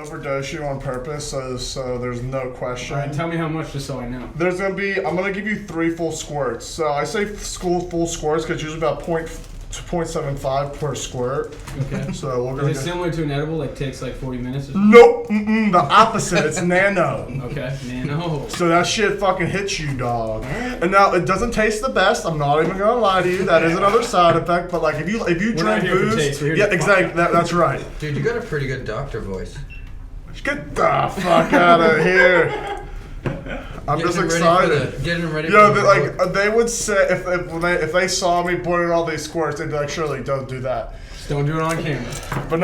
overdose you on purpose, so there's no question. All right, tell me how much just so I know. I'm gonna give you 3 full squirts. So I say full squirts because usually about 0.75 per squirt. Okay. So we're gonna. Is it similar to an edible? Like takes like 40 minutes or something? Nope. The opposite. It's nano. Okay. Nano. So that shit fucking hits you, dog. And now it doesn't taste the best. I'm not even gonna lie to you. That is another side effect. But like if you drink booze, yeah, exactly. That's right. Dude, you got a pretty good doctor voice. Get the fuck out of here. I'm just excited. Getting ready. They would say if they saw me putting all these squirts, they'd be like, Shirley, don't do that. Just don't do it on camera. But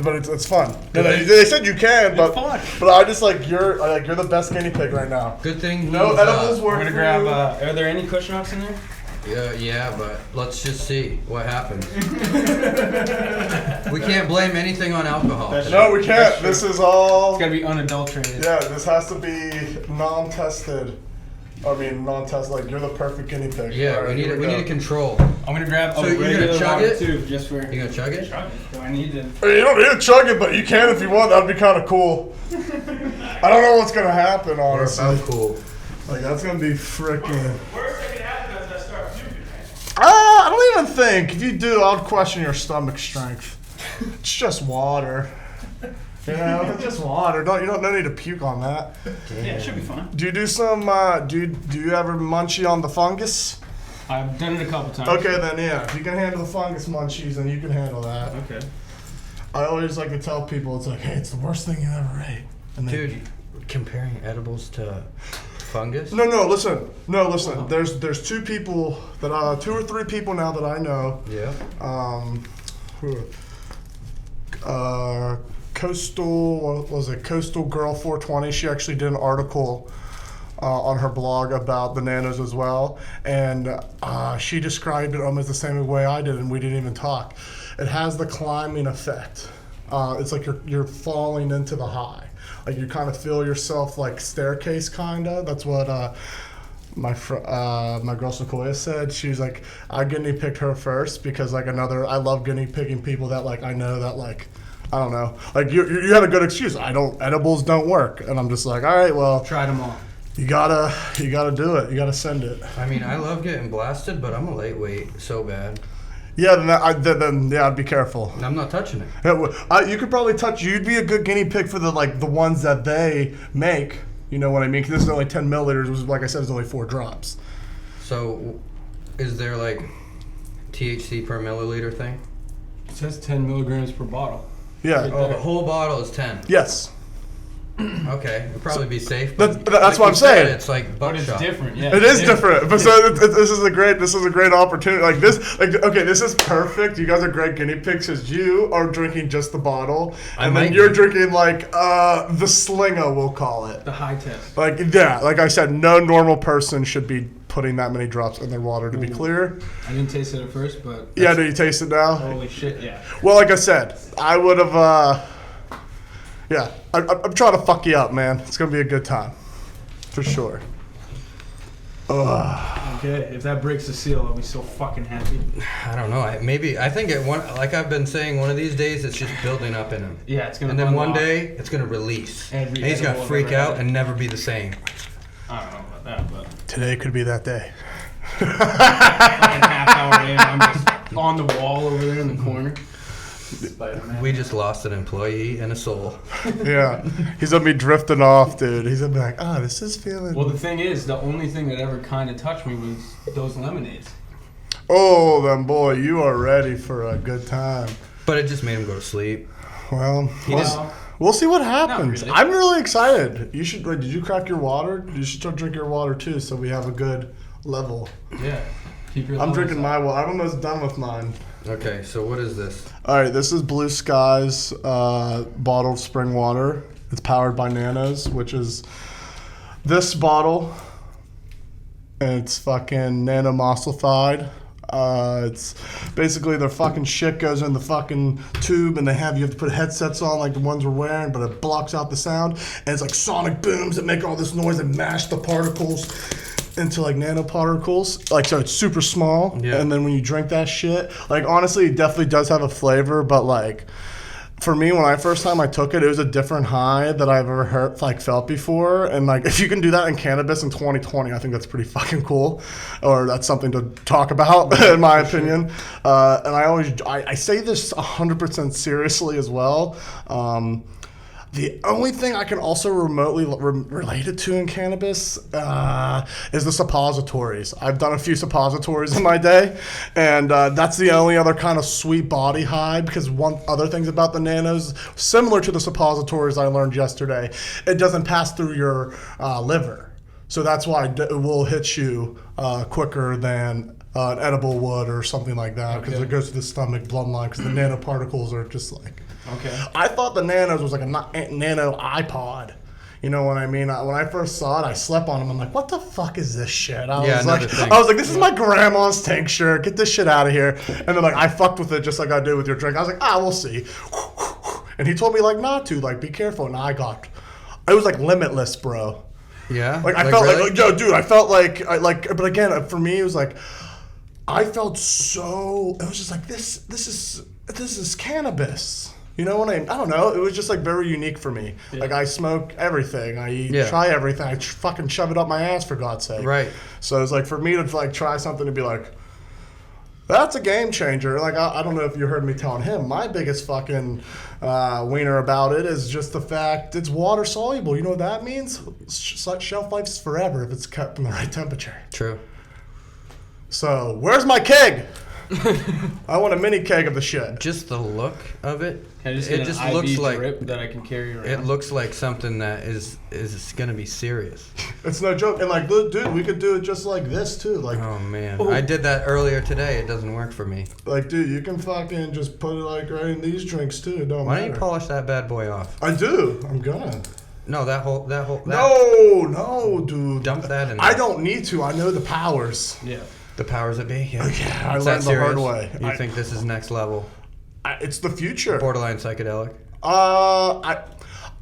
but it's fun. They said you can, but I just you're the best guinea pig right now. Good thing. No edibles work. We're gonna grab. Are there any Kush Knocks in there? Yeah, but let's just see what happens. We can't blame anything on alcohol. No, we can't. This is all. It's gotta be unadulterated. Yeah, this has to be non-tested. Non-tested. You're the perfect guinea pig. Yeah, right, we need to control. I'm gonna grab. So you're gonna chug it too, just for. You gonna chug it? Do I need to? You don't need to chug it, but you can if you want. That'd be kind of cool. I don't know what's gonna happen, honestly. Or about cool. That's gonna be freaking. Worst that can happen is I start puking, right? I don't even think. If you do, I'll question your stomach strength. It's just water. It's just water. No need to puke on that. Yeah, it should be fun. Do you do some? Do you ever munchie on the fungus? I've done it a couple times. Okay, then yeah. If you can handle the fungus munchies, then you can handle that. Okay. I always like to tell people, it's like, hey, it's the worst thing you ever ate. And Dude, comparing edibles to fungus? No, listen. Wow. There's 2 people that 2 or 3 people now that I know. Yeah. Coastal Girl 420. She actually did an article on her blog about the nanos as well, and she described it almost the same way I did, and we didn't even talk. It has the climbing effect. It's like you're falling into the high. Like you kind of feel yourself like staircase kinda. That's what my girl Sequoia said. She was like, I guinea picked her first because I love guinea pigging people that I know that I don't know. You had a good excuse. Edibles don't work, and I'm just like, all right, well, Tried them all. You gotta do it. You gotta send it. I mean, I love getting blasted, but I'm a lightweight so bad. Yeah, then I'd be careful. I'm not touching it. You could probably touch. You'd be a good guinea pig for the ones that they make. You know what I mean? 'Cause this is only 10 milliliters. Which, like I said, is only 4 drops. So, is there THC per milliliter thing? It says 10 milligrams per bottle. Yeah. Oh, the whole bottle is 10. Yes. Okay, it'd probably be safe. That's what I'm saying. It's like buckshot. But it's different, yeah. It is different. But so this is a great opportunity. This is perfect. You guys are great guinea pigs because you are drinking just the bottle, and then you're drinking the slingo, we'll call it. The high test. Like I said, no normal person should be putting that many drops in their water. To be clear. I didn't taste it at first, but. Yeah, do you taste it now? Holy shit, yeah. Well, like I said, I would have. Yeah, I'm trying to fuck you up, man. It's gonna be a good time, for sure. Okay, if that breaks the seal, I'll be so fucking happy. I don't know. I think like I've been saying, one of these days it's just building up in him. Yeah, it's gonna. And then one day it's gonna release. And he's gonna freak out and never be the same. I don't know about that, but today could be that day. Fucking half hour in, I'm just on the wall over there in the corner. Spider-Man. We just lost an employee and a soul. Yeah, he's gonna be drifting off, dude. He's gonna be like, this is feeling. Well, the thing is, the only thing that ever kind of touched me was those lemonades. Oh, then boy, you are ready for a good time. But it just made him go to sleep. Well, we'll see what happens. Really. I'm really excited. You should. Did you crack your water? You should start drinking your water too, so we have a good level. Yeah. I'm drinking my water. I'm almost done with mine. Okay, so what is this? All right, this is Blue Sky's bottled spring water. It's powered by Nanos, which is this bottle. And it's fucking nano-emulsified. It's basically their fucking shit goes in the fucking tube, and you have to put headsets on like the ones we're wearing, but it blocks out the sound. And it's like sonic booms that make all this noise and mash the particles into nanoparticles, so it's super small. Yeah. And then when you drink that shit, honestly, it definitely does have a flavor, but for me, when I first time I took it was a different high that I've ever felt before. And like, if you can do that in cannabis in 2020, I think that's pretty fucking cool, or that's something to talk about, in my opinion. And I say this 100% seriously as well. The only thing I can also remotely relate it to in cannabis is the suppositories. I've done a few suppositories in my day, and that's the only other kind of sweet body high, because one other things about the nanos, similar to the suppositories I learned yesterday, it doesn't pass through your liver. So that's why it will hit you quicker than an edible would or something like that, because it goes to the stomach bloodline, because the nanoparticles are just like... Okay. I thought the nanos was like a nano iPod. You know what I mean? When I first saw it, I slept on them. I'm like, what the fuck is this shit? I was like, this is my grandma's tincture. Get this shit out of here. And then like I fucked with it just like I did with your drink. I was like, we'll see. And he told me like not to, like be careful. And it was like limitless, bro. Yeah. Like I felt really? Yo, dude, I felt like but again, for me, it was like, I felt so. It was just like this is cannabis. You know what I mean? I don't know. It was just like very unique for me. Yeah. Like I smoke everything. I try everything. I fucking shove it up my ass, for God's sake. Right. So it's like for me to like try something to be like, that's a game changer. Like I don't know if you heard me telling him, my biggest fucking wiener about it is just the fact it's water soluble. You know what that means? Shelf life's forever if it's kept in the right temperature. True. So where's my keg? I want a mini keg of the shit. Just the look of it. Can I just it just looks like drip that I can carry around. It looks like something that is gonna be serious. It's no joke. And like, dude, we could do it just like this too. Like, oh man, I did that earlier today. It doesn't work for me. Like, dude, you can fucking just put it like right in these drinks too. It don't Why matter. don't you polish that bad boy off? I do. I'm gonna. No, that whole. No, dude. Dump that in there. I don't need to. I know the powers. Yeah. The powers that be. Yeah. Yeah, I learned the hard way. You think this is next level? It's the future. Borderline psychedelic.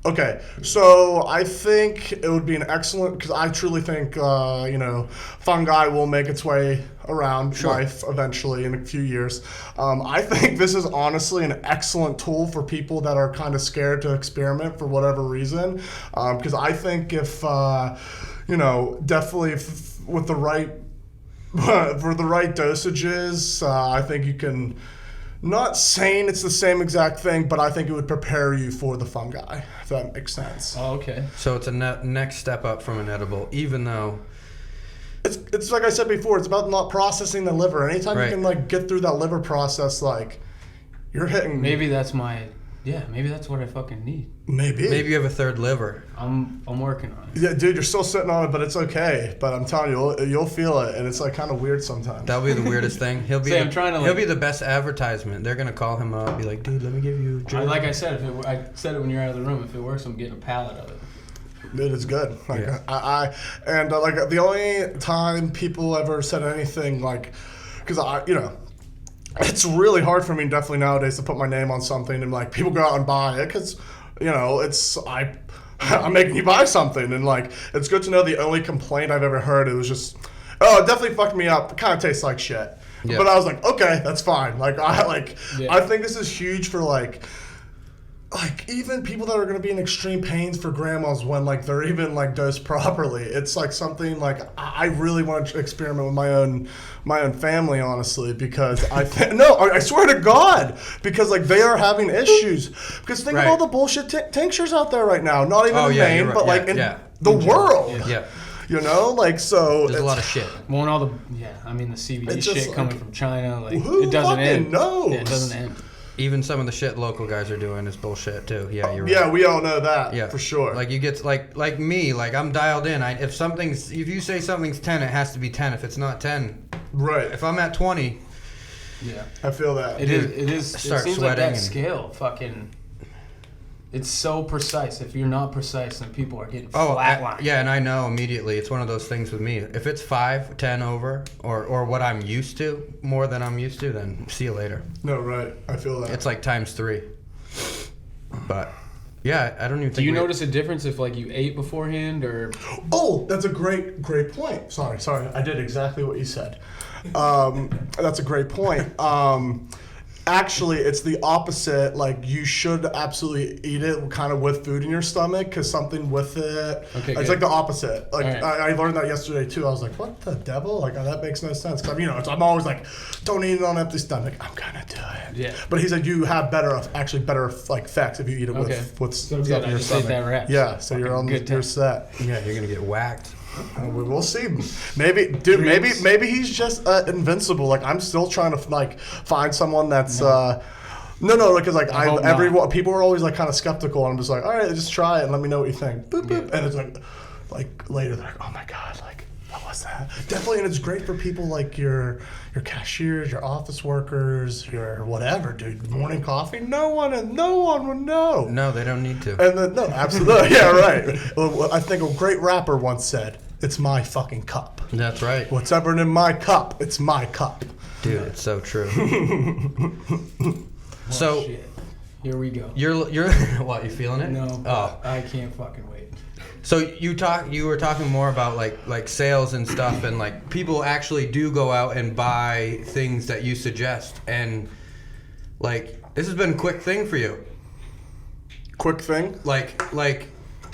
Okay, so I think it would be an excellent, because I truly think, fungi will make its way around life eventually in a few years. I think this is honestly an excellent tool for people that are kind of scared to experiment for whatever reason. Because I think if, definitely with the right, for the right dosages, I think you can... Not saying it's the same exact thing, but I think it would prepare you for the fungi, if that makes sense. Oh, okay. So it's a next step up from an edible, even though... It's like I said before, it's about not processing the liver. Anytime you can, like, get through that liver process, like, you're hitting... Maybe that's what I fucking need. Maybe you have a third liver. I'm working on it. Yeah, dude, you're still sitting on it, but it's okay. But I'm telling you, you'll feel it, and it's like kind of weird sometimes. That'll be the weirdest thing. He'll be. He'll be the best advertisement. They're gonna call him up, be like, "Dude, let me give you." Like I said, I said it when you're out of the room. If it works, I'm getting a pallet of it. Dude, it's good. Like like the only time people ever said anything like, because it's really hard for me definitely nowadays to put my name on something and like people go out and buy it because I'm making you buy something, and like it's good to know the only complaint I've ever heard it was just, it definitely fucked me up. It kind of tastes like shit. Yeah. But I was like, okay, that's fine. Like I think this is huge for like even people that are going to be in extreme pains for grandmas when like they're even like dosed properly. It's like something like I really want to experiment with my own family, honestly, because I swear to God, because like they are having issues. Because think of all the bullshit tinctures out there right now. Not even in Maine, but like in the world. Yeah. You know, like so. There's a lot of shit. Well, and the CBD shit like, coming from China, like who it doesn't fucking end. knows? Yeah, it doesn't end. Even some of the shit local guys are doing is bullshit too. Yeah, you're right. Yeah, we all know that for sure. Like you get like me, like I'm dialed in. If you say something's 10, it has to be 10. If it's not 10, right. If I'm at 20, yeah, I feel that. It is. It seems like that and scale, fucking. It's so precise. If you're not precise, then people are getting flatlined. Yeah, and I know immediately. It's one of those things with me. If it's 5, 10 over, or what I'm used to, more than I'm used to, then see you later. No, right. I feel that. It's like times 3. But yeah, I don't even think. Do you notice a difference if like you ate beforehand or? Oh, that's a great point. Sorry. I did exactly what you said. That's a great point. Actually, it's the opposite. Like, you should absolutely eat it kind of with food in your stomach, because something with it. Okay, it's good. like the opposite. Like, All right. I learned that yesterday too. I was like, what the devil? Like, that makes no sense. 'Cause, I'm always like, don't eat it on an empty stomach. I'm gonna do it. Yeah. But he said you have better like effects if you eat it Okay. with So stuff good, in I your just ate stomach. that rap. Yeah. So you're on Good you're time. set. Yeah, you're gonna get whacked. We'll see. Maybe, dude. Maybe he's just invincible. Like, I'm still trying to like find someone that's. No, because like I hope not. people are always like kind of skeptical, and I'm just like, all right, just try it and let me know what you think. Boop boop, and it's like later they're like, oh my god, like what was that? Definitely, and it's great for people like your cashiers, your office workers, your whatever, dude. Morning coffee, no one would know. No, they don't need to. And then no, absolutely, yeah, right. Well, I think a great rapper once said, "It's my fucking cup. That's right. Whatever in my cup, it's my cup." Dude, it's so true. Oh, So shit. Here we go. you're what, you feeling it? No, Oh. I can't fucking wait. So you were talking more about like sales and stuff, and like people actually do go out and buy things that you suggest, and like this has been a quick thing for you. Quick thing. Like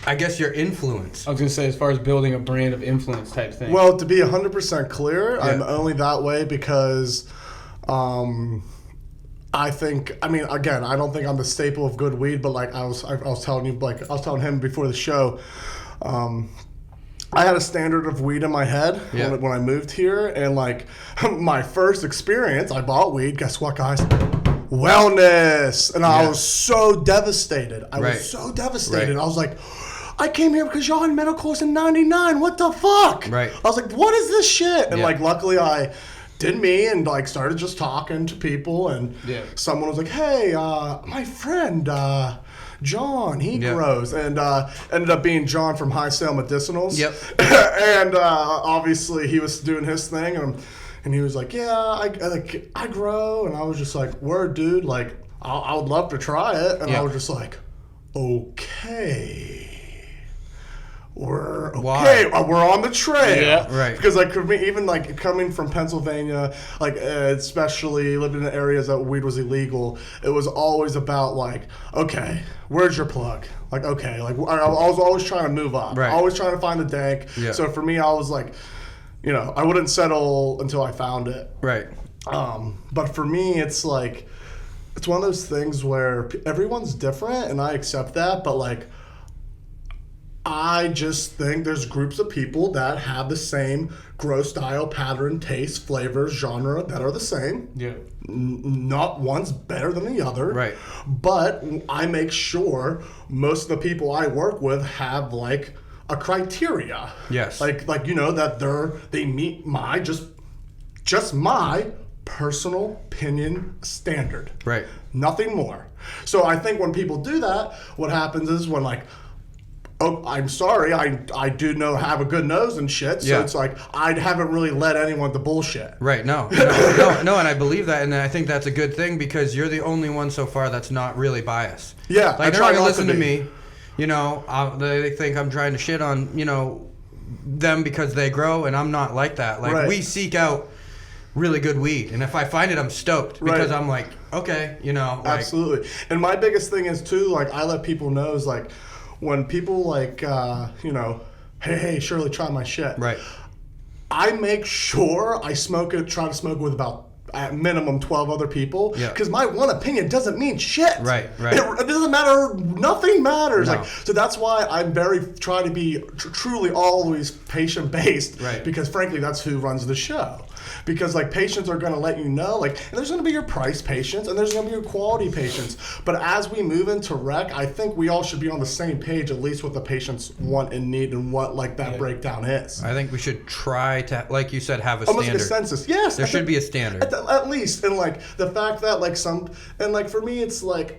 I guess your influence. I was gonna say, as far as building a brand of influence type thing. Well, to be 100% clear, I'm Yeah. only that way because I mean, again, I don't think I'm the staple of good weed, but like I was telling you, like I was telling him before the show, I had a standard of weed in my head Yeah. when I moved here, and like my first experience, I bought weed. Guess what, guys? Wellness, and I Yeah. was so devastated. I Right. was so devastated. Right. I was like, I came here because y'all had medical course in '99. What the fuck? Right. I was like, what is this shit? And Yeah. like, luckily, I did me and like started just talking to people, and Yeah. someone was like, hey, my friend John, he Yeah. grows, and ended up being John from High Sale Medicinals. Yep. And obviously he was doing his thing, and he was like, yeah, I grow, and I was just like, word, dude, like I would love to try it, and Yeah. I was just like, okay. We're okay. Why? We're on the trail. Yeah. Right. Because like for me, even like coming from Pennsylvania, like especially living in areas that weed was illegal, it was always about like, okay, where's your plug? Like, okay, like I was always trying to move up. Right. Always trying to find the dank. Yeah. So for me, I was like, I wouldn't settle until I found it. Right. But for me, it's like, it's one of those things where everyone's different, and I accept that. But like, I just think there's groups of people that have the same grow style, pattern, taste, flavors, genre that are the same. Yeah. Not one's better than the other. Right. But I make sure most of the people I work with have like a criteria. Yes. Like that they meet my just my personal opinion standard. Right. Nothing more. So I think when people do that, what happens is when like, oh, I'm sorry, I do have a good nose and shit, so Yeah. it's like I haven't really led anyone to bullshit. Right. No, and I believe that, and I think that's a good thing because you're the only one so far that's not really biased. Yeah, I like they're try not gonna not listen to to be. me. They think I'm trying to shit on them because they grow, and I'm not like that. Like Right. we seek out really good weed, and if I find it, I'm stoked because Right. I'm like, okay, like, Absolutely. And my biggest thing is too, like I let people know is like when people like hey Shirley, try my shit. right, I make sure I try to smoke it with about at minimum 12 other people, Yeah. because my one opinion doesn't mean shit. Right. It doesn't matter. Nothing matters. No. Like, so that's why I'm try to be truly always patient based. Right. Because frankly, that's who runs the show. Because like patients are going to let you know, like, and there's going to be your price patients and there's going to be your quality patients. But as we move into rec, I think we all should be on the same page, at least what the patients want and need and what like that breakdown is. I think we should try to, like you said, have a Almost standard. a consensus. Yes. There should be a standard. At least, and like the fact that like and like for me, it's like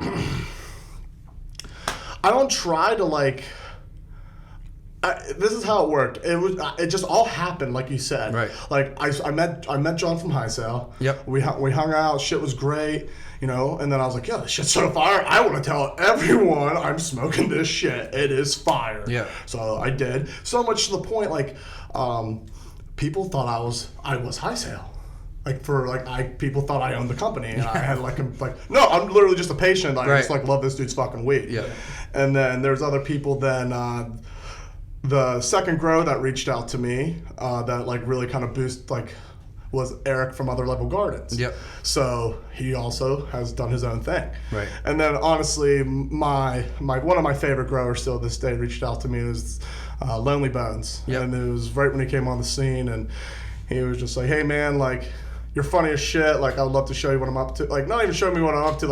I don't try to like. This is how it worked. It just all happened, like you said. Right. Like I met John from High Sale. Yep. We hung out. Shit was great, and then I was like, yeah, this shit's so fire. I want to tell everyone I'm smoking this shit. It is fire. Yeah. So I did. So much to the point, like, people thought I was High Sale. people thought I owned the company, and I had no, I'm literally just a patient. I just love this dude's fucking weed. Yeah. And then there's other people then. The second grow that reached out to me that really kind of was Eric from Other Level Gardens. Yep. So he also has done his own thing. Right. And then honestly, my one of my favorite growers still this day reached out to me is Lonely Bones. Yep. And it was right when he came on the scene, and he was just like, "Hey man, you're funny as shit. I'd love to show you what I'm up to. Not even show me what I'm up to.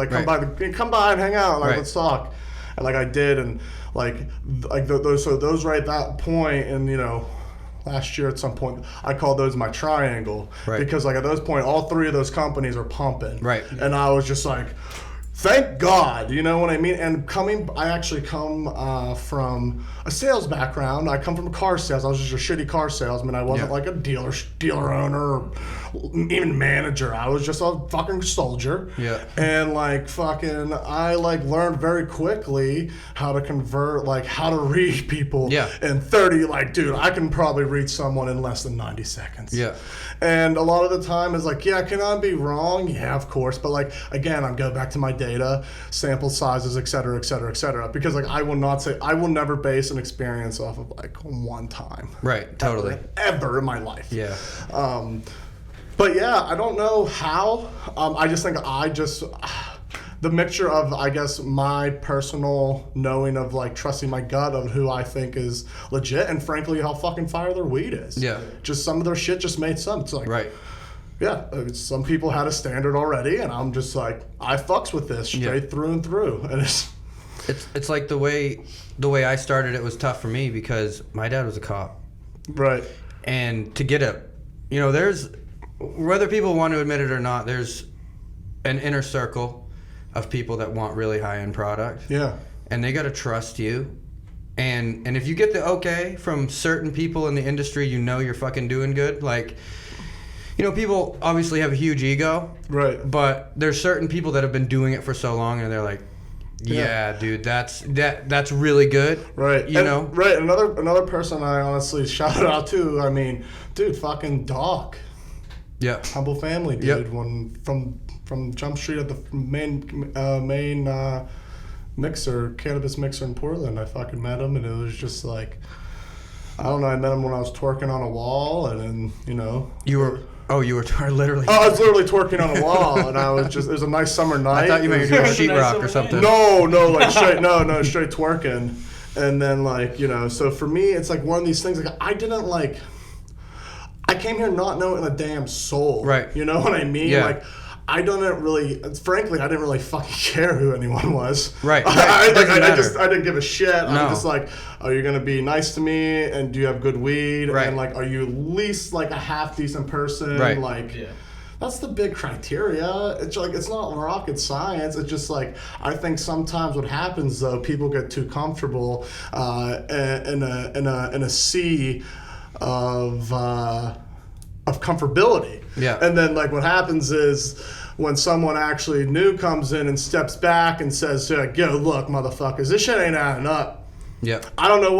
Come by and hang out. Let's talk." And I did, and those right at that point, and last year at some point, I called those my triangle, because at those point, all three of those companies are pumping, and I was just like, thank God, you know what I mean? And I actually come from a sales background. I come from car sales. I was just a shitty car salesman. I wasn't a dealer owner, or even manager. I was just a fucking soldier. Yeah. And I learned very quickly how to convert, how to read people. Yeah. In 30, dude, I can probably read someone in less than 90 seconds. Yeah. And a lot of the time is can I be wrong? Yeah, of course. But again, I go back to my data, sample sizes, et cetera, et cetera, et cetera. Because I will never base an experience off of one time. Right, totally. Ever in my life. Yeah. But yeah, I don't know how. I just think the mixture of, I guess, my personal knowing of trusting my gut of who I think is legit, and frankly how fucking fire their weed is. Yeah. Just some of their shit just made sense. Right. Yeah, some people had a standard already, and I'm just I fucks with this straight through and through. And it's like the way I started, it was tough for me because my dad was a cop. Right. And to get there's, whether people want to admit it or not, there's an inner circle of people that want really high-end product. Yeah. And they got to trust you. And if you get the okay from certain people in the industry, you're fucking doing good. People obviously have a huge ego. Right. But there's certain people that have been doing it for so long, and they're like, yeah, dude, that's really good. Right. Right. Another person I honestly shout out to, dude, fucking Doc. Yeah. Humble Family, dude. Yep. When from Jump Street at the main cannabis mixer in Portland, I fucking met him, and it was just I don't know, I met him when I was twerking on a wall, and then, You were literally... Oh, I was literally twerking on a wall, and it was a nice summer night. I thought you meant you were doing sheetrock or something. No, straight twerking. And then, so for me, it's one of these things, I didn't I came here not knowing a damn soul. Right. You know what I mean? Yeah. I didn't really fucking care who anyone was. Right. I didn't give a shit. No. I'm just are you gonna be nice to me, and do you have good weed? Right. And are you at least a half decent person? Right. Yeah. That's the big criteria. It's it's not rocket science. It's just I think sometimes what happens though, people get too comfortable in a sea of comfortability. Yeah. And then what happens is when someone actually new comes in and steps back and says, "Yo, look, motherfuckers, this shit ain't adding up." Yeah. I don't know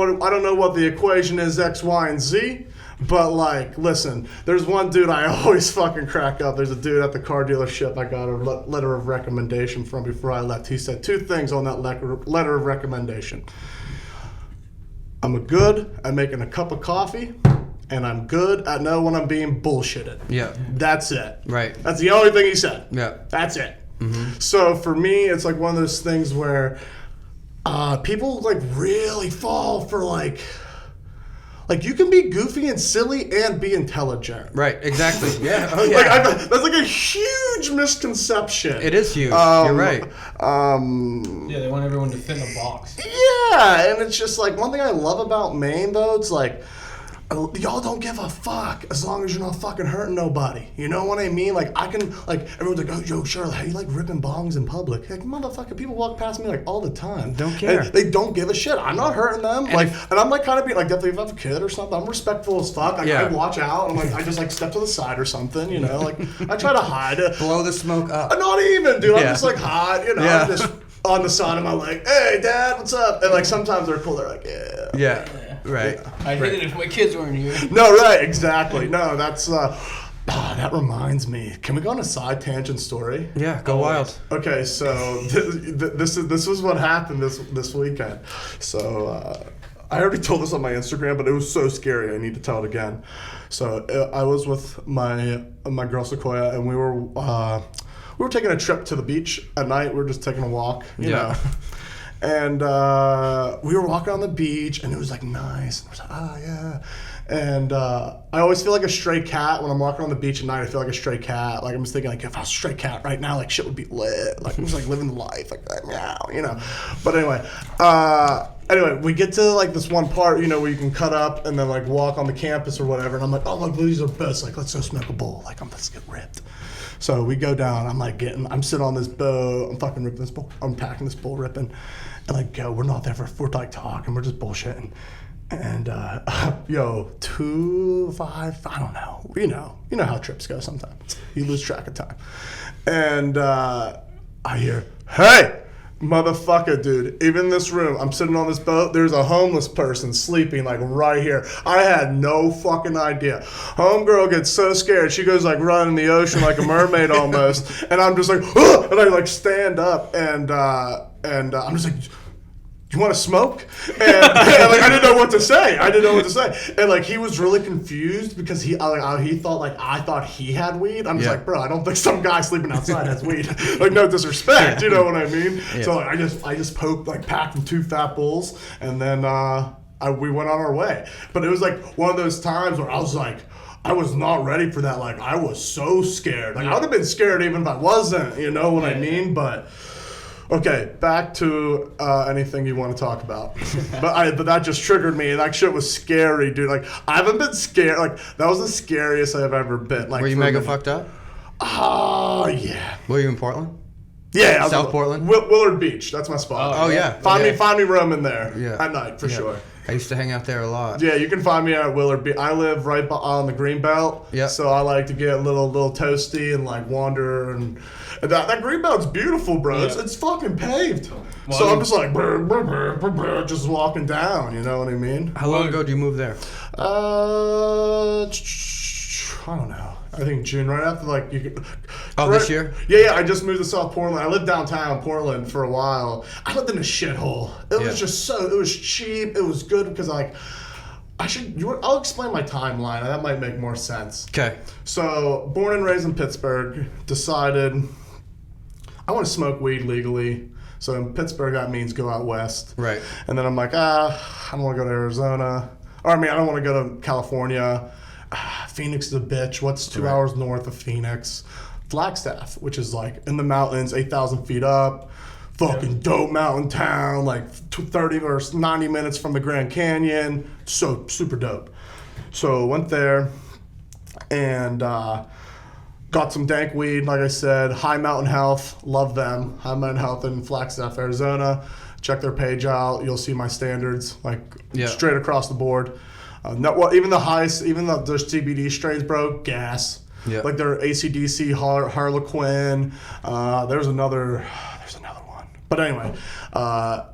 what the equation is, X, Y, and Z. But listen, there's one dude I always fucking crack up. There's a dude at the car dealership I got a letter of recommendation from before I left. He said two things on that letter of recommendation. I'm good at making a cup of coffee, and I'm good at knowing when I'm being bullshitted. Yeah. That's it. Right. That's the only thing he said. Yeah. That's it. Mm-hmm. So for me, it's one of those things where people really fall for you can be goofy and silly and be intelligent. Right, exactly. Yeah. Oh, yeah. That's a huge misconception. It is huge. You're right. Yeah, they want everyone to fit in a box. Yeah, and it's just one thing I love about Maine, though, it's y'all don't give a fuck as long as you're not fucking hurting nobody. You know what I mean? I can, everyone's oh, yo, Shirley, how you ripping bongs in public? Motherfucker, people walk past me, all the time. Don't care. And they don't give a shit. I'm not hurting them. And I'm, kind of being, definitely if I have a kid or something, I'm respectful as fuck. I watch out. I'm I just, step to the side or something, I try to hide it. Blow the smoke up. Not even, dude. I'm just, hide, I'm just on the side of my leg. Hey, Dad, what's up? And, sometimes they're cool. They're yeah. Yeah. Right. I hate it if my kids weren't here. No, right, exactly. No, that's that reminds me. Can we go on a side tangent story? Yeah, go wild. Okay, so this was what happened this weekend. So I already told this on my Instagram, but it was so scary. I need to tell it again. So I was with my girl Sequoia, and we were taking a trip to the beach at night. We were just taking a walk, you know. And we were walking on the beach, and it was like nice. And I was like, yeah. And I always feel like a stray cat when I'm walking on the beach at night. I feel like a stray cat. Like I'm just thinking, like if I was a stray cat right now, like shit would be lit. Like I'm just like living the life, like meow, you know. But anyway, we get to like this one part, you know, where you can cut up and then like walk on the campus or whatever. And I'm like, oh, look, these are best. Like let's go smoke a bowl. Like let's get ripped. So we go down. I'm sitting on this boat. I'm fucking ripping this bowl. I'm packing this bowl, ripping, and like we're not there we're like talking. We're just bullshitting. And 2, 5, I don't know. You know how trips go sometimes. You lose track of time. And I hear, hey, motherfucker, dude, even in this room, I'm sitting on this boat, there's a homeless person sleeping like right here. I had no fucking idea. Homegirl gets so scared, she goes like running in the ocean like a mermaid almost. And I'm just like, oh! And I like stand up and I'm just like, you want to smoke? And like I didn't know what to say. And like he was really confused because he thought like I thought he had weed. I'm just like, bro, I don't think some guy sleeping outside has weed. Like no disrespect, you know what I mean? Yeah. So like, I just packed him 2 fat bowls, and then we went on our way. But it was like one of those times where I was like, I was not ready for that. Like I was so scared. Like I would have been scared even if I wasn't. You know what I mean? But. Okay, back to anything you want to talk about. But that just triggered me. That shit was scary, dude. Like, I haven't been scared. Like, that was the scariest I've ever been. Like, were you mega fucked up? Oh, yeah. Were you in Portland? Yeah. South Portland? Willard Beach. That's my spot. Oh, yeah. Find me roaming there at night, for sure. I used to hang out there a lot. Yeah, you can find me at Willard Beach. I live right on the Greenbelt. Yeah. So I like to get a little toasty and like wander and that Greenbelt's beautiful, bro. Yeah. It's fucking paved. Well, so I'm just like just walking down. You know what I mean? How long ago did you move there? I don't know. I think June, right after like you could. This year? Yeah. I just moved to South Portland. I lived downtown Portland for a while. I lived in a shithole. It was just it was cheap. It was good because like. I'll explain my timeline. That might make more sense. Okay. So, born and raised in Pittsburgh, decided I want to smoke weed legally. So in Pittsburgh, that means go out west. Right. And then I'm like, I don't want to go to Arizona. Or I don't want to go to California. Phoenix is a bitch. What's 2 hours north of Phoenix? Flagstaff, which is like in the mountains, 8,000 feet up. Fucking dope mountain town, like 30 or 90 minutes from the Grand Canyon. So super dope. So went there and got some dank weed, like I said. High Mountain Health, love them. High Mountain Health in Flagstaff, Arizona. Check their page out. You'll see my standards, like straight across the board. Even the highest, even though there's CBD strains, bro, gas. Yeah. Like their ACDC, Harlequin. There's another one. But anyway,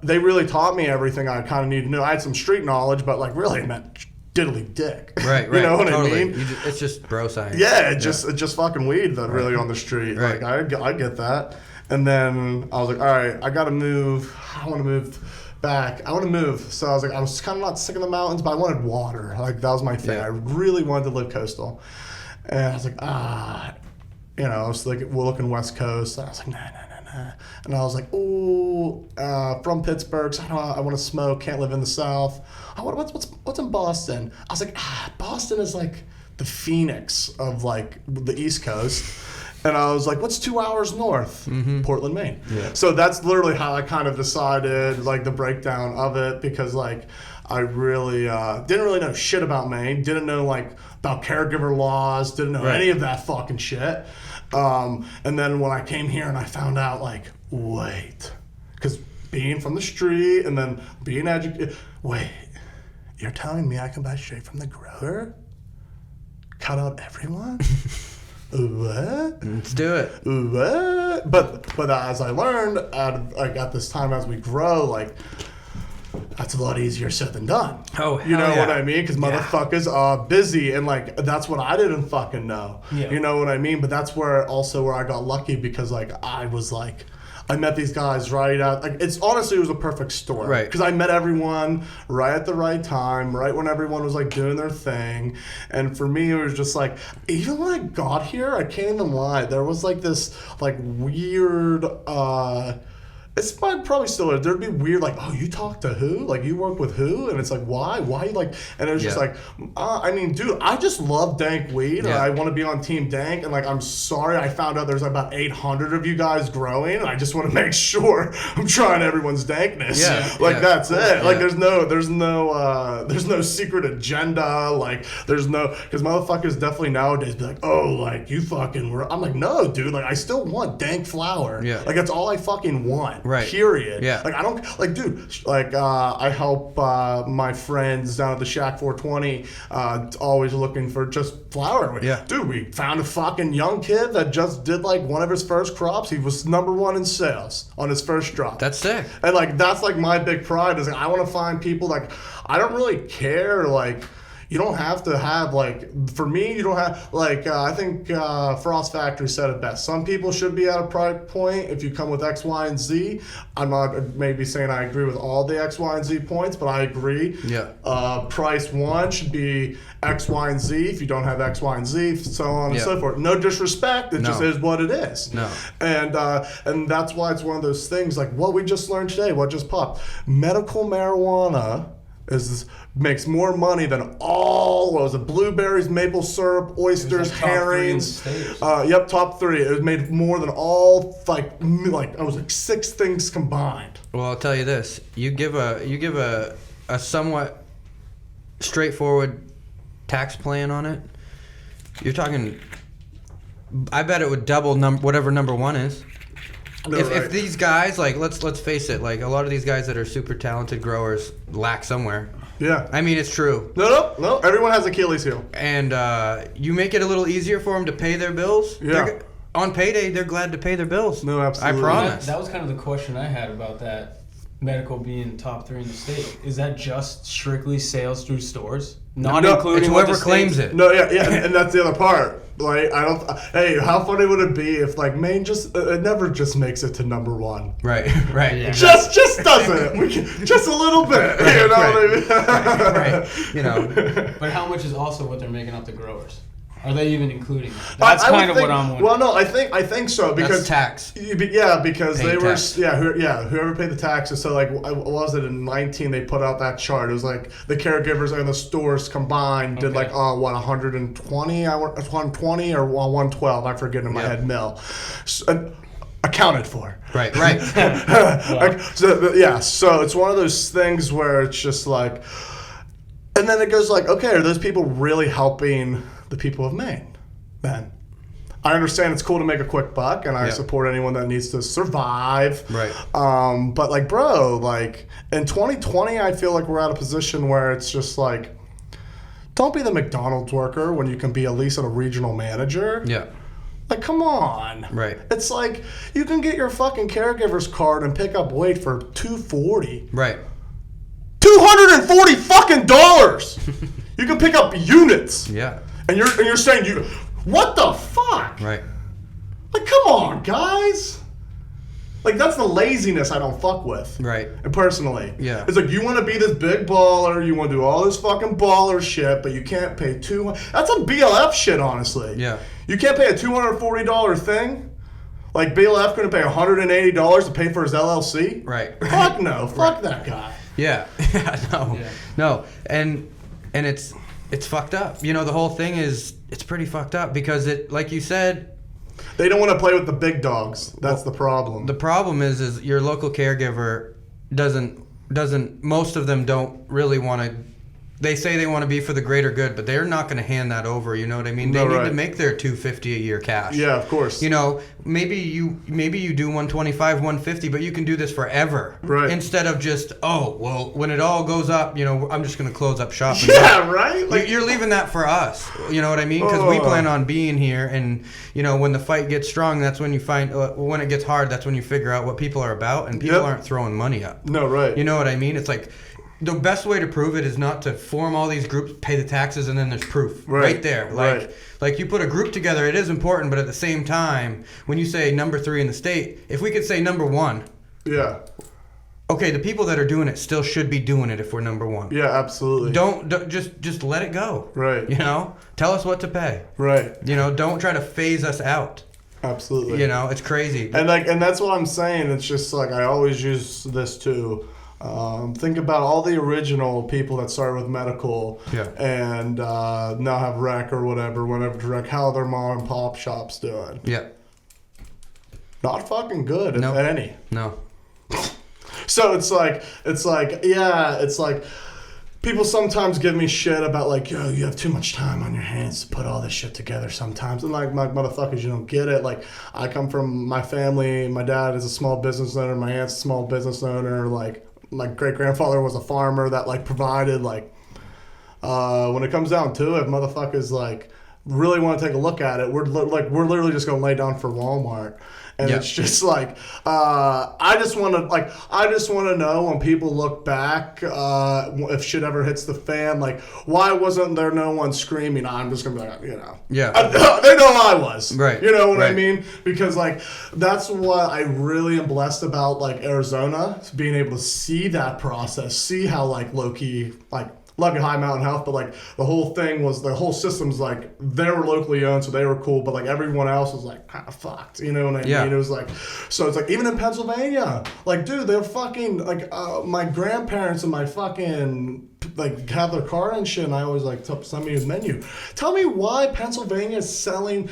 they really taught me everything I kind of needed to know. I had some street knowledge, but like really it meant diddly dick. Right. You know what totally. I mean? It's just bro science. Yeah, it's just fucking weed that really on the street. Right. Like I get that. And then I was like, all right, I got to move. I want to move back. I want to move. So I was like, I was kind of not sick of the mountains, but I wanted water. Like that was my thing. I really wanted to live coastal. And I was like, I was like, we're looking West Coast. And I was like, nah. And I was like, from Pittsburgh, so I want to smoke, can't live in the South. What's in Boston? I was like, Boston is like the Phoenix of like the East Coast. And I was like, what's 2 hours north? Mm-hmm. Portland, Maine. Yeah. So that's literally how I kind of decided like the breakdown of it, because like I really didn't really know shit about Maine, didn't know like about caregiver laws, didn't know any of that fucking shit. And then when I came here and I found out like, wait, because being from the street and then being educated, wait, you're telling me I can buy straight from the grower? Cut out everyone? What? Let's do it. What? But as I learned at this time as we grow, like that's a lot easier said than done. Oh, you know hell yeah. what I mean? Because motherfuckers are busy, and like that's what I didn't fucking know. Yeah. You know what I mean? But that's where I got lucky because like I was like. I met these guys right at, like, it was a perfect story. Right. Because I met everyone right at the right time, right when everyone was, like, doing their thing. And for me, it was just, like, even when I got here, I can't even lie, there was, like, this, like, weird, it's probably still is. There'd be weird, like, oh, you talk to who? Like, you work with who? And it's like, why? Why? Like, and it was just like, I mean, dude, I just love dank weed, and I want to be on Team Dank. And like, I'm sorry, I found out there's about 800 of you guys growing, and I just want to make sure I'm trying everyone's dankness. Yeah, like that's it. Yeah. Like, there's no secret agenda. Like, there's no, because motherfuckers definitely nowadays be like, oh, like you fucking were. I'm like, no, dude. Like, I still want dank flower. Yeah. Like, that's all I fucking want. Right. Period. Yeah. Like I don't like, dude. Like I help my friends down at the Shack 420. Always looking for just flower. Yeah. Dude, we found a fucking young kid that just did like one of his first crops. He was #1 in sales on his first drop. That's sick. And like that's like my big pride is like I want to find people like I don't really care like. You don't have to have, like, for me, you don't have, like, I think Frost Factory said it best. Some people should be at a price point if you come with X, Y, and Z. I'm not maybe saying I agree with all the X, Y, and Z points, but I agree. Yeah. Price 1 should be X, Y, and Z. If you don't have X, Y, and Z, so on and so forth. No disrespect. It just is what it is. No. And that's why it's one of those things, like what we just learned today, what just popped. Medical marijuana makes more money than all, what was it, blueberries, maple syrup, oysters, like top 3 in the herrings. States. Yep, top 3. It made more than all, like I was like 6 things combined. Well, I'll tell you this: you give a somewhat straightforward tax plan on it. You're talking. I bet it would double whatever #1 is. No, If these guys, like, let's face it, like a lot of these guys that are super talented growers lack somewhere. Yeah. I mean, it's true. No. Everyone has Achilles heel. And you make it a little easier for them to pay their bills. Yeah. On payday, they're glad to pay their bills. No, absolutely. I promise. That was kind of the question I had about that medical being top 3 in the state. Is that just strictly sales through stores? Not No, including It's what whoever the claims states- it. No, yeah, and that's the other part. Like, I don't. Hey, how funny would it be if like Maine just it never just makes it to #1. Right. Yeah. Just doesn't. We can, just a little bit. You know what I mean? Right. You know. But how much is also what they're making off the growers? Are they even including that? That's I would kind of think- what I'm wondering. Well, no, I think so because That's tax. Yeah, because Paying they were tax. whoever paid the taxes. So like, what was it in 19? They put out that chart. It was like the caregivers and the stores combined did like 120, 120 or 112. I forget in my head mil. Accounted for. Right. Like, so it's one of those things where it's just like, and then it goes like, okay, are those people really helping the people of Maine? Then I understand it's cool to make a quick buck, and I support anyone that needs to survive. Right. But like, bro, like in 2020, I feel like we're at a position where it's just like, don't be the McDonald's worker when you can be at least a regional manager. Yeah. Like, come on. Right. It's like you can get your fucking caregiver's card and pick up weight for $240. Right. $240 fucking dollars. You can pick up units. Yeah. And you're saying what the fuck? Right. Like, come on, guys. Like, that's the laziness I don't fuck with. Right. And personally. Yeah. It's like, you want to be this big baller, you want to do all this fucking baller shit, but you can't pay that's some BLF shit, honestly. Yeah. You can't pay a $240 thing? Like, BLF couldn't pay $180 to pay for his LLC? Right. Fuck no. Fuck that guy. Yeah. No. And it's fucked up. You know, the whole thing is, it's pretty fucked up because it, like you said, They don't want to play with the big dogs. That's the problem. the problem is your local caregiver doesn't most of them don't really want to. They say they want to be for the greater good, but they're not going to hand that over. You know what I mean? They need to make their $250 a year cash. Yeah, of course. You know, maybe you do 125, 150, but you can do this forever. Right. Instead of just, oh, well, when it all goes up, you know, I'm just going to close up shop. And Yeah, right? Like, you're leaving that for us. You know what I mean? Because we plan on being here, and you know, when the fight gets strong, that's when you find. When it gets hard, that's when you figure out what people are about, and people aren't throwing money up. no, right. You know what I mean? It's like the best way to prove it is not to form all these groups, pay the taxes, and then there's proof right there. Like you put a group together, it is important, but at the same time, when you say number 3 in the state, if we could say number 1, Yeah. okay, the people that are doing it still should be doing it if we're number 1. Yeah, absolutely. Don't just let it go. Right. You know, tell us what to pay. Right. You know, don't try to phase us out. Absolutely. You know, it's crazy. And that's what I'm saying. It's just like I always use this too. Think about all the original people that started with medical and now have rec or whatever, to rec. How their mom and pop shops doing? Yeah. Not fucking good, if any. No. So it's like people sometimes give me shit about like, yo, you have too much time on your hands to put all this shit together sometimes. And like, my motherfuckers, you don't get it. Like, I come from my family. My dad is a small business owner. My aunt's a small business owner. Like, my great-grandfather was a farmer that like provided like, when it comes down to it, motherfuckers like really want to take a look at it. We're literally just going to lay down for Walmart. And it's just like, I just want to know when people look back, if shit ever hits the fan, like, why wasn't there no one screaming? I'm just going to be like, you know. Yeah. They know I was. Right. You know what I mean? Because, like, that's what I really am blessed about, like, Arizona, being able to see that process, see how, like, low-key, like, love you, High Mountain Health, but like the whole system's like they were locally owned, so they were cool, but like everyone else was like kind of fucked, you know what I mean? It was like, so it's like even in Pennsylvania, like dude, they're fucking like my grandparents and my fucking like have their car and shit, and I always like send me his menu. Tell me why Pennsylvania is selling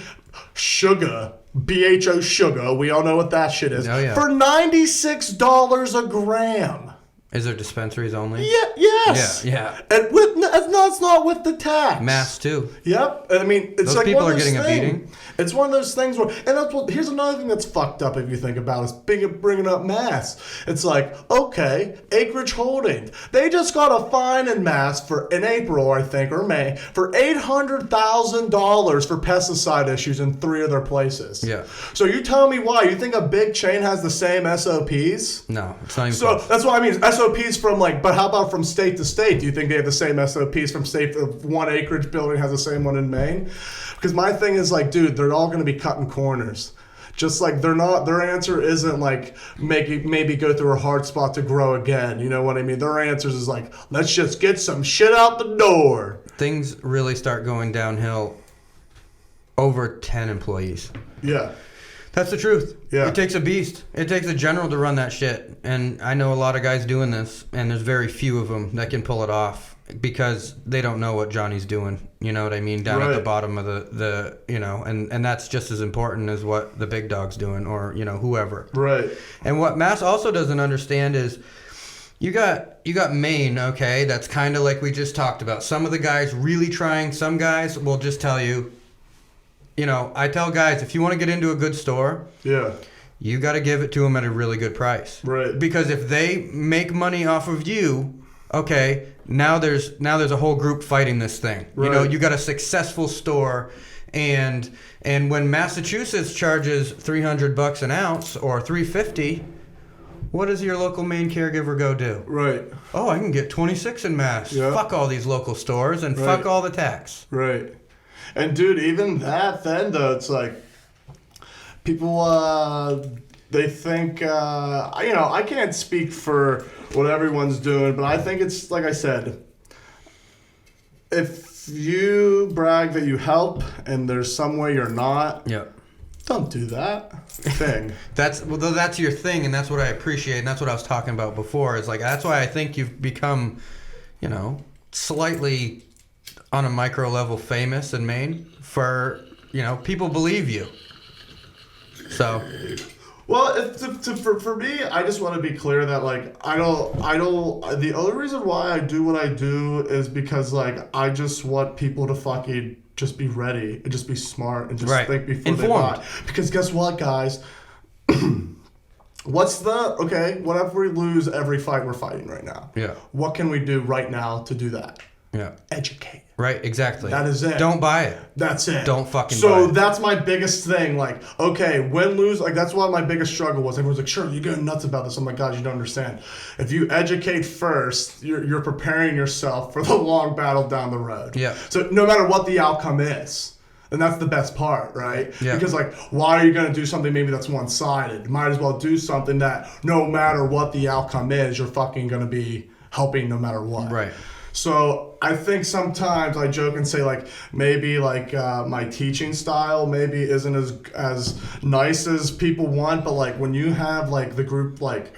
sugar. BHO sugar, we all know what that shit is, for $96 a gram. Is there dispensaries only? Yeah. Yes. Yeah. And it's not with the tax. Mass too. Yep. I mean, it's those like people one are of those getting things. a beating. It's one of those things where, and that's what. Here's another thing that's fucked up if you think about it, is bringing up Mass. It's like, okay, Acreage Holdings. They just got a fine in Mass in April, I think, or May, for $800,000 for pesticide issues in 3 of their places. Yeah. So you tell me why? You think a big chain has the same SOPs? No, it's not even So close. that's what I mean. SOPs from like, but how about from state to state? Do you think they have the same SOPs from state? If one acreage building has the same one in Maine? Because my thing is like, dude, they're all going to be cutting corners. Just like they're not, their answer isn't like maybe go through a hard spot to grow again. You know what I mean? Their answers is like, let's just get some shit out the door. Things really start going downhill over 10 employees. Yeah. That's the truth. Yeah. It takes a beast. It takes a general to run that shit. And I know a lot of guys doing this, and there's very few of them that can pull it off because they don't know what Johnny's doing. You know what I mean? Down at the bottom of the you know, and that's just as important as what the big dog's doing, or, you know, whoever. Right. And what Mass also doesn't understand is you got Maine, okay, that's kind of like we just talked about. Some of the guys really trying, some guys will just tell you, you know, I tell guys, if you want to get into a good store, you got to give it to them at a really good price. Right. Because if they make money off of you, okay, now there's a whole group fighting this thing. Right. You know, you got a successful store, and when Massachusetts charges $300 an ounce or $350, what does your local Maine caregiver go do? Right. Oh, I can get 26 in Mass. Yeah. Fuck all these local stores and fuck all the tax. Right. And dude, even that then though, it's like people they think you know, I can't speak for what everyone's doing, but I think it's like I said, if you brag that you help and there's some way you're not, don't do that thing. That's your thing, and that's what I appreciate, and that's what I was talking about before. Is like, that's why I think you've become, you know, slightly on a micro level famous in Maine for, you know, people believe you. So, well, for me, I just want to be clear that like I don't. The only reason why I do what I do is because like I just want people to fucking just be ready and just be smart and just think before they buy. Because guess what, guys? What if we lose every fight we're fighting right now? Yeah. What can we do right now to do that? Yeah. Educate. Right, exactly. That is it. Don't buy it. That's it. Don't fucking buy So it. that's my biggest thing. Like, okay, win, lose. Like, that's what my biggest struggle was. Everyone's like, Shirley, you're going nuts about this. I'm like, God, you don't understand. If you educate first, you're preparing yourself for the long battle down the road. Yeah. So no matter what the outcome is. And that's the best part, right? Yeah. Because, like, why are you going to do something maybe that's one-sided? Might as well do something that no matter what the outcome is, you're fucking going to be helping no matter what. Right. So I think sometimes I joke and say, like, maybe like my teaching style maybe isn't as nice as people want, but like when you have like the group, like,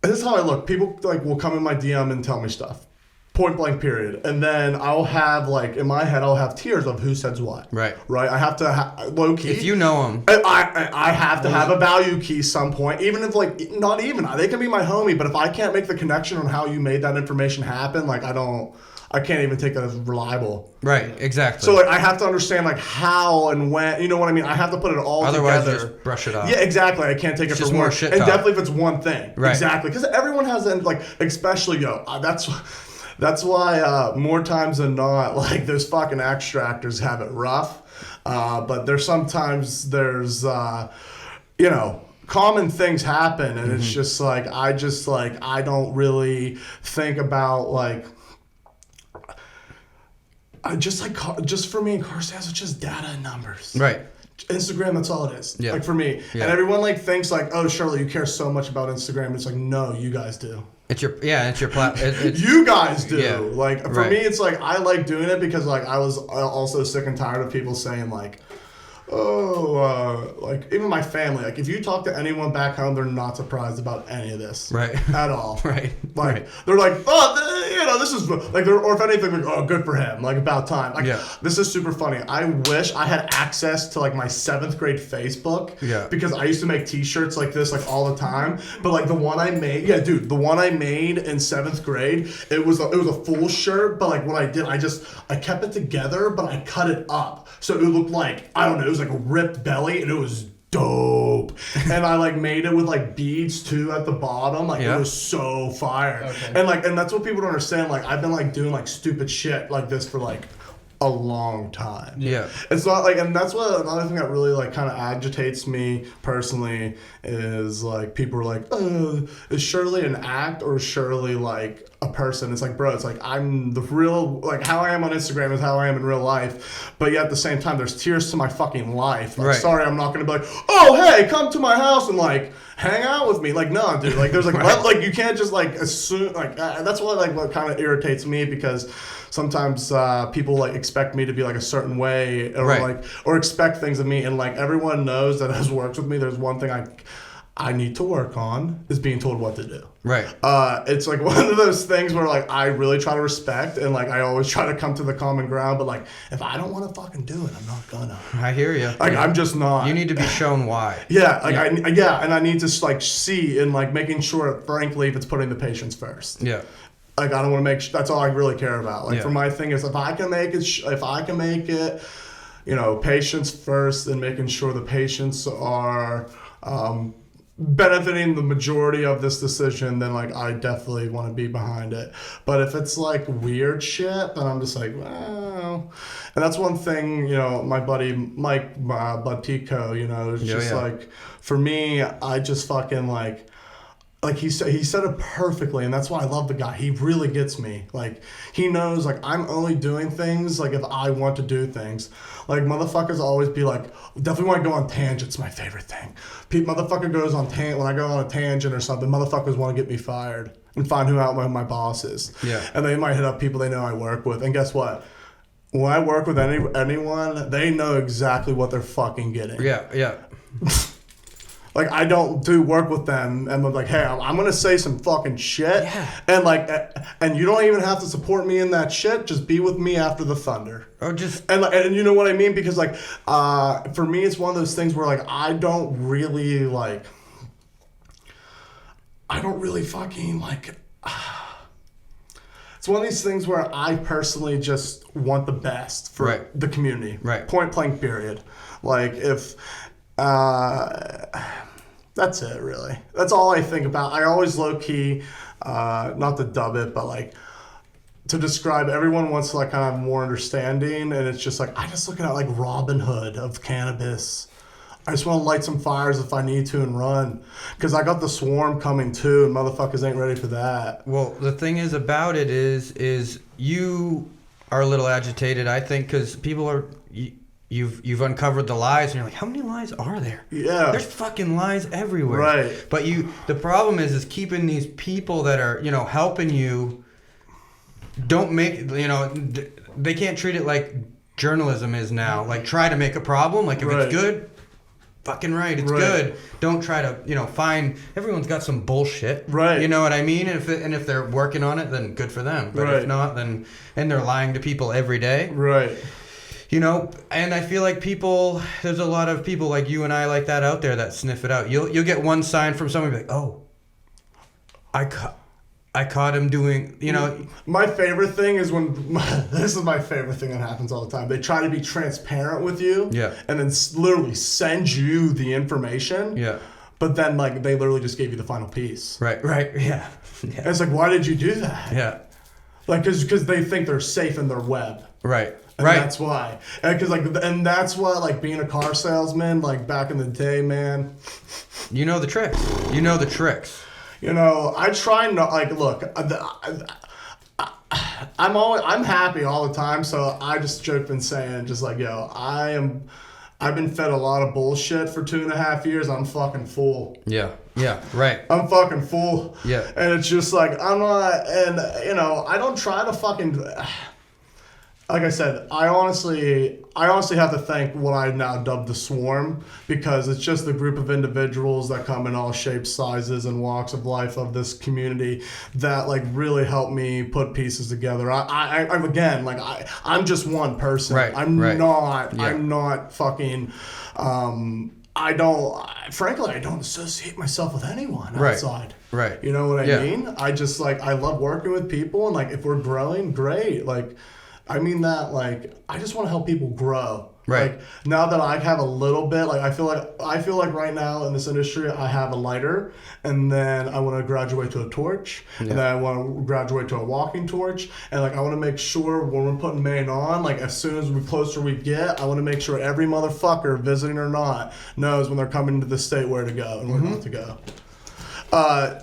this is how I look. People like will come in my DM and tell me stuff. Point blank period. And then I'll have like in my head I'll have tiers of who says what. Right. Right. I have to low key. If you know them. I have to have a value key some point, even if like not even they can be my homie, but if I can't make the connection on how you made that information happen, like I can't even take that as reliable. Right, exactly. So like I have to understand like how and when, you know what I mean? I have to put it all Otherwise, together. just brush it off. Yeah, exactly. I can't take it It's for just more one. shit And talk. definitely if it's one thing. Right. Exactly. Because everyone has like especially that's why more times than not, like those fucking extractors have it rough. But there's sometimes common things happen, and it's just like I don't really think about like. Just for me, car sales, it's just data and numbers. Right. Instagram, that's all it is. Yeah. Like for me. Yeah. And everyone like thinks like, oh, Shirley, you care so much about Instagram. It's like, no, you guys do. It's your platform. You guys do. Yeah. Like for Right. me, it's like I like doing it because like I was also sick and tired of people saying like, like even my family, like if you talk to anyone back home, they're not surprised about any of this. Right. At all. Right. Like Right. they're like, oh, this is like, or if anything, like, oh, good for him. Like about time. Like Yeah. this is super funny. I wish I had access to like my 7th grade Facebook. Yeah. Because I used to make T-shirts like this like all the time. But like the one I made, the one I made in 7th grade, it was a full shirt. But like what I did, I kept it together, but I cut it up so it looked like I don't know, it was like a ripped belly, and it was dope. And I like made it with like beads too at the bottom. Like Yeah. it was so fire. Okay. And that's what people don't understand. Like I've been like doing like stupid shit like this for like a long time. Yeah. It's not like, and that's what another thing that really like kind of agitates me personally is like people are like, oh, is Shirley an act or is Shirley like a person? It's like, bro, it's like I'm the real, like how I am on Instagram is how I am in real life, but yet at the same time there's tiers to my fucking life. Like, Right. sorry, I'm not gonna be like, oh hey, come to my house and like hang out with me. Like no, dude, like there's like Right. like you can't just like assume like that's what kind of irritates me, because sometimes people like expect me to be like a certain way or Right. like or expect things of me, and like everyone knows that has worked with me, there's one thing I need to work on is being told what to do. Right. It's like one of those things where like I really try to respect, and like I always try to come to the common ground, but like if I don't want to fucking do it, I'm not gonna. I hear you. Like I'm just not. You need to be shown why. Yeah, like and I need to like see and like making sure, frankly, if it's putting the patients first. Yeah. Like I don't want to make. That's all I really care about. Like Yeah. for my thing is if I can make it, patients first, and making sure the patients are benefiting the majority of this decision, then like I definitely want to be behind it. But if it's like weird shit, then I'm just like, well. And that's one thing, my buddy Mike, Bud Tico, is Yeah, just yeah. like, for me, I just fucking like he said it perfectly, and that's why I love the guy. He really gets me. Like he knows like I'm only doing things like if I want to do things. Like motherfuckers always be like, definitely want to go on tangents. My favorite thing. Motherfucker goes on when I go on a tangent or something. Motherfuckers want to get me fired and find who out my boss is. Yeah. And they might hit up people they know I work with. And guess what? When I work with anyone, they know exactly what they're fucking getting. Yeah. Yeah. Like I don't do work with them, and I'm like, hey, I'm gonna say some fucking shit, Yeah. and like, and you don't even have to support me in that shit. Just be with me after the thunder, Or just and you know what I mean? Because like, for me, it's one of those things where like I don't really fucking like. It's one of these things where I personally just want the best for Right. the community. Right. Point blank. Period. Like if. That's it, really. That's all I think about. I always low key, not to dub it, but like, to describe, everyone wants to like kind of have more understanding, and it's just like, I just look at it like Robin Hood of cannabis. I just want to light some fires if I need to and run. Because I got the swarm coming too, and motherfuckers ain't ready for that. Well, the thing is about it is you are a little agitated, I think, because people are... You've uncovered the lies, and you're like, how many lies are there? Yeah. There's fucking lies everywhere. Right. But the problem is keeping these people that are, helping you, don't make, they can't treat it like journalism is now. Like, try to make a problem. Like, if Right. it's good, fucking right, it's good. Don't try to, find, everyone's got some bullshit. Right. You know what I mean? And if they're working on it, then good for them. But Right. if not, then, and they're lying to people every day. Right. And I feel like there's a lot of people like you and I like that out there that sniff it out. You'll get one sign from someone, be like, oh, I caught him doing, My favorite thing is when, this is my favorite thing that happens all the time. They try to be transparent with you. Yeah. And then literally send you the information. Yeah. But then like they literally just gave you the final piece. Right, yeah. And it's like, why did you do that? Yeah. Like, because they think they're safe in their web. Right. And that's why. And that's why, like, being a car salesman, like, back in the day, man. You know the tricks. I try not, like, look, I'm happy all the time, so I just joke and saying, just like, I've been fed a lot of bullshit for 2.5 years. I'm fucking full. Yeah, right. I'm fucking full. Yeah. And it's just like, I'm not, and, I don't try to fucking... Like I said, I honestly have to thank what I now dubbed the swarm, because it's just the group of individuals that come in all shapes, sizes, and walks of life of this community that like really help me put pieces together. I'm again, like I'm just one person. Right. I'm right. not. Yeah. I'm not fucking. I don't associate myself with anyone outside. Right. You know what I mean? I just like, I love working with people, and like if we're growing, great. Like, I mean that, like, I just want to help people grow. Right. Like, now that I have a little bit, like, I feel like right now in this industry, I have a lighter, and then I want to graduate to a torch, and then I want to graduate to a walking torch, and, like, I want to make sure when we're putting main on, like, as soon as closer we get, I want to make sure every motherfucker, visiting or not, knows when they're coming to the state where to go and where not to go.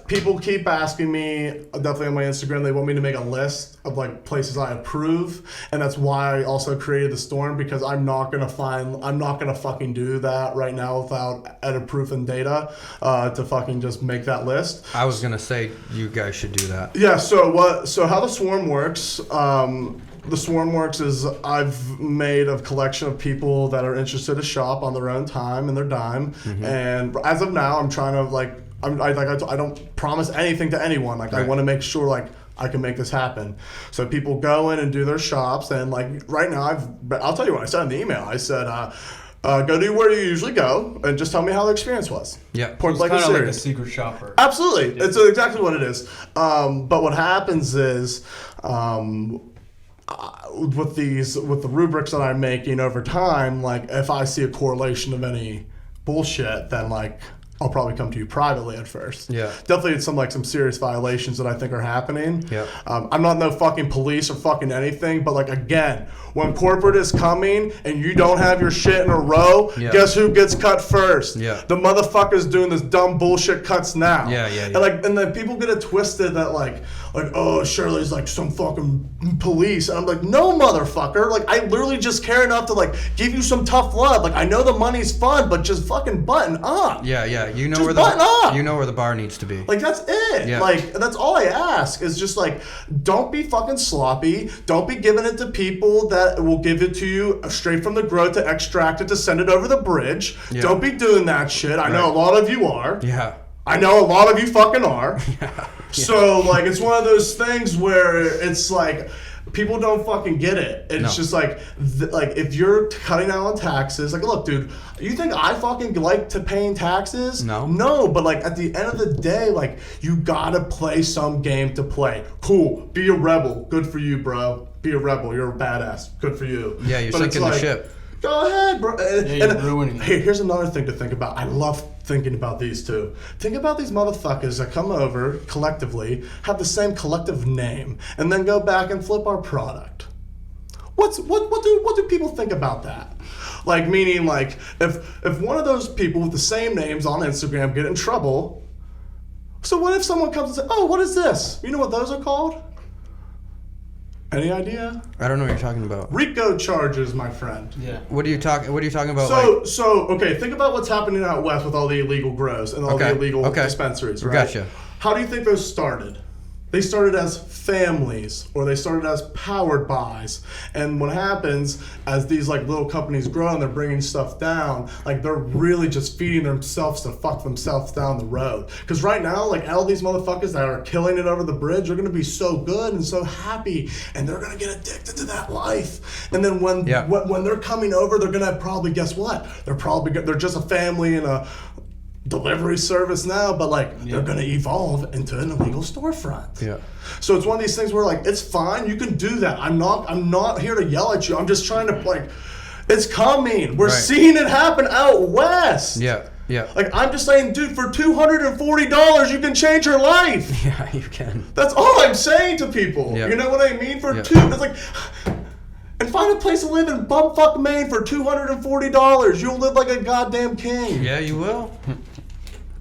People keep asking me, definitely on my Instagram, they want me to make a list of like places I approve, and that's why I also created the Storm, because I'm not gonna fucking do that right now without edit proof and data to fucking just make that list. I was gonna say you guys should do that. Yeah. So how the Swarm works? The Swarm works is I've made a collection of people that are interested to shop on their own time and their dime, and as of now, I'm trying to like. I don't promise anything to anyone. Like, I want to make sure, like, I can make this happen. So people go in and do their shops, and, like, right now, I'll tell you what I said in the email. I said, go do where you usually go, and just tell me how the experience was. Yeah. Point blank Kind and of like a serious. secret shopper. Absolutely. Yeah. It's exactly what it is. But what happens is, with the rubrics that I'm making over time, like, if I see a correlation of any bullshit, then, like, I'll probably come to you privately at first. Yeah. Definitely it's some serious violations that I think are happening. Yeah. I'm not no fucking police or fucking anything, but like again, when corporate is coming and you don't have your shit in a row, guess who gets cut first? Yeah. The motherfuckers doing this dumb bullshit cuts now. Yeah. And then people get it twisted that like, oh, Shirley's like some fucking police. And I'm like, no, motherfucker. Like, I literally just care enough to like give you some tough love. Like, I know the money's fun, but just fucking button up. Yeah. You know Just where button up. you know where the bar needs to be. Like, that's it. Yeah. Like, that's all I ask is just like, don't be fucking sloppy. Don't be giving it to people that will give it to you straight from the grow to extract it to send it over the bridge. Yeah. Don't be doing that shit. I know a lot of you are. Yeah. I know a lot of you fucking are. So, like, it's one of those things where it's like, people don't fucking get it. It's just like, if you're cutting out on taxes, like, look, dude, you think I fucking like to paying taxes? No, but like at the end of the day, like, you gotta play some game to play. Cool, be a rebel. Good for you, bro. Be a rebel. You're a badass. Good for you. Yeah, you're But it's sinking the like, ship. Go ahead, bro. you're ruining it. Here's another thing to think about. I love thinking about these two. Think about these motherfuckers that come over collectively, have the same collective name, and then go back and flip our product. What do people think about that? Like, meaning, like, if one of those people with the same names on Instagram get in trouble, so what if someone comes and says, "Oh, what is this?" You know what those are called? Any idea? I don't know what you're talking about. RICO charges, my friend. Yeah. What are you talking about? Okay, think about what's happening out west with all the illegal grows and all the illegal dispensaries, right? Gotcha. How do you think those started? They started as families, or they started as powered bys. And what happens as these like little companies grow and they're bringing stuff down, like they're really just feeding themselves to fuck themselves down the road. Because right now, like all these motherfuckers that are killing it over the bridge are gonna be so good and so happy, and they're gonna get addicted to that life. And then when they're coming over, they're gonna probably, guess what? They're just a family and a delivery service now, but like they're gonna evolve into an illegal storefront. Yeah. So it's one of these things where like it's fine, you can do that. I'm not here to yell at you. I'm just trying to like, it's coming. We're seeing it happen out west. Yeah. Yeah. Like I'm just saying, dude, for $240 you can change your life. Yeah, you can. That's all I'm saying to people. Yeah. You know what I mean? For Yeah. it's like, and find a place to live in bumfuck Maine for $240. You'll live like a goddamn king. Yeah, you will.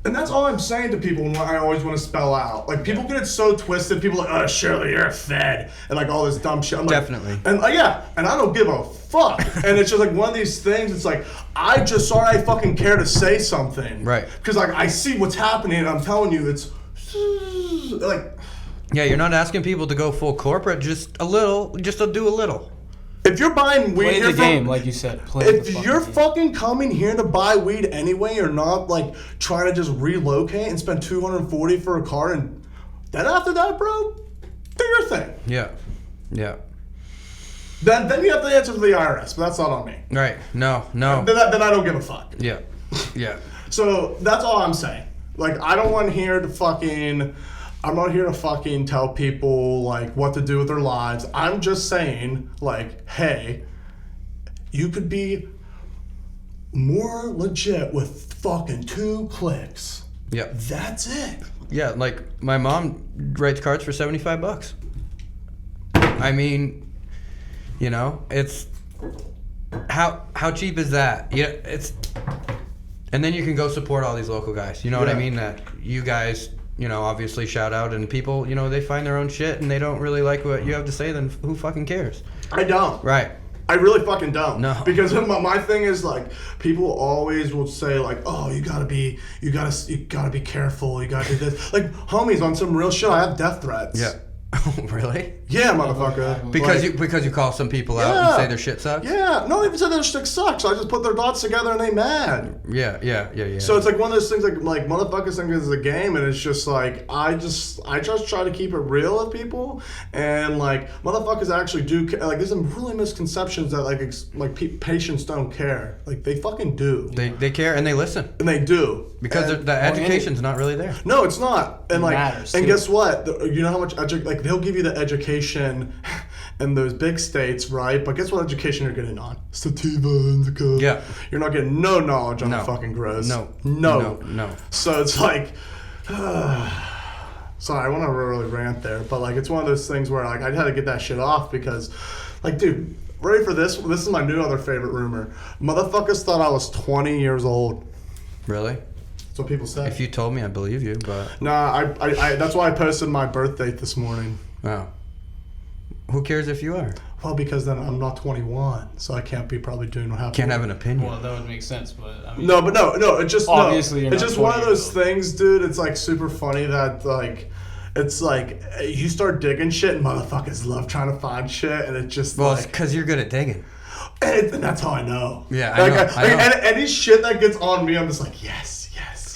And that's all I'm saying to people when I always want to spell out. Like, people get it so twisted. People are like, oh, Shirley, you're a fed. And, like, all this dumb shit. I'm like, Definitely. And, yeah, and I don't give a fuck. And it's just, like, one of these things. It's like, I just sorry I fucking care to say something. Right. Because, like, I see what's happening, and I'm telling you, it's, like... Yeah, you're not asking people to go full corporate, just a little, just to do a little. If you're buying weed... Play the game, like you said. If you're fucking coming here to buy weed anyway, you're not like trying to just relocate and spend $240 for a car, and then after that, bro, do your thing. Yeah. Yeah. Then you have to answer to the IRS, but that's not on me. Right. No. Then I don't give a fuck. Yeah. Yeah. So that's all I'm saying. Like, I don't want here to fucking... I'm not here to fucking tell people, like, what to do with their lives. I'm just saying, like, hey, you could be more legit with fucking 2 clicks. Yeah. That's it. Yeah, like, my mom writes cards for $75. I mean, you know, it's... How cheap is that? Yeah, it's... And then you can go support all these local guys. You know what I mean? That you guys... You know, obviously shout out, and people, you know, they find their own shit and they don't really like what you have to say, then who fucking cares? I don't. Right. I really fucking don't. No. Because my thing is, like, people always will say, like, oh, you gotta be careful, you gotta do this. Like, homies, on some real shit, I have death threats. Yeah. Really? Yeah, motherfucker. Because like, you call some people out and say their shit sucks? Yeah, no, even say their shit sucks. I just put their dots together and they mad. Yeah. So it's like one of those things, like motherfuckers think it's a game, and it's just like I just try to keep it real with people, and like motherfuckers actually do like there's some really misconceptions that like patients don't care. Like they fucking do. They care and they listen. And they do. Because the education's not really there. No, it's not. And like, matters, and too. guess what? You know how much like they'll give you the education in those big states, right? But guess what education you're getting on? Sativa, indica. Yeah. You're not getting no knowledge on the fucking grows. No. So it's like, sorry, I want to really rant there, but like it's one of those things where like I had to get that shit off because, like, dude, ready for this? This is my new other favorite rumor. Motherfuckers thought I was 20 years old. Really? That's what people say. If you told me, I believe you, but... Nah, I that's why I posted my birth date this morning. Wow. Who cares if you are? Well, because then I'm not 21, so I can't be probably doing what happened. Can't have an opinion. Well, that would make sense, but I mean, No, it's just obviously you're it's not just one of 20 years those old. things, dude. It's like super funny that like, it's like you start digging shit, and motherfuckers love trying to find shit, and it's just Well, it's like, because you're good at digging. and that's how I know. Yeah, I know. And any shit that gets on me, I'm just like, yes.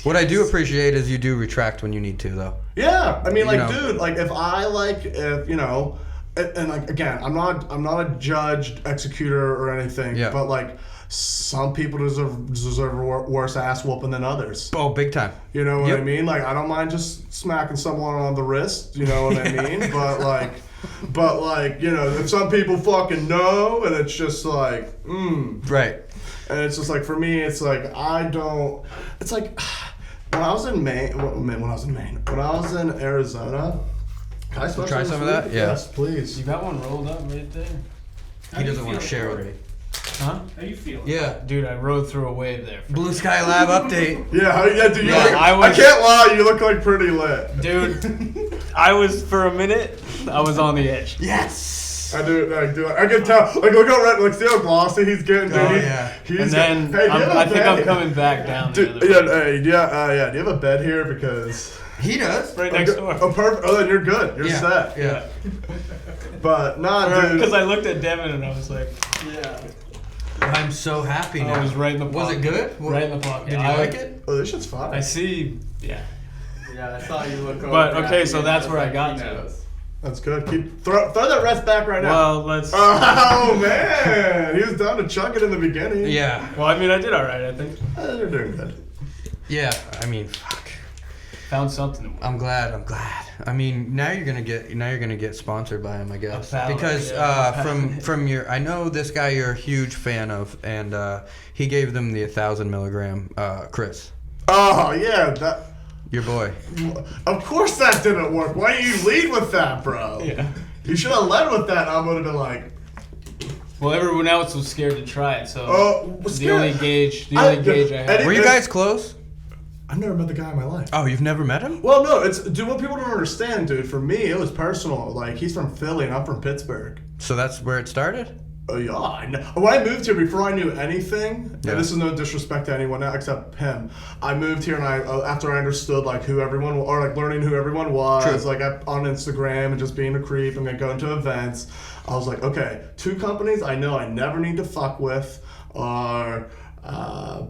What I do appreciate is you do retract when you need to, though. Yeah, I mean, like, You know. dude, like, if you know, and like, again, I'm not a judge, executor, or anything. Yeah. But like, some people deserve a worse ass whooping than others. Oh, big time. You know what Yep. I mean? Like, I don't mind just smacking someone on the wrist. You know what I mean? But like, you know, if some people fucking know, and it's just like, Right. and it's just like, for me, it's like, I don't. It's like, when I was in Maine, when I was in Arizona. Can I Try some of that? Yeah. Yes, please. You got one rolled up right there. He doesn't want to share with me. Huh? How you feeling? Yeah. Dude, I rode through a wave there. Blue Sky Lab update. Yeah, dude. You Yeah, look, I can't lie. You look like pretty lit. Dude, I was, for a minute, I was on the edge. Yes. I do. I can tell. Like, look how red. Like, see how glossy he's getting. Dude. Oh, yeah. He's And then hey, do you have a I think bed? I'm coming back down the Dude, other way. hey, yeah. Do you have a bed here? Because He does. Right next door. oh, perfect. Oh, then you're good. You're Yeah. set. Yeah. But nah, dude. Because I looked at Devin and I was like, I'm so happy now. I was right in the pocket. Was it good? Right in the pocket. Did you like it? Oh, this shit's fine. I see, yeah. Yeah, I saw you look over. But, okay, at so me, that's and where I was got like, to. he knows. That's good. Throw that rest back right now. Well, let's. Oh man, he was down to chunk it in the beginning. Yeah. Well, I mean, I did all right, I think. You're doing good. Yeah. I mean, fuck. Found something. I'm glad. I mean, now you're gonna get sponsored by him, I guess, A pallet, because yeah. from your, I know this guy you're a huge fan of, and he gave them the 1,000 milligram, Chris, Oh yeah, that. your boy. Of course that didn't work. Why didn't you lead with that, bro? Yeah. You should have led with that. I would have been like, Well, everyone else was scared to try it, so oh, the only gauge I had. Eddie- Were you guys close? I've never met the guy in my life. Oh, you've never met him? Well, no, it's dude. What people don't understand, dude. For me, it was personal. Like, he's from Philly and I'm from Pittsburgh. So that's where it started? Oh yeah. When I moved here, before I knew anything, Yeah. and this is no disrespect to anyone except him. I moved here, and after I understood like who everyone, or like learning who everyone was, True. like on Instagram and just being a creep and then going to events, I was like, okay, 2 companies I know I never need to fuck with are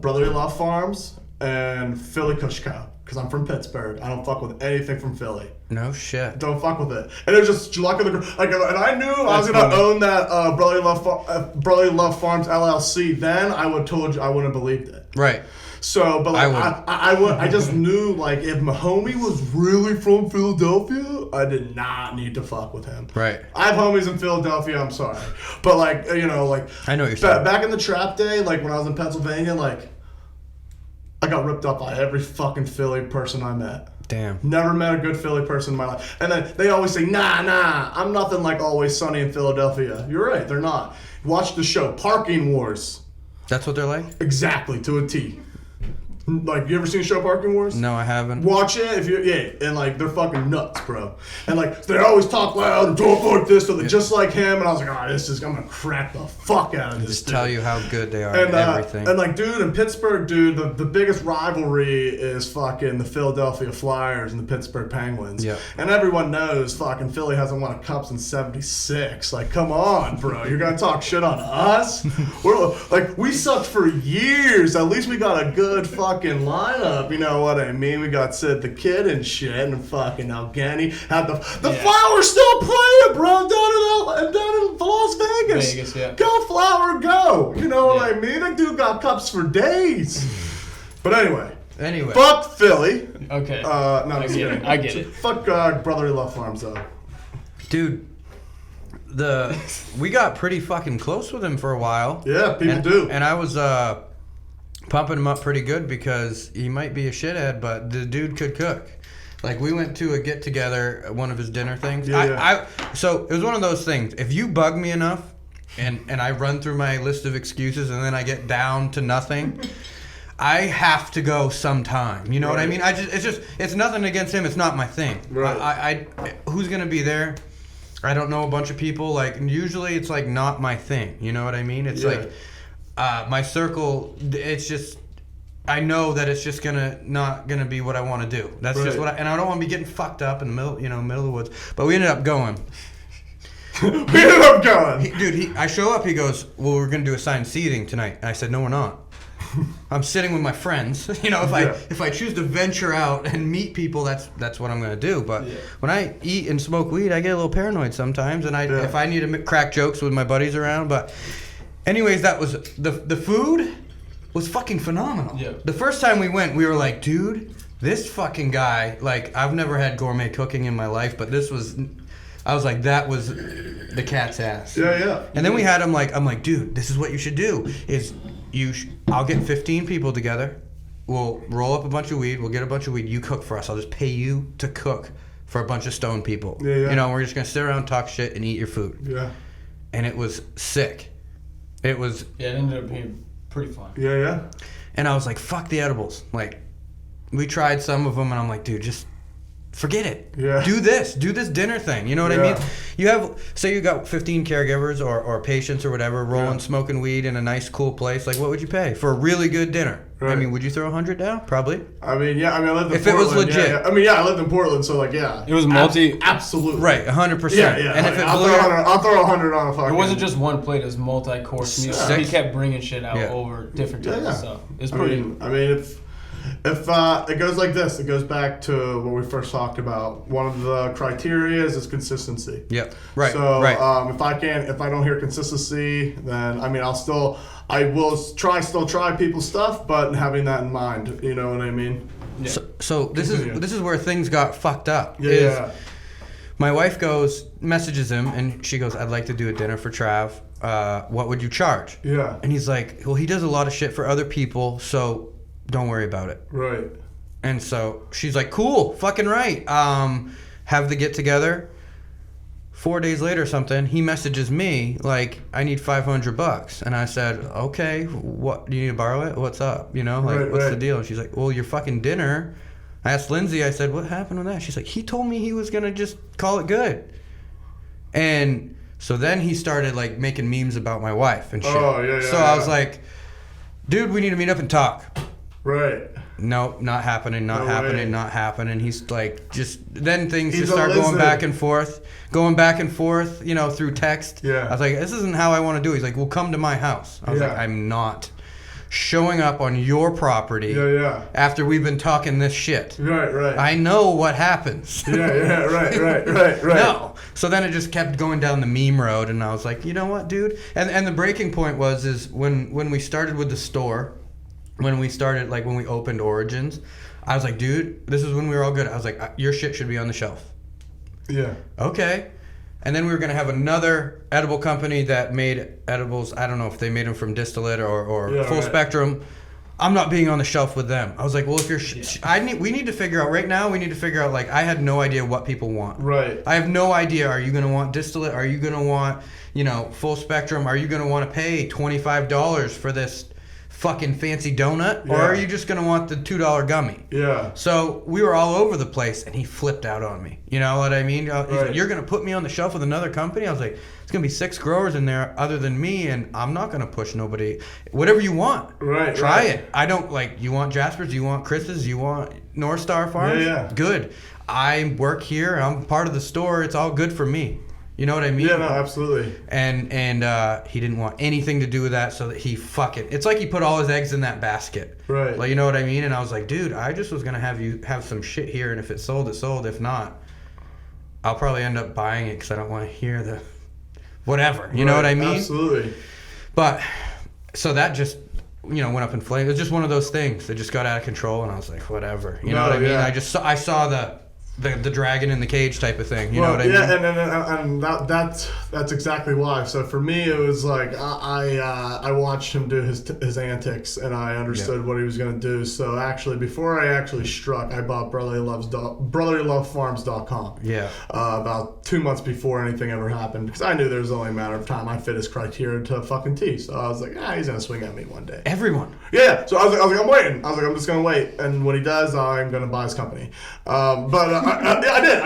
Brotherly Love Farms and Philly Kush Co. Because I'm from Pittsburgh, I don't fuck with anything from Philly. No shit. Don't fuck with it. And it was just luck of the like, and I knew I was That's gonna funny. own that Brotherly Love Farms LLC. Then I would told you I wouldn't have believed it. Right. So, but like, I would. I just knew like if my homie was really from Philadelphia, I did not need to fuck with him. Right. I have homies in Philadelphia. I'm sorry, but like you know, like I know what you're saying. back in the trap day, like when I was in Pennsylvania, like I got ripped up by every fucking Philly person I met. Damn. Never met a good Philly person in my life. And then they always say, nah, I'm nothing like Always Sunny in Philadelphia. You're right, they're not. Watch the show, Parking Wars. That's what they're like? Exactly, to a T. Like, you ever seen the show Parking Wars? No, I haven't. Watch it if you and like they're fucking nuts, bro. And like they always talk loud and talk like this, so they're just like him. And I was like, I'm gonna crack the fuck out of this. Just dude. tell you how good they are And, at everything. and like, dude, in Pittsburgh, dude, the biggest rivalry is fucking the Philadelphia Flyers and the Pittsburgh Penguins. Yeah. And everyone knows fucking Philly hasn't won a cup since '76. Like, come on, bro. You're gonna talk shit on us? We're like, we sucked for years. At least we got a good fucking lineup. You know what I mean? We got Sid the Kid and shit, and fucking Algany had the Flowers still playing, bro, down in Las Vegas. Vegas, yeah. Go Flower, go! You know what I mean? That dude got cups for days. But anyway, fuck Philly. Okay. No, I get it. I get it. Fuck Brotherly Love Farms though. Dude, we got pretty fucking close with him for a while. Yeah, people do. And I was pumping him up pretty good because he might be a shithead, but the dude could cook. Like, we went to a get together at one of his dinner things. Yeah. So it was one of those things. If you bug me enough, and I run through my list of excuses, and then I get down to nothing, I have to go sometime. You know what I mean? It's nothing against him. It's not my thing. Right. I who's gonna be there? I don't know a bunch of people. Like, usually it's like not my thing. You know what I mean? It's like my circle. It's just, I know that it's just not gonna be what I want to do. That's just what and I don't want to be getting fucked up in the middle of the woods. But we ended up going. I show up. He goes, "Well, we're gonna do assigned seating tonight." And I said, "No, we're not. I'm sitting with my friends. You know, if I choose to venture out and meet people, that's what I'm gonna do. But when I eat and smoke weed, I get a little paranoid sometimes, and if I need to crack jokes with my buddies around, but Anyways, that was the food was fucking phenomenal. Yeah. The first time we went, we were like, dude, this fucking guy, like, I've never had gourmet cooking in my life, but I was like, that was the cat's ass. Yeah. And then we had him like, I'm like, dude, this is what you should do. Is I'll get 15 people together. We'll roll up a bunch of weed. We'll get a bunch of weed. You cook for us. I'll just pay you to cook for a bunch of stone people. Yeah. You know, we're just gonna sit around, talk shit, and eat your food. Yeah. And it was sick. It was. Yeah, it ended up being pretty fun. Yeah. And I was like, fuck the edibles. Like, we tried some of them, and I'm like, dude, just forget it. Yeah. Do this dinner thing. You know what I mean? You have, say you got 15 caregivers or patients or whatever, rolling, smoking weed in a nice, cool place. Like, what would you pay for a really good dinner? Right. I mean, would you throw 100 down? Probably. I mean, I lived in If it Portland. was legit. Yeah. I mean, I lived in Portland, so like, yeah. It was Absolutely. Right, 100%. Yeah. And if it I'll blew throw 100 on a fucking. It wasn't just one plate; it was multi-course meal. Sick. He kept bringing shit out Yeah. over different types Yeah. of stuff. It's pretty. I mean, if it goes like this, it goes back to what we first talked about. One of the criteria is consistency. Yep. Right. So right. if I don't hear consistency, then I mean, I will still try people's stuff, but having that in mind, you know what I mean? Yeah. So this is where things got fucked up. Yeah. My wife messages him, and she goes, I'd like to do a dinner for Trav. What would you charge? Yeah. And he's like, well, he does a lot of shit for other people, so don't worry about it. Right. And so she's like, cool, fucking right. Have the get together. 4 days later or something, he messages me like, I need $500. And I said, okay, what, do you need to borrow it? What's up? You know, like, what's the deal? And she's like, well, your fucking dinner. I asked Lindsay, I said, what happened with that? She's like, he told me he was going to just call it good. And so then he started like making memes about my wife and shit. Oh, yeah. So I was like, dude, we need to meet up and talk. Right. Nope, not happening, not No happening, way. not happening. He's like, just, then things He's just a start going lizard. back and forth, you know, through text. Yeah. I was like, this isn't how I want to do it. He's like, well, come to my house. I was Yeah. like, I'm not showing up on your property Yeah. after we've been talking this shit. Right. I know what happens. Yeah. Right. No. So then it just kept going down the meme road, and I was like, you know what, dude? And the breaking point is when we started with the store, when we opened Origins, I was like, dude, this is when we were all good. I was like, your shit should be on the shelf. Yeah. Okay. And then we were going to have another edible company that made edibles. I don't know if they made them from distillate or Yeah, full right. spectrum. I'm not being on the shelf with them. I was like, well, if you're, we need to figure out right now. We need to figure out, like, I had no idea what people want. Right. I have no idea. Are you going to want distillate? Are you going to want, full spectrum? Are you going to want to pay $25 for this fucking fancy donut? Or Yeah. are you just going to want the $2 gummy? Yeah. So we were all over the place, and he flipped out on me. You know what I mean? He's like, you're going to put me on the shelf with another company? I was like, it's going to be 6 growers in there other than me, and I'm not going to push nobody. Whatever you want. Right. Try it. I don't, you want Jasper's? You want Chris's? You want North Star Farms? Yeah. Good. I work here. I'm part of the store. It's all good for me. You know what I mean? Yeah, no, absolutely. And he didn't want anything to do with that, so that he it's like he put all his eggs in that basket. Right. Like, you know what I mean? And I was like, dude, I just was gonna have you have some shit here, and if it sold, it sold. If not, I'll probably end up buying it because I don't want to hear the whatever. You know what I mean? Absolutely. But so that just went up in flames. It was just one of those things that just got out of control, and I was like, whatever. You know what I mean? Yeah. I saw the dragon in the cage type of thing. You know what I mean? Yeah, and that's exactly why. So for me, it was like I watched him do his antics, and I understood what he was going to do. So actually, before I actually struck, I bought brotherlylovefarms.com. Yeah. About 2 months before anything ever happened, because I knew there was only a matter of time. I fit his criteria to a fucking T. So I was like, he's gonna swing at me one day. Everyone. Yeah, so I was like, I'm waiting. I was like, I'm just gonna wait, and when he does, I'm gonna buy his company. I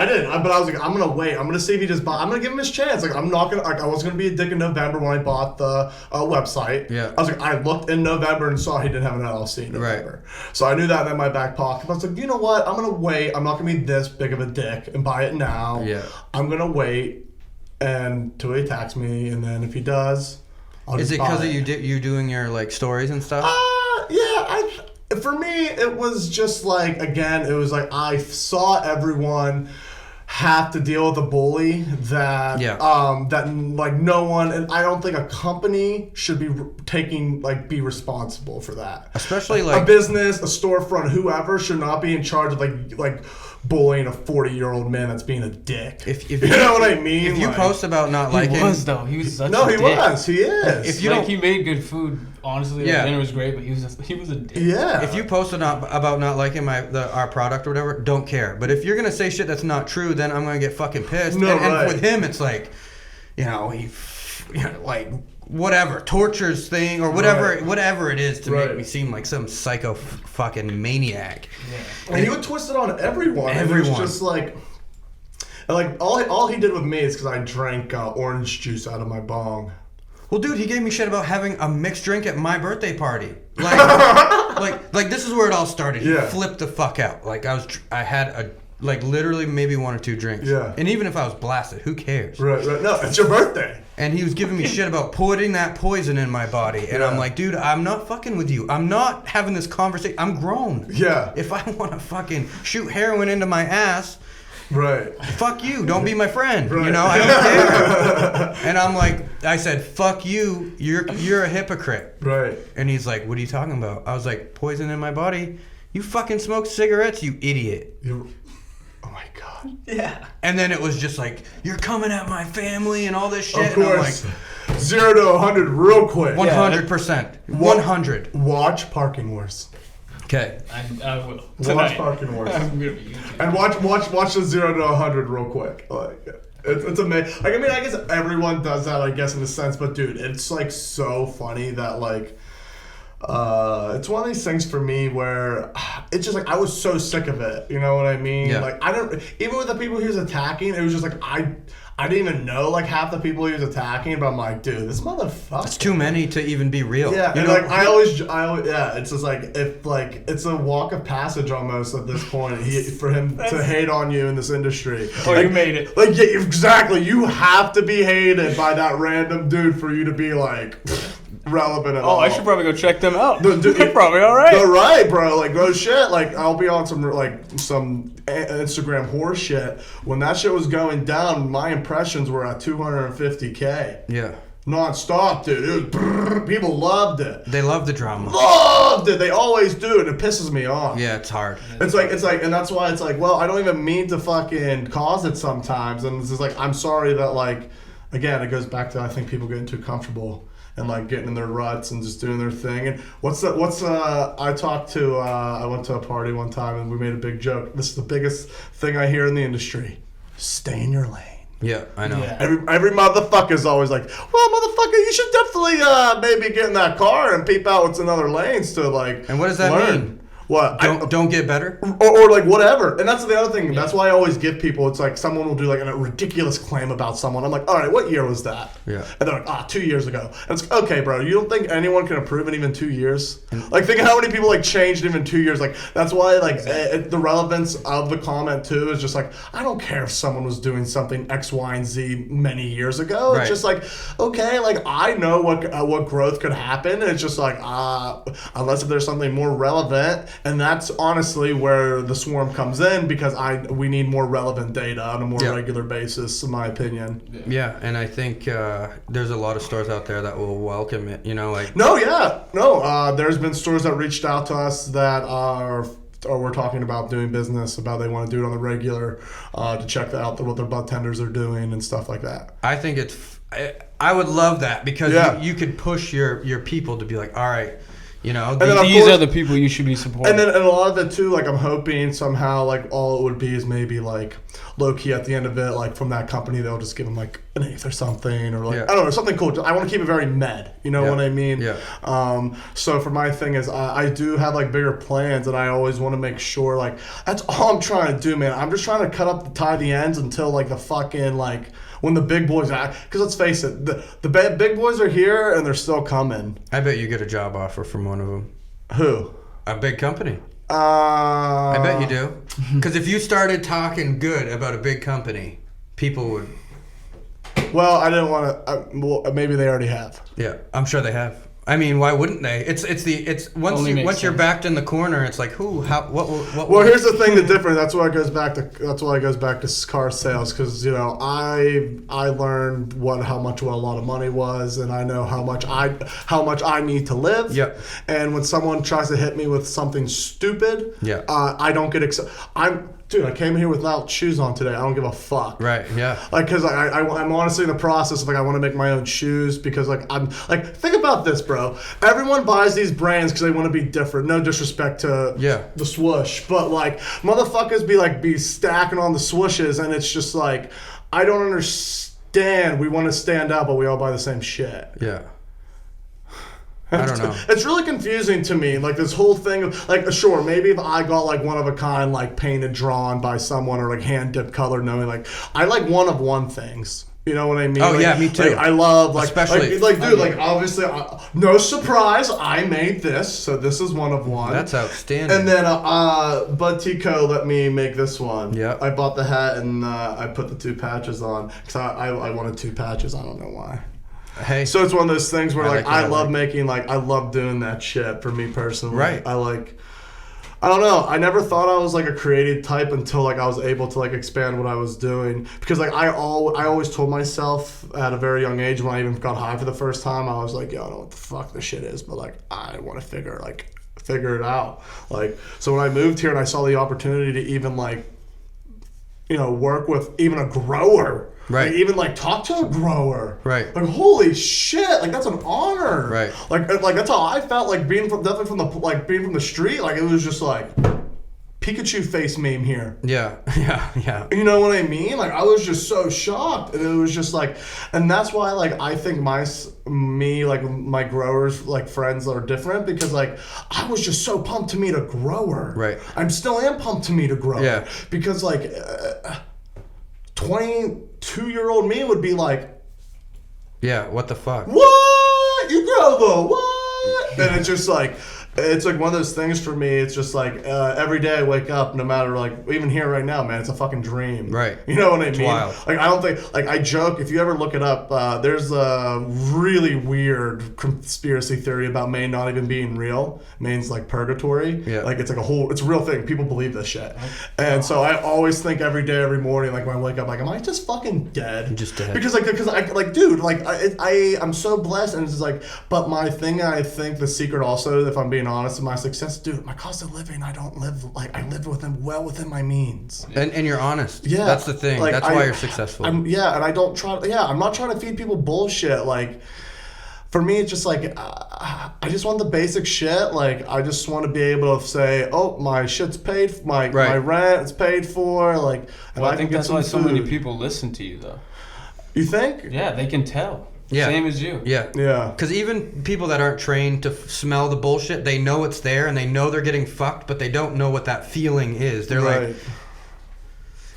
did. But I was like, I'm gonna wait. I'm gonna see if he just buy. I'm gonna give him his chance. Like, I'm not gonna. Like, I was gonna be a dick in November when I bought the website. Yeah. I was like, I looked in November and saw he didn't have an LLC in November. Right. So I knew that in my back pocket. I was like, you know what? I'm gonna wait. I'm not gonna be this big of a dick and buy it now. Yeah. I'm gonna wait until he attacks me, and then if he does, I'll Is just it buy because of you doing your stories and stuff? Yeah, for me, it was just like, again, it was like I saw everyone have to deal with a bully that that like no one, and I don't think a company should be be responsible for that. Especially a like business, a storefront, whoever should not be in charge of like bullying a 40-year-old man that's being a dick. If you know what I mean? If you post about not liking, He was though. He was such no, a he dick. was. He is. If you Like don't, he made good food. Honestly, Yeah. the dinner was great, but he was a dick. yeah. if you posted about not liking our product or whatever, don't care. But if you're gonna say shit that's not true, then I'm gonna get fucking pissed. No, and right. with him, it's like, like whatever tortures thing or whatever it is to Right. make me seem like some psycho fucking maniac. And he would twist it on everyone. Everyone. It was just like all he did with me is because I drank orange juice out of my bong. Well, dude, he gave me shit about having a mixed drink at my birthday party. Like this is where it all started. He Yeah. flipped the fuck out. Like I had literally maybe 1 or 2 drinks. Yeah. And even if I was blasted, who cares? Right. No, it's your birthday. And he was giving me shit about putting that poison in my body. And I'm Yeah. like, dude, I'm not fucking with you. I'm not having this conversation. I'm grown. Yeah. If I want to fucking shoot heroin into my ass, Right. fuck you. Don't be my friend. Right. You know, I don't care. And I'm like, I said, fuck you. You're a hypocrite. Right. And he's like, what are you talking about? I was like, poison in my body? You fucking smoke cigarettes, you idiot. Oh my god. Yeah. And then it was just like, you're coming at my family and all this shit. Of And I'm course. 0 to 100 real quick. like, 100%. 100. Watch Parking Wars. Okay. I will. Watch Tonight. Parking Wars. I'm gonna be YouTube. And watch the 0 to 100 real quick. Like it's amazing. Like I mean, I guess everyone does that. I guess in a sense, but dude, it's like so funny that like. It's one of these things for me where it's just like I was so sick of it. You know what I mean? Yeah. Like I don't even with the people he was attacking, it was just like I didn't even know like half the people he was attacking, but I'm like, dude, this motherfucker. It's too many to even be real. Yeah, You and know? like I always, yeah, it's just like if like it's a walk of passage almost at this point for him to hate on you in this industry. Oh, like, you made it. Like yeah, exactly, you have to be hated by that random dude for you to be like relevant at all. Oh, I should probably go check them out. Dude, They're probably all right. They're right, bro. Like, no shit. Like, I'll be on some Instagram horse shit. When that shit was going down, my impressions were at 250K. Yeah. Non-stop, dude. It was people loved it. They love the drama. Loved it. They always do, and it pisses me off. Yeah, it's hard. It's like, and that's why it's like, well, I don't even mean to fucking cause it sometimes, and it's just like, I'm sorry that like, again, it goes back to I think people getting too comfortable and like getting in their ruts and just doing their thing. And I went to a party one time and we made a big joke. This is the biggest thing I hear in the industry. Stay in your lane. Yeah, I know. Yeah. Every motherfucker's always like, well, motherfucker, you should definitely maybe get in that car and peep out what's in other lanes to like. And what does that learn. mean? What? Don't get better? Or like whatever. And that's the other thing. That's why I always give people, it's like someone will do like a ridiculous claim about someone. I'm like, all right, what year was that? Yeah. And they're like, 2 years ago. And it's okay, bro. You don't think anyone can improve in even 2 years? Like think of how many people like changed in even 2 years. Like that's why like the relevance of the comment too is just like, I don't care if someone was doing something X, Y, and Z many years ago. Right. It's just like, okay, like I know what growth could happen. And it's just like, unless if there's something more relevant, and that's honestly where the swarm comes in because we need more relevant data on a more regular basis, in my opinion. Yeah, and I think there's a lot of stores out there that will welcome it. You know, like There's been stores that reached out to us that we're talking about doing business about they want to do it on the regular to check out what their bartenders are doing and stuff like that. I think I would love that because you could push your people to be like, all right, you know, These are the people you should be supporting. And a lot of it too, like I'm hoping somehow like all it would be is maybe like low key at the end of it, like from that company they'll just give them like an eighth or something, or like I don't know, something cool. I want to keep it very med, you know what I mean? Yeah. So for my thing is I do have like bigger plans, and I always want to make sure like that's all I'm trying to do, man. I'm just trying to tie the ends until like the fucking like. When the big boys act, because let's face it, the big boys are here and they're still coming. I bet you get a job offer from one of them. Who? A big company. I I bet you do. Because if you started talking good about a big company, people would. Well, I didn't want to. Well, maybe they already have. Yeah, I'm sure they have. I mean, why wouldn't they? It's once Only makes once you're sense. backed in the corner, it's like what Well, here's the thing. The difference. That's why it goes back to car sales, because I learned how much a lot of money was, and I know how much I need to live. Yep. And when someone tries to hit me with something stupid, Yeah. I don't get excited. Dude, I came here without shoes on today. I don't give a fuck. Right. Yeah. Like, because I'm honestly in the process of, like, I want to make my own shoes because, like, I'm, like, think about this, bro. Everyone buys these brands because they want to be different. No disrespect to the swoosh. But, like, motherfuckers be stacking on the swooshes, and it's just, like, I don't understand. We want to stand out, but we all buy the same shit. Yeah. I don't know. It's really confusing to me, like this whole thing of, like, sure, maybe if I got, like, one of a kind, like, painted, drawn by someone, or, like, hand dipped color, knowing, like, I like one things. You know what I mean? Oh, like, yeah, me too. Like, I love, like, especially, dude, like, obviously, no surprise, I made this, so this is one of one. That's outstanding. And then Bud Tico let me make this one. Yeah. I bought the hat and I put the 2 patches on because I wanted 2 patches. I don't know why. Hey. So it's one of those things where, like, I love like. making, like, I love doing that shit for me personally. Right. I don't know. I never thought I was, like, a creative type until, like, I was able to, like, expand what I was doing. Because, like, I always told myself at a very young age when I even got high for the first time, I was like, yo, I don't know what the fuck this shit is, but, like, I want to figure it out. Like, so when I moved here and I saw the opportunity to even, like, work with even a grower. Right. Like, even, like, talk to a grower. Right. Like, holy shit! Like, that's an honor. Right. Like that's how I felt. Like, being from the street. Like, it was just like Pikachu face meme here. Yeah. Yeah. You know what I mean? Like, I was just so shocked, and it was just like, and that's why, like, I think my growers, like, friends are different because, like, I was just so pumped to meet a grower. Right. I'm still am pumped to meet a grower. Yeah. Because, like, 22-year-old me would be like, Yeah. What the fuck? what? You grow the what? And it's just like, it's like one of those things for me. It's just like every day I wake up, no matter, like, even here right now, man, it's a fucking dream. Right. You know what I mean? wild. Like, I don't think, like, I joke, if you ever look it up, there's a really weird conspiracy theory about Maine not even being real. Maine's like purgatory. Yeah. Like, it's like it's a real thing. People believe this shit. And so I always think every day, every morning, like, when I wake up, like, am I just fucking dead? I'm just dead. Because dude, like, I'm so blessed, and it's just like, but my thing, I think the secret also, if I'm being honest, of my success, dude, my cost of living, I live within my means. And you're honest. Yeah, That's the thing. like, That's why you're successful. And I don't try. Yeah, I'm not trying to feed people bullshit. Like, for me, it's just like I just want the basic shit. Like, I just want to be able to say, oh, my shit's paid, my rent is paid for. Like, and Well, I can think get that's some why so many food. people listen to you, though. You think? Yeah, they can tell. Yeah. Same as you. Yeah. Yeah. Because even people that aren't trained to smell the bullshit, they know it's there and they know they're getting fucked, but they don't know what that feeling is. They're like,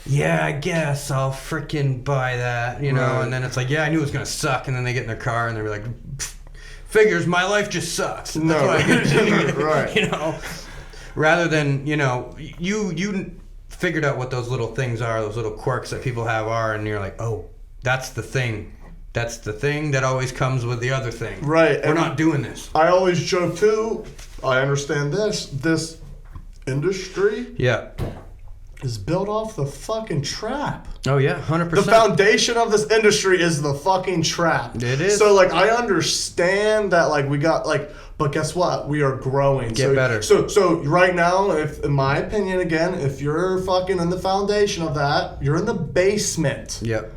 yeah, I guess I'll freaking buy that, you know? Right. And then it's like, yeah, I knew it was going to suck. And then they get in their car and they're like, figures, my life just sucks. No. That's why Right. You know? Rather than, you figured out what those little things are, those little quirks that people have are, and you're like, oh, that's the thing. That's the thing that always comes with the other thing. Right. We're not doing this. I always joke too. I understand this industry Yeah. is built off the fucking trap. Oh, yeah, 100%. The foundation of this industry is the fucking trap. It is. So, like, I understand that, like, we got, like, but guess what? We are growing. Get better. So right now, if, in my opinion, again, if you're fucking in the foundation of that, you're in the basement. Yep.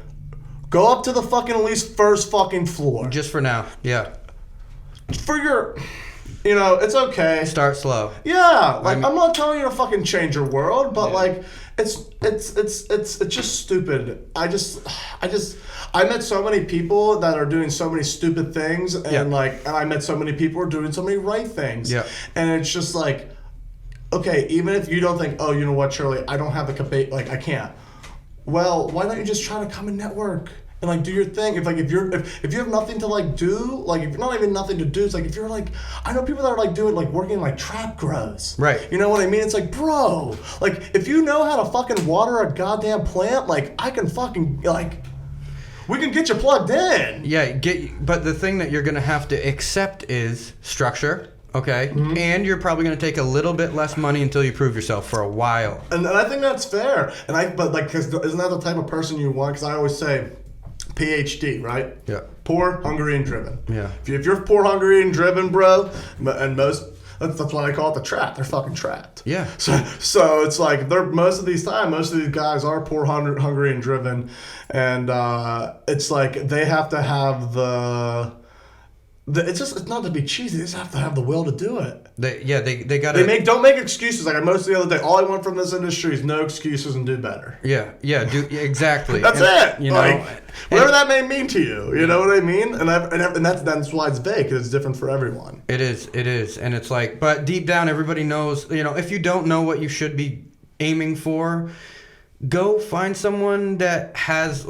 Go up to the fucking at least first fucking floor. Just for now. Yeah. For your, it's okay. Start slow. Yeah, like, I'm not telling you to fucking change your world, but like, it's just stupid. I met so many people that are doing so many stupid things, and and I met so many people who are doing so many right things. Yeah. And it's just like, okay, even if you don't think, oh, you know what, Shirley, I don't have the capacity, like, I can't. Well, why don't you just try to come and network? And, like, do your thing. If you have nothing to, like, do, like, if you're not even nothing to do, it's like, if you're like, I know people that are like doing, like, working like trap grows. Right. You know what I mean? It's like, bro, like, if you know how to fucking water a goddamn plant, like, I can fucking, like, We can get you plugged in. Yeah, but the thing that you're going to have to accept is structure, okay? And you're probably going to take a little bit less money until you prove yourself for a while. And I think that's fair. Because isn't that the type of person you want? Because I always say, PhD, right? Yeah. Poor, hungry, and driven. Yeah. If you're poor, hungry, and driven, bro, and that's why I call it the trap. They're fucking trapped. Yeah. So it's like most of these guys are poor, hungry, and driven, and it's like they have to have it's not to be cheesy. They just have to have the will to do it. They gotta. Don't make excuses. Like I most of the other day, all I want from this industry is no excuses and do better. Exactly. That's it. You know, whatever that may mean to you. You know what I mean? And that's why it's vague, because it's different for everyone. It is, and it's like, but deep down, everybody knows. You know, if you don't know what you should be aiming for, go find someone that has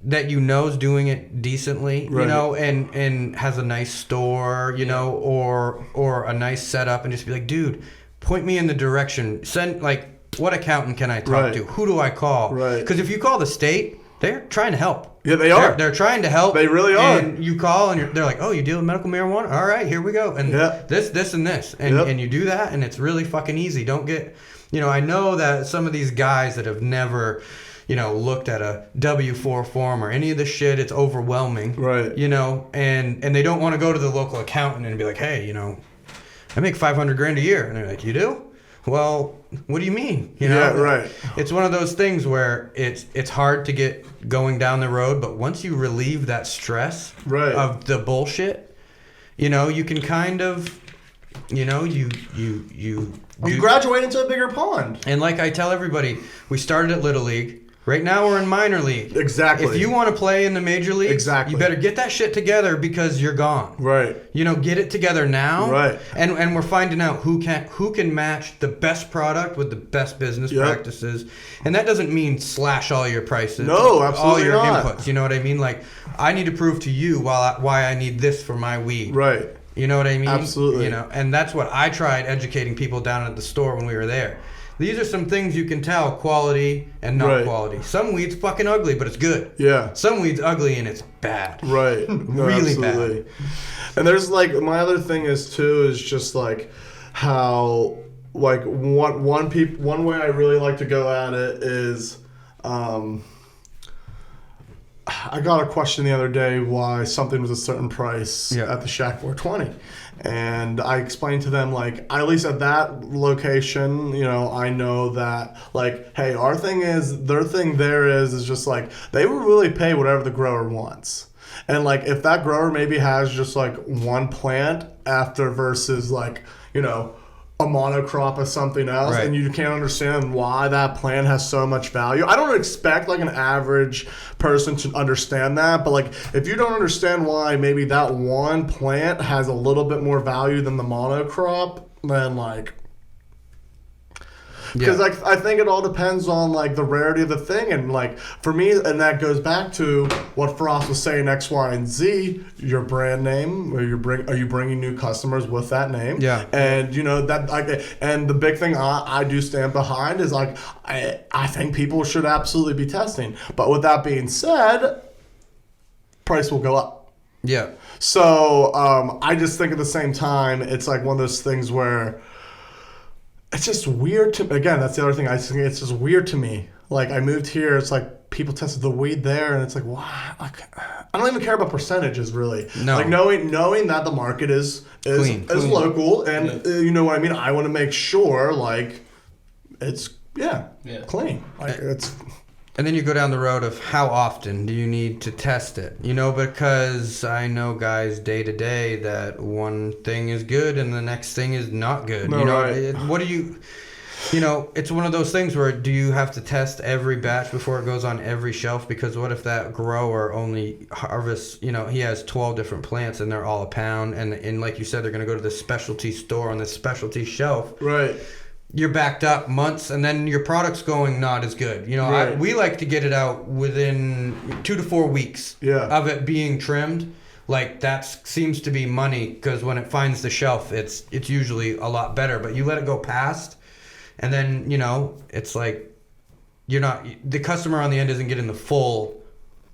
that is doing it decently, right. You know, and has a nice store, you know, or a nice setup, and just be like, dude, point me in the direction. Send what accountant can I talk right. to? Who do I call? Right. Because if you call the state, they're trying to help. Yeah, they are. They're trying to help. They really are. And you call, and they're like, oh, you deal with medical marijuana? All right, here we go. And this, and this. And you do that, and it's really fucking easy. Don't get, you know, I know that some of these guys that have never, you know, looked at a W-4 form or any of the shit, it's overwhelming. Right. You know, and they don't want to go to the local accountant and be like, hey, you know, I make $500,000 a year. And they're like, you do? Well, what do you mean? You know, yeah, right. It's one of those things where it's hard to get going down the road, but once you relieve that stress right. of the bullshit, you know, you can kind of, you know, you graduate into a bigger pond. And like I tell everybody, we started at Little League. Right now we're in minor league. Exactly. If you want to play in the major leagues, exactly. you better get that shit together because you're gone. Right. You know, get it together now. Right. And we're finding out who can match the best product with the best business practices. And that doesn't mean slash all your prices. No, absolutely all your not. inputs. You know what I mean? Like, I need to prove to you why I need this for my weed. Right. You know what I mean? Absolutely. You know, and that's what I tried educating people down at the store when we were there. These are some things you can tell, quality and not right. quality. Some weed's fucking ugly, but it's good. Yeah. Some weed's ugly and it's bad. Right. No, really absolutely. bad. And there's my other thing is just how one way I really like to go at it is I got a question the other day why something was a certain price at the Shack 420. And I explained to them, at least at that location, you know, I know that, hey, their thing there is just, they will really pay whatever the grower wants. And, if that grower maybe has just, one plant after versus, you know, a monocrop of something else, right. and you can't understand why that plant has so much value. I don't expect an average person to understand that, but if you don't understand why maybe that one plant has a little bit more value than the monocrop, then because I think it all depends on the rarity of the thing, and for me, and that goes back to what Frost was saying, X, Y, and Z. Your brand name, are you bringing new customers with that name? Yeah. And you know that and the big thing I do stand behind is I think people should absolutely be testing. But with that being said, price will go up. Yeah. So I just think at the same time, it's one of those things where it's just weird to, again, that's the other thing I think, it's just weird to me. I moved here, it's people tested the weed there, and it's why? I don't even care about percentages, really. No. Knowing that the market is clean. local, and you know what I mean? I want to make sure, it's, clean. It's... And then you go down the road of how often do you need to test it? You know, because I know guys day to day that one thing is good and the next thing is not good. No, you know, right. What do you know, it's one of those things where do you have to test every batch before it goes on every shelf? Because what if that grower only harvests, you know, he has 12 different plants and they're all a pound, and like you said, they're going to go to the specialty store on the specialty shelf. Right. You're backed up months, and then your product's going not as good. You know, right. We like to get it out within 2 to 4 weeks of it being trimmed. That seems to be money, because when it finds the shelf, it's usually a lot better. But you let it go past, and then, you know, it's you're not, the customer on the end isn't getting the full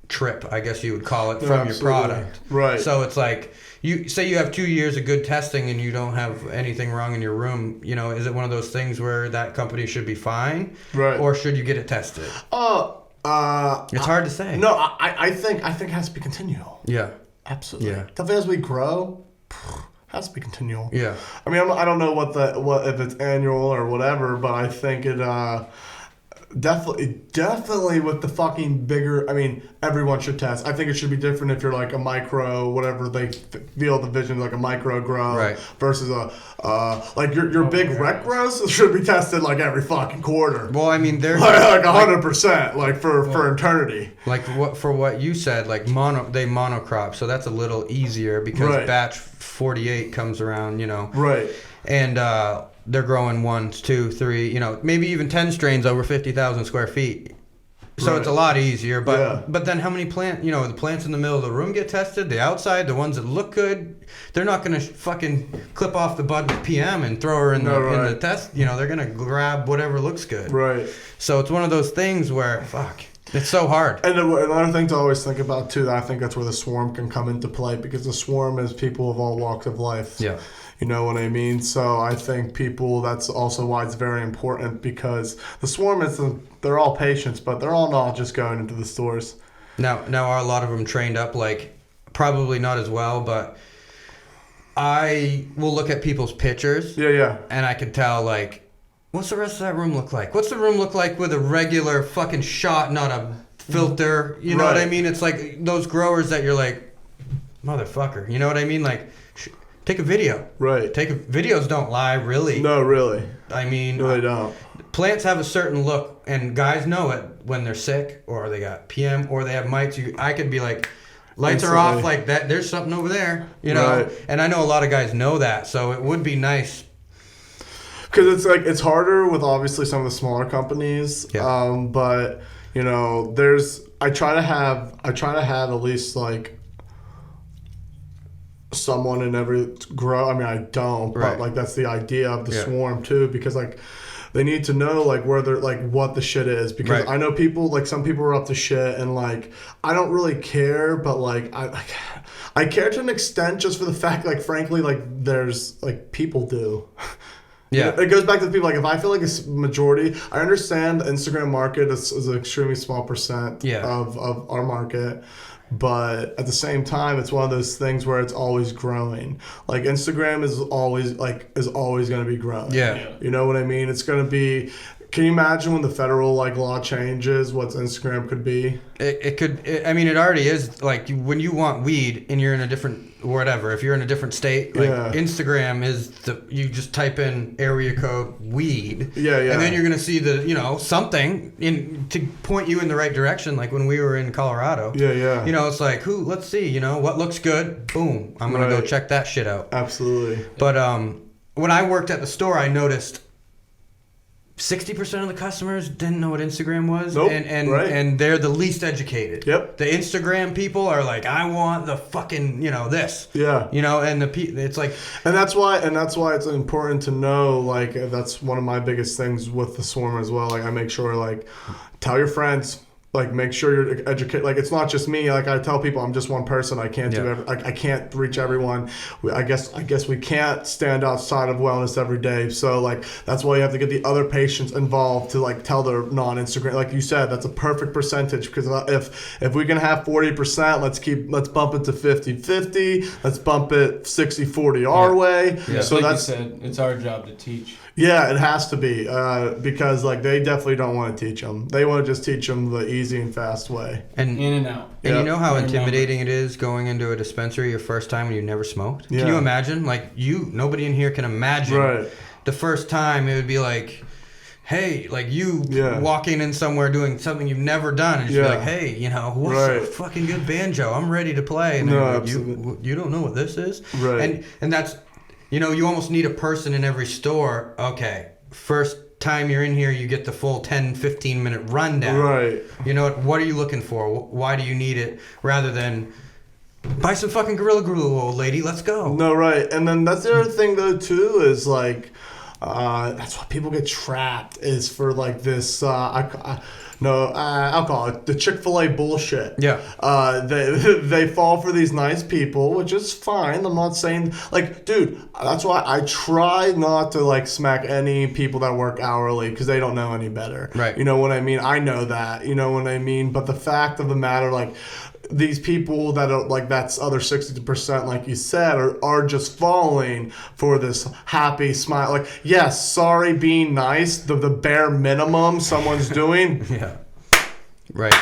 trip, I guess you would call it, from your Absolutely. product. Right. So it's like, you say you have 2 years of good testing and you don't have anything wrong in your room, you know, is it one of those things where that company should be fine? Right. Or should you get it tested? It's hard to say. No, I think it has to be continual. Yeah. Absolutely. Yeah. Definitely as we grow, has to be continual. Yeah. I mean, I don't know what if it's annual or whatever, but I think it definitely with the fucking bigger. I mean, everyone should test. I think it should be different if you're like a micro, whatever they feel the vision like a micro grow, Right. versus a like your big rec grows should be tested like every fucking quarter. Well, I mean, there's Like 100%, like for eternity. like what you said, like they monocrop, so that's a little easier because Right. batch 48 comes around, you know, Right. and they're growing 1, 2, 3, you know, maybe even 10 strains over 50,000 square feet. So Right. it's a lot easier, but Yeah. but then how many the plants in the middle of the room get tested, the outside, the ones that look good, they're not gonna fucking clip off the bud with PM and throw her in No, in the right. test. You know, they're gonna grab whatever looks good. Right. So it's one of those things where it's so hard. And another thing to always think about too, that I think that's where the swarm can come into play, because the swarm is people of all walks of life. Yeah. You know what I mean? So I think that's also why it's very important, because the swarm they're all patients, but they're all not just going into the stores. Now are a lot of them trained up? Like, probably not as well, but I will look at people's pictures Yeah. and I can tell, like, what's the rest of that room look like? What's the room look like with a regular fucking shot, not a filter? You know what I Right. mean? It's like those growers that you're like, motherfucker. You know what I mean? Like, take a video. Right. Videos don't lie, really. No, really. I mean, No, they don't. plants have a certain look, and guys know it when they're sick, or they got PM, or they have mites. I could be like, lights are off, Instantly. like that. There's something over there, you know. Right. And I know a lot of guys know that, so it would be nice. Because it's like it's harder with obviously some of the smaller companies. Yeah. But you know, I try to have at least like someone in every grow. I mean, I don't, Right. but like that's the idea of the Yeah. swarm too, because like they need to know like where they're like what the shit is, because Right. I know people, like some people are up to shit, and like I don't really care, but like I care to an extent, just for the fact, like frankly, like there's like people do. Yeah. It goes back to the people. Like, if I feel like it's majority, I understand the Instagram market is an extremely small percent of our market. But at the same time, it's one of those things where it's always growing. Like, Instagram is always going to be growing. Yeah. You know what I mean? It's going to be. Can you imagine when the federal like law changes, what Instagram could be? It could. I mean, it already is. Like, when you want weed and you're in a different whatever, if you're in a different state, like Yeah. Instagram is you just type in area code weed. Yeah. And then you're gonna see something to point you in the right direction. Like when we were in Colorado. Yeah. You know, it's like, let's see, what looks good. Boom. I'm gonna go Right. check that shit out. Absolutely. But when I worked at the store, I noticed 60% of the customers didn't know what Instagram was. Nope, And right. and they're the least educated. Yep. The Instagram people are like, I want the fucking, this. Yeah. And it's like, And that's why it's important to know, like, that's one of my biggest things with the swarm as well. Like, I make sure, like, tell your friends, like, make sure you're educated. Like, it's not just me. Like, I tell people I'm just one person. I can't I can't reach everyone. I guess we can't stand outside of wellness every day. So, like, that's why you have to get the other patients involved to, like, tell their non-Instagram. Like you said, that's a perfect percentage, because if we can have 40%, let's bump it to 50-50. Let's bump it 60-40 our way. Yeah. So like that's you said, it's our job to teach. yeah, it has to be, because like they definitely don't want to teach them. They want to just teach them the easy and fast way. and In and out. And Yeah. you know how They're intimidating it is going into a dispensary your first time when you never smoked? Yeah. Can you imagine? Like, nobody in here can imagine Right. the first time. It would be like, hey, like you Yeah. walking in somewhere doing something you've never done, and just be Yeah. like, hey, what's Right. a fucking good banjo? I'm ready to play. And No, they're like, absolutely. you don't know what this is? Right. And that's, you almost need a person in every store. Okay, first time you're in here, you get the full 10-15 minute rundown. Right. What are you looking for? Why do you need it? Rather than buy some fucking Gorilla Glue, old lady. Let's go. No, right. And then that's the other thing though too, is like that's why people get trapped, is for like this alcohol, the Chick-fil-A bullshit. Yeah. They fall for these nice people, which is fine. I'm not saying, like, dude, that's why I try not to like smack any people that work hourly, because they don't know any better. Right. You know what I mean? I know that. You know what I mean? But the fact of the matter, like, these people that are like, that's other 60%, like you said, are just falling for this happy smile. Like, yes, sorry, being nice, the bare minimum someone's doing. Yeah. Right.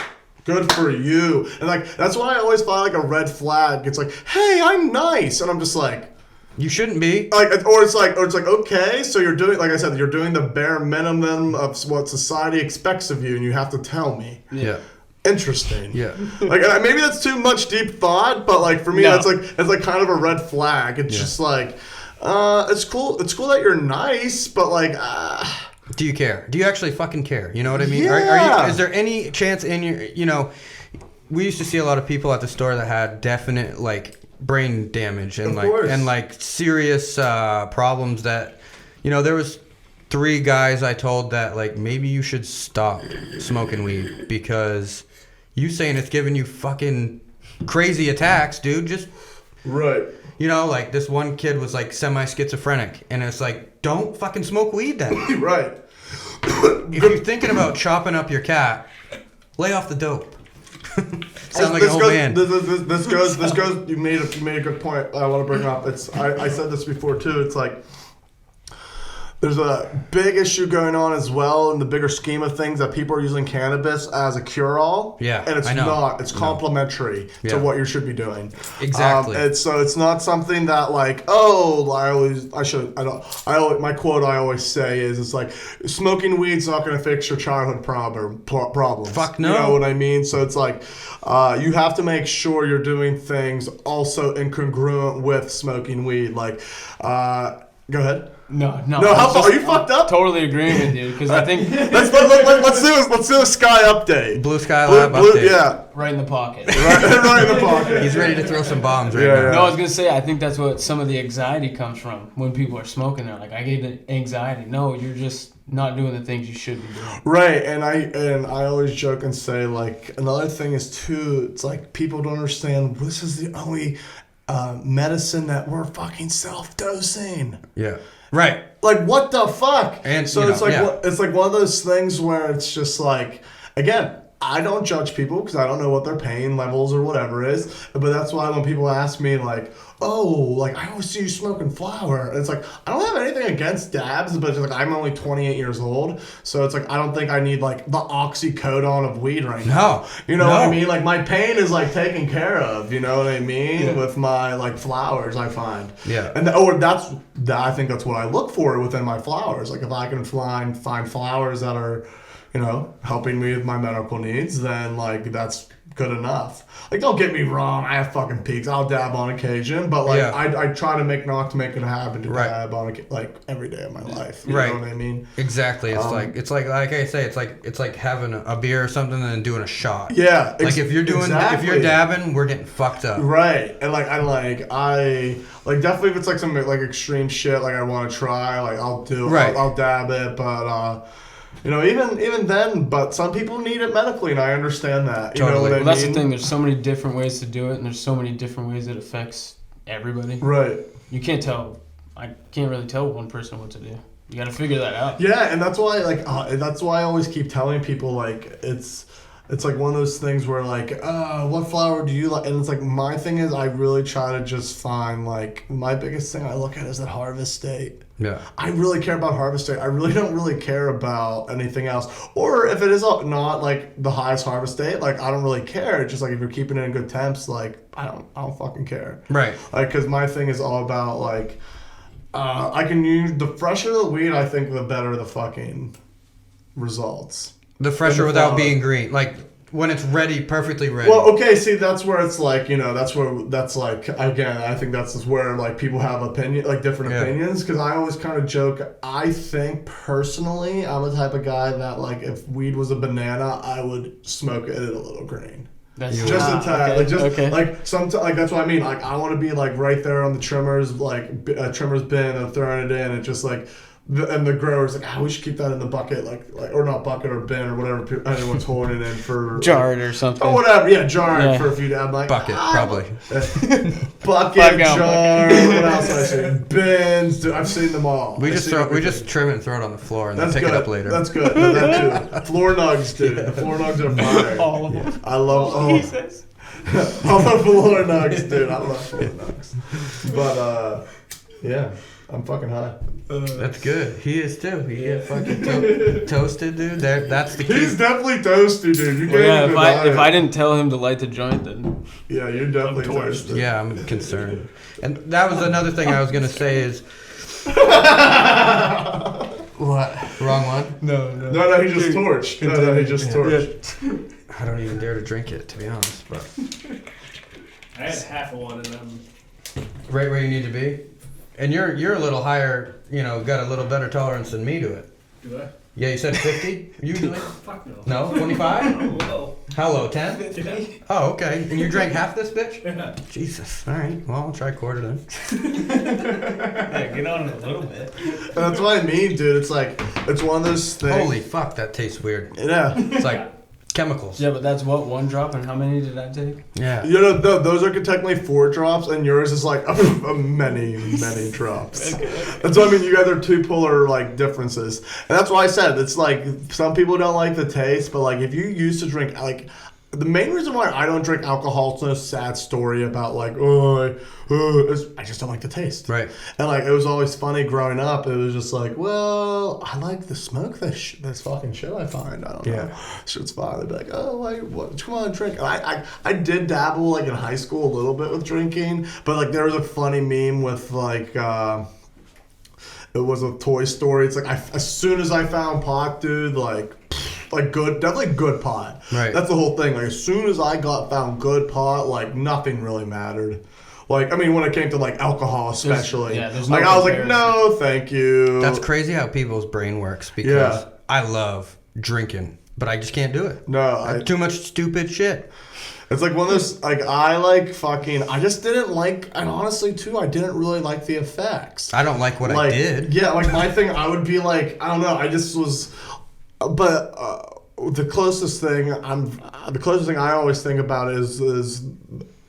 Good for you. And like, that's why I always find like a red flag. It's like, hey, I'm nice. And I'm just like, You shouldn't be. like, or it's like, okay, so you're doing, like I said, you're doing the bare minimum of what society expects of you, and you have to tell me. Yeah. Interesting. Yeah. Like, maybe that's too much deep thought, but like for me, No. that's like kind of a red flag. It's just like, it's cool. It's cool that you're nice, but like, Do you care? Do you actually fucking care? You know what I mean? Yeah. Is there any chance in your, we used to see a lot of people at the store that had definite like brain damage and Of course. like serious problems that, there was 3 guys I told that like maybe you should stop smoking weed because you saying it's giving you fucking crazy attacks, dude. Just right. like this one kid was like semi-schizophrenic, and it's like, don't fucking smoke weed then. Right. If you're thinking about chopping up your cat, lay off the dope. Sound like an old man. This goes. You made a good point. I want to bring up. I said this before too. It's like, there's a big issue going on as well in the bigger scheme of things, that people are using cannabis as a cure-all. Yeah, and it's I know. not. It's complementary to Yeah. what you should be doing. Exactly. It's not something that like, my quote I always say is, it's like, smoking weed's not going to fix your childhood problems. Fuck no. You know what I mean? So it's like, you have to make sure you're doing things also incongruent with smoking weed. Like, go ahead. No. No, how are you fucked up? Totally agreeing with you, because I think Let's do a Sky update. Blue Sky Lab update. Yeah, right in the pocket. right in the pocket. He's ready to throw some bombs right Yeah, now. yeah. No, I was gonna say, I think that's what some of the anxiety comes from when people are smoking. They're like, I get the anxiety. No, you're just not doing the things you should be doing. Right, and I always joke and say, like, another thing is too, it's like people don't understand, this is the only medicine that we're fucking self-dosing. Yeah. Right. Like, what the fuck? And, so it's like it's like one of those things where it's just like, again, I don't judge people because I don't know what their pain levels or whatever is, but that's why when people ask me like, oh, like, I always see you smoking flower, and it's like, I don't have anything against dabs, but it's like, I'm only 28 years old, so it's like, I don't think I need like the oxycodone of weed right now. You know what I mean? Like, my pain is like taken care of, you know what I mean? With my like flowers, I find. Yeah. And I think that's what I look for within my flowers. Like, if I can find flowers that are, helping me with my medical needs, then like, that's good enough. Like, don't get me wrong, I have fucking peaks. I'll dab on occasion, but like, I try to make it happen to dab on like every day of my life. You know what I mean? Exactly. It's like I say, it's like having a beer or something and then doing a shot. Yeah. Like if you're dabbing, we're getting fucked up. Right. And like, I definitely, if it's like some like extreme shit, like I want to try, like I'll do, I'll dab it, but even then, but some people need it medically, and I understand that. You know what I mean? That's the thing. There's so many different ways to do it, and there's so many different ways it affects everybody. Right. You can't tell. I can't really tell one person what to do. You got to figure that out. Yeah, and that's why that's why I always keep telling people, like, it's like one of those things where like, what flower do you like? And it's like, my thing is, I really try to just find, like, my biggest thing I look at is that harvest date. Yeah. I really care about harvest date. I really don't really care about anything else. Or if it is not like the highest harvest date, like, I don't really care. It's just like, if you're keeping it in good temps, like, I don't fucking care. Right. Like, because my thing is all about like, I can use the fresher the weed, I think the better the fucking results. The fresher without being green. Like when it's ready, perfectly ready. Well, okay, see, that's where it's like, that's like, again, I think that's where like people have different opinions, because I always kind of joke, I think personally, I'm the type of guy that like, if weed was a banana, I would smoke it a little green. That's Just a tad, okay. sometimes, like, that's what I mean. Like, I want to be like right there on the trimmers, like trimmers bin, and throwing it in, and just like and the grower's like, we should keep that in the bucket, like or not bucket or bin or whatever anyone's holding it in for. Jarred or something. Or whatever, yeah, jar Yeah. for a few days. I'm like, Bucket, probably. bucket, out jar, what else have I seen? Bins, dude, I've seen them all. We I've just seen trim it and throw it on the floor and then pick good. it up later. That's good. No, that too. Floor nugs, dude. The floor nugs are fire. All of them. I love Jesus. I love floor nugs, dude. I love floor nugs. But yeah, I'm fucking high. That's good. He is too. He is fucking toasted, dude. That's the key. He's definitely toasty, dude. You can't Well, yeah, even deny if I it. didn't tell him to light the joint, then Yeah, you're definitely toasted. Yeah, I'm concerned. And that was another thing I was gonna say is. What? Wrong one? no. No, he just torched. No, he just torched. I don't even dare to drink it, to be honest. But I had half of one and then right where you need to be, and you're a little higher. Got a little better tolerance than me to it. do I? Yeah, you said 50 usually. Fuck no. No, 25. Whoa. How low? 10? Yeah. Oh, okay. And you drank half this bitch? Yeah. Jesus. All right. Well, I'll try quarter then. Yeah, get on it a little bit. And that's what I mean, dude. It's like, it's one of those things. Holy fuck, that tastes weird. Yeah. It's like chemicals. Yeah, but that's what, one drop, and how many did I take? Yeah. Those are technically 4 drops, and yours is like many drops. That's what I mean. You guys are two polar like differences, and that's why I said it's like some people don't like the taste, but like if you used to drink like. The main reason why I don't drink alcohol, it's no sad story about like, I just don't like the taste. Right. And like, it was always funny growing up. It was just like, well, I like the smoke this fucking shit I find. I don't know. Shit's fine. They'd be like, come on, drink. And I did dabble like in high school a little bit with drinking, but like there was a funny meme with like, it was a Toy Story. It's like, as soon as I found pot, dude, like good, definitely good pot. Right. That's the whole thing. Like as soon as I found good pot, like nothing really mattered. Like I mean, when it came to like alcohol, especially, there's no like I was like, comparison. no, thank you. That's crazy how people's brain works because I love drinking, but I just can't do it. No, Too much stupid shit. it's like one of those like I just didn't like, and honestly too, I didn't really like the effects. I don't like what I did. Yeah, like my thing, I would be like, I don't know, I just was. But the closest thing I always think about is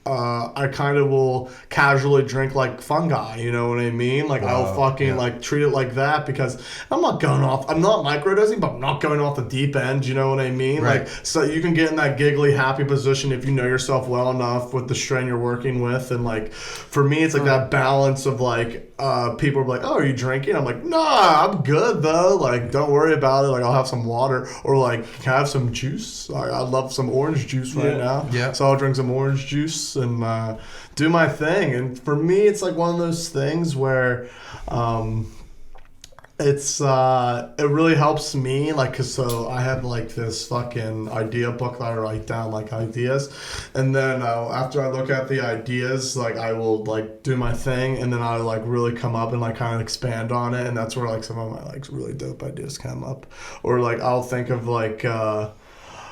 I kind of will casually drink like fungi, you know what I mean? Like I'll fucking like treat it like that because I'm not microdosing, but I'm not going off the deep end, you know what I mean? Right. Like so you can get in that giggly happy position if you know yourself well enough with the strain you're working with, and like for me it's like that balance of like people are like, oh, are you drinking? I'm like, nah, I'm good though. Like, don't worry about it. Like, I'll have some water or like have some juice. I love some orange juice right now. Yeah. So I'll drink some orange juice and do my thing. And for me, it's like one of those things where it really helps me, like, 'cause so I have like this fucking idea book that I write down like ideas, and then after I look at the ideas, like I will like do my thing, and then I like really come up and like kind of expand on it, and that's where like some of my like really dope ideas come up, or like I'll think of like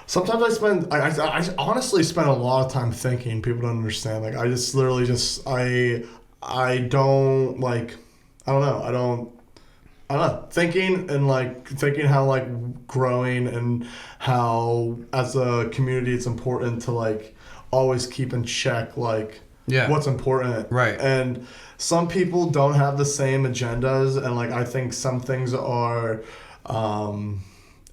sometimes I honestly spend a lot of time thinking. People don't understand. Like I just literally just I don't like, I don't know, thinking how like growing and how as a community it's important to like always keep in check like what's important. Right. And some people don't have the same agendas, and like I think some things are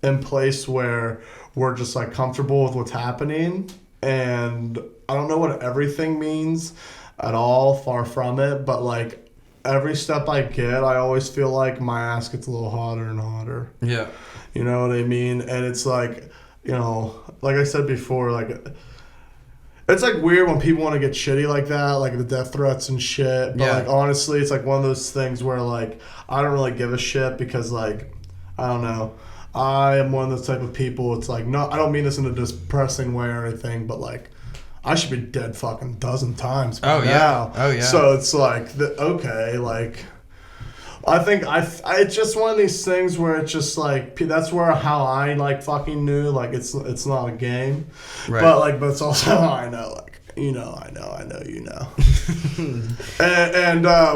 in place where we're just like comfortable with what's happening, and I don't know what everything means at all, far from it, but like every step I get, I always feel like my ass gets a little hotter and hotter. Yeah. You know what I mean? And it's like, you know, like I said before, like it's like weird when people want to get shitty like that, like the death threats and shit. But like honestly, it's like one of those things where like I don't really give a shit because like I don't know. I am one of those type of people. It's like, no, I don't mean this in a depressing way or anything, but like I should be dead fucking dozen times by now. Oh yeah. So it's like, okay, like I think it's just one of these things where it's just like that's where how I like fucking knew like it's not a game, Right. but it's also how I know like you know, I know, you know.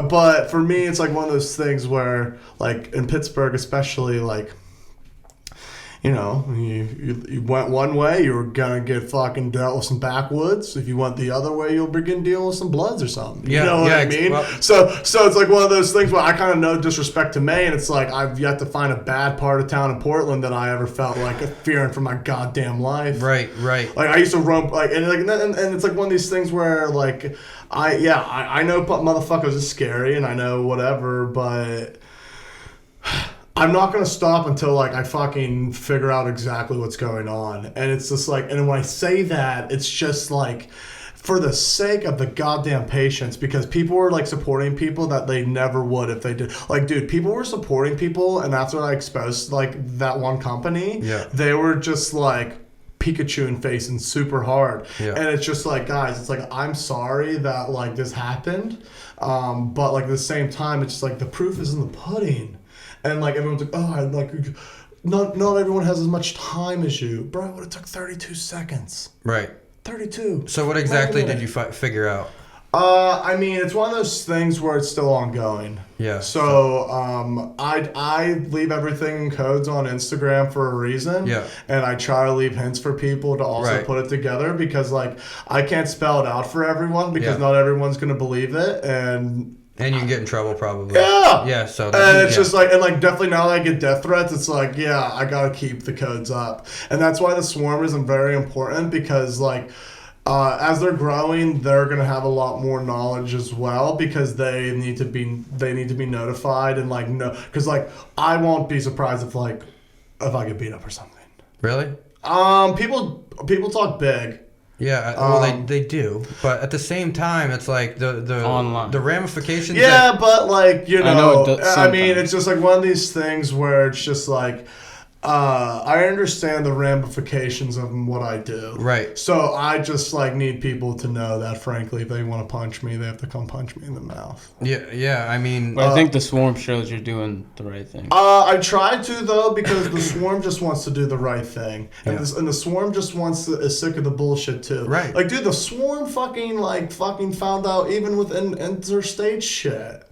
But for me, it's like one of those things where, like in Pittsburgh, especially, like, you know, you went one way, you were gonna get fucking dealt with some backwoods. If you went the other way, you'll begin dealing with some bloods or something. You know what I mean? Well, so it's like one of those things where I kind of know disrespect to Maine. It's like I've yet to find a bad part of town in Portland that I ever felt like fearing for my goddamn life. Right. Like I used to roam, like, and it's like one of these things where, like, I know motherfuckers is scary and I know whatever, but I'm not going to stop until, like, I fucking figure out exactly what's going on. And it's just like, and when I say that, it's just like, for the sake of the goddamn patients, because people were, like, supporting people that they never would if they did. Like, dude, people were supporting people, and that's what I exposed, like, that one company. Yeah. They were just, like, Pikachu and facing super hard. Yeah. And it's just like, guys, it's like, I'm sorry that, like, this happened. But, like, at the same time, it's just like, the proof is in the pudding. And, like, everyone's like, oh, like, not everyone has as much time as you. Bro, it would have took 32 seconds. Right. 32. So what exactly did you figure out? I mean, it's one of those things where it's still ongoing. Yeah. So, I leave everything in codes on Instagram for a reason. Yeah. And I try to leave hints for people to also put it together because, like, I can't spell it out for everyone because not everyone's going to believe it. And you can get in trouble probably. Yeah. Yeah, so. And it's just like, and like definitely now that I get death threats, it's like, yeah, I got to keep the codes up. And that's why the swarm isn't very important because, like, as they're growing, they're going to have a lot more knowledge as well because they need to be notified and, like, no, because, like, I won't be surprised if I get beat up or something. Really? People talk big. Yeah, well, they do, but at the same time, it's like the Online. the ramifications. Yeah, but, like, you know, I know it does I mean, sometimes. it's just like one of these things where it's just like, I understand the ramifications of what I do. Right. So I just, like, need people to know that, frankly, if they want to punch me, they have to come punch me in the mouth. Yeah. I mean, But I think the swarm shows you're doing the right thing. I tried to, though, because the swarm just wants to do the right thing. And, Yeah. and the swarm just is sick of the bullshit, too. Right. Like, dude, the swarm fucking found out even within interstate shit.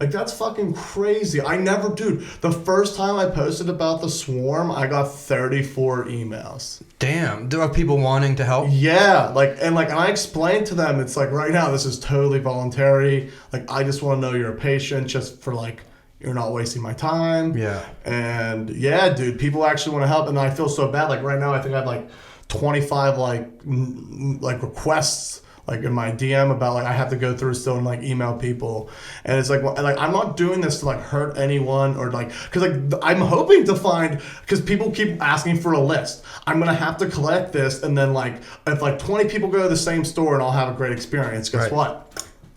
Like, that's fucking crazy. The first time I posted about the swarm, I got 34 emails. damn, do have people wanting to help? Yeah, and I explained to them, it's like, right now, this is totally voluntary. Like, I just want to know you're a patient just for, like, you're not wasting my time. Yeah. And, yeah, dude, people actually want to help. And I feel so bad. Like, right now, I think I have, like, 25, like requests, like, in my DM about, like, I have to go through still and, like, email people. And it's like, well, like, I'm not doing this to, like, hurt anyone or, like, because, like, I'm hoping to find, because people keep asking for a list. I'm going to have to collect this, and then, like, if, like, 20 people go to the same store and I'll have a great experience, guess what?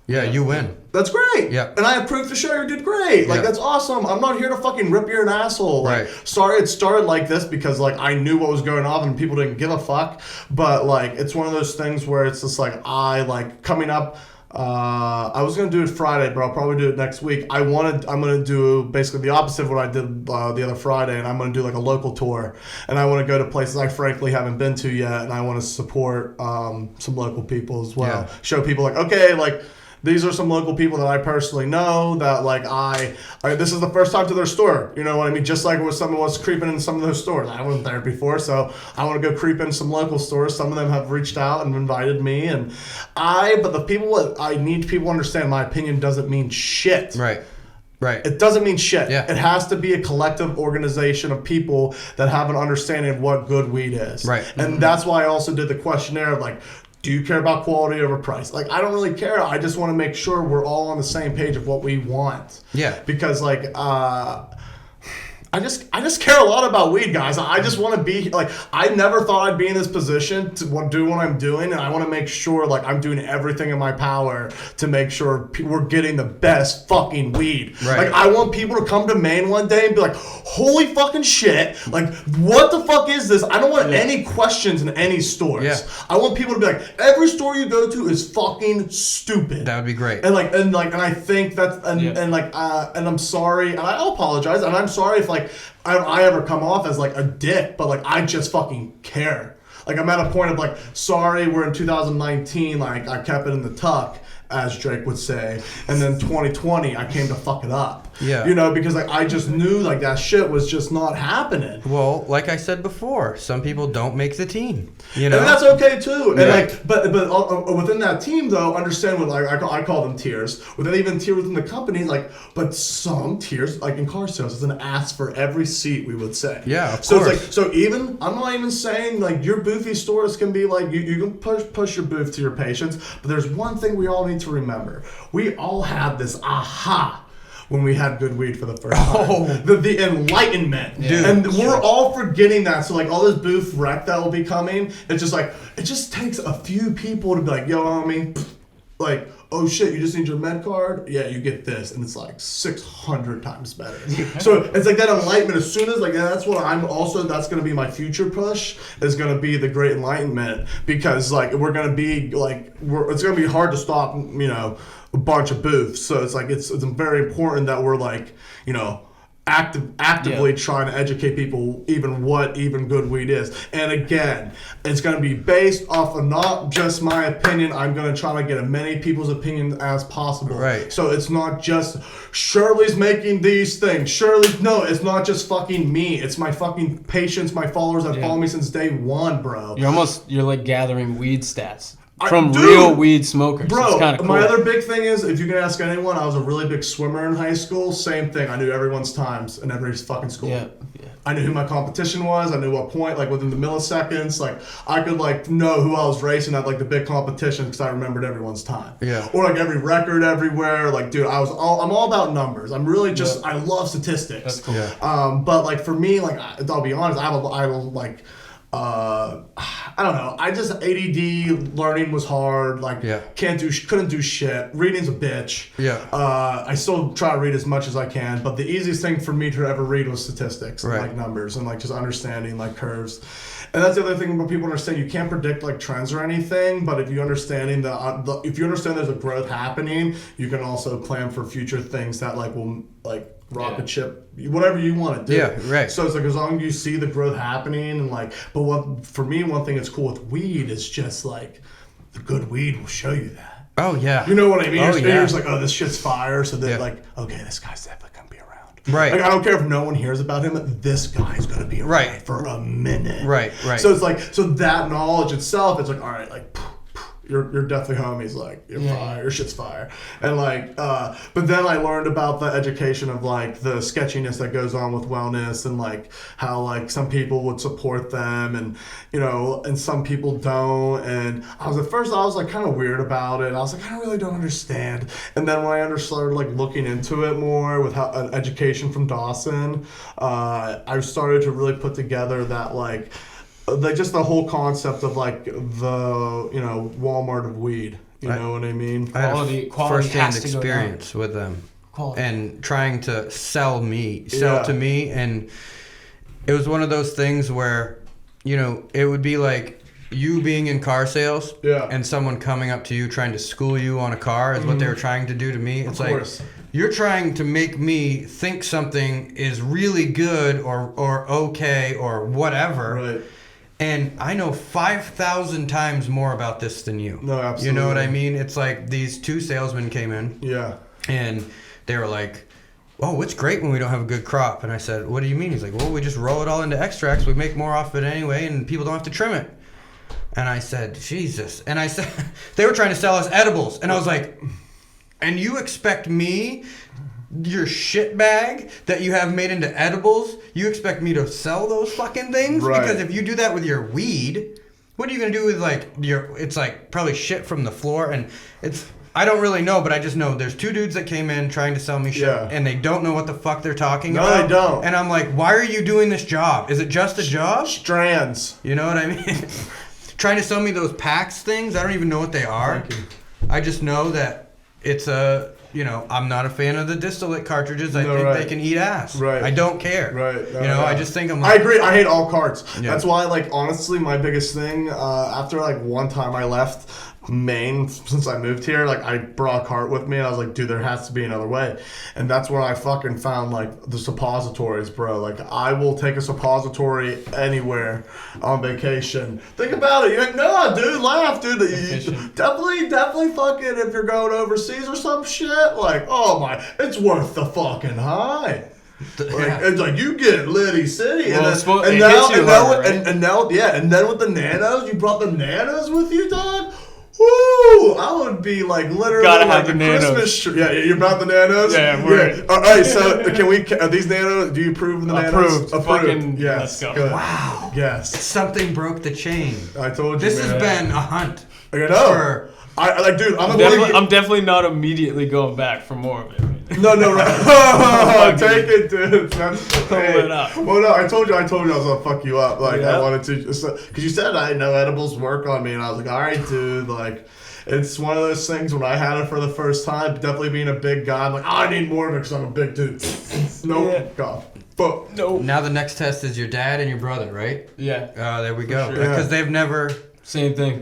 Yeah, you win. That's great. Yeah. And I have proof to show you did great. Like, Yeah. that's awesome. I'm not here to fucking rip you an asshole. Like, Right. sorry it started like this because, like, I knew what was going on and people didn't give a fuck. But, like, it's one of those things where it's just like, coming up, I was going to do it Friday, but I'll probably do it next week. I'm going to do basically the opposite of what I did the other Friday, and I'm going to do, like, a local tour. And I want to go to places I frankly haven't been to yet, and I want to support some local people as well. Yeah. Show people, like, okay, like, these are some local people that I personally know that, like, this is the first time to their store. You know what I mean? Just like when someone was creeping in some of those stores. I wasn't there before, so I want to go creep in some local stores. Some of them have reached out and invited me. But the people, I need people to understand my opinion doesn't mean shit. Right. It doesn't mean shit. Yeah. It has to be a collective organization of people that have an understanding of what good weed is. Right. And that's why I also did the questionnaire of, like, do you care about quality over price? Like, I don't really care. I just want to make sure we're all on the same page of what we want. Yeah. Because, like, I just care a lot about weed, guys. I just want to be, like, I never thought I'd be in this position to do what I'm doing, and I want to make sure, like, I'm doing everything in my power to make sure we're getting the best fucking weed. Right. Like, I want people to come to Maine one day and be like, holy fucking shit, like, what the fuck is this? I don't want any questions in any stores. Yeah. I want people to be like, every store you go to is fucking stupid. That would be great. And I think that's and I'm sorry, and I'll apologize, and I'm sorry if, like, I ever come off as, like, a dick, but, like, I just fucking care. Like I'm at a point of like, sorry, we're in 2019. Like I kept it in the tuck, as Drake would say, and then 2020 I came to fuck it up. Yeah. You know, because like I just knew like that shit was just not happening. Well, like I said before, some people don't make the team. You know, And that's okay too. And Yeah. like, but within that team though, understand what like I call them tiers. Within even tier within the company, like, but some tiers like in car sales, it's an ass for every seat. We would say. Yeah, of so course. it's like so even I'm not even saying like your boofy stores can be like you can push your booth to your patients, but there's one thing we all need to remember. We all had this aha when we had good weed for the first time. Oh. The enlightenment. Dude. And we're all forgetting that. So like all this booth wreck that will be coming, it's just like, it just takes a few people to be like, yo, homie, like, oh shit, you just need your med card? Yeah, you get this. And it's like 600 times better. So it's like that enlightenment. As soon as like, that's what I'm also, that's going to be my future push, is going to be the great enlightenment. Because like, we're going to be like, it's going to be hard to stop, you know, a bunch of booths. So it's like, it's very important that we're like, you know, actively trying to educate people what even good weed is. And again, it's going to be based off of not just my opinion. I'm going to try to get as many people's opinions as possible. Right. So it's not just Shirley's making these things. No, it's not just fucking me. It's my fucking patients, my followers that follow me since day one, bro. You're like gathering weed stats I- from dude, real weed smokers. Bro, it's kind of cool. my other big thing is, if you can ask anyone, I was a really big swimmer in high school. Same thing. I knew everyone's times in every fucking school. Yeah. I knew who my competition was. I knew what point, like within the milliseconds. Like I could like know who I was racing at like the big competition because I remembered everyone's time. Yeah. Or like every record everywhere. Like dude, I'm all about numbers. I'm really just I love statistics. That's cool. Yeah. But like for me, like I'll be honest, I like. I don't know. I just ADD learning was hard. Like Yeah. couldn't do shit. Reading's a bitch. Yeah. I still try to read as much as I can, but the easiest thing for me to ever read was statistics, and, Right. like numbers, and like just understanding like curves. And that's the other thing about people understand. You can't predict like trends or anything, but if you understand if you understand there's a growth happening, you can also plan for future things that like will like rocket ship, whatever you want to do. Yeah, right. So it's like as long as you see the growth happening and like, but what for me, one thing that's cool with weed is just like the good weed will show you that. Oh yeah. You know what I mean? Oh, You're yeah. just like, oh, this shit's fire. So then Yeah. like, okay, this guy's definitely gonna be around. Right. Like I don't care if no one hears about him. This guy's gonna be around Right. for a minute. Right. So it's like, so that knowledge itself, it's like, all right, like. You're definitely homies, like, you're fire, your shit's fire. And like, but then I learned about the education of like the sketchiness that goes on with wellness and like how like some people would support them and, you know, and some people don't. And I was like kind of weird about it. I was like, I really don't understand. And then when I started like looking into it more with how an education from Dawson, I started to really put together that like just the whole concept of like the, you know, Walmart of weed. You know what I mean? I had Quality first-hand has to go experience with them. Quality. And trying to sell Yeah. to me, and it was one of those things where, you know, it would be like you being in car sales and someone coming up to you trying to school you on a car is what they were trying to do to me. It's like, you're trying to make me think something is really good or okay or whatever. Right. And I know 5,000 times more about this than you. No, absolutely. You know what I mean? It's like these two salesmen came in. Yeah. And they were like, oh, it's great when we don't have a good crop. And I said, what do you mean? He's like, well, we just roll it all into extracts. We make more off it anyway, and people don't have to trim it. And I said, Jesus. And I said, they were trying to sell us edibles. And I was like, and you expect me, your shit bag that you have made into edibles, you expect me to sell those fucking things? Right. Because if you do that with your weed, what are you going to do with like it's like probably shit from the floor, and I don't really know, but I just know there's two dudes that came in trying to sell me shit, and they don't know what the fuck they're talking about. No, they don't. And I'm like, why are you doing this job? Is it just a job? Strands. You know what I mean? Trying to sell me those PAX things, I don't even know what they are. Thank you. I just know that it's a I'm not a fan of the distillate cartridges. I No, think right. they can eat ass. Right. I don't care. Right. No, I yeah. just think I'm I like, agree. I hate all carts. Yeah. That's why, like, honestly, my biggest thing, after, like, one time I left Maine, since I moved here, like, I brought a cart with me, and I was like, dude, there has to be another way. And that's when I fucking found, like, the suppositories, bro. Like, I will take a suppository anywhere on vacation. Think about it. You're like, no, dude, laugh, dude. Definitely fucking, if you're going overseas or some shit, like, oh my, it's worth the fucking high. Like, it's like you get Liddy City, Well, and then with the nanos, you brought the nanos with you, dog. Woo! I would be like literally Gotta like have a the nanos. Christmas tree. Yeah, you're about the nanos. Yeah, we're- All right, so are these nanos? Do you approve of the nanos? Approved. Fucking- Yes. let's go. Good. wow, Yes. something broke the chain. I told you. This has man. been a hunt. I know. for- I like, dude. I'm definitely not immediately going back for more of it. No, right. Take it, dude. That's Pull it up. Well, no, I told you I was gonna fuck you up. Like, I Yeah. wanted to, because you said I know edibles work on me, and I was like, all right, dude. Like, it's one of those things when I had it for the first time. Definitely being a big guy, I'm like, I need more of it because I'm a big dude. Nope, Yeah. God, but No. Now the next test is your dad and your brother, right? Yeah. Oh, there we go. sure. Because Yeah. they've never. Same thing.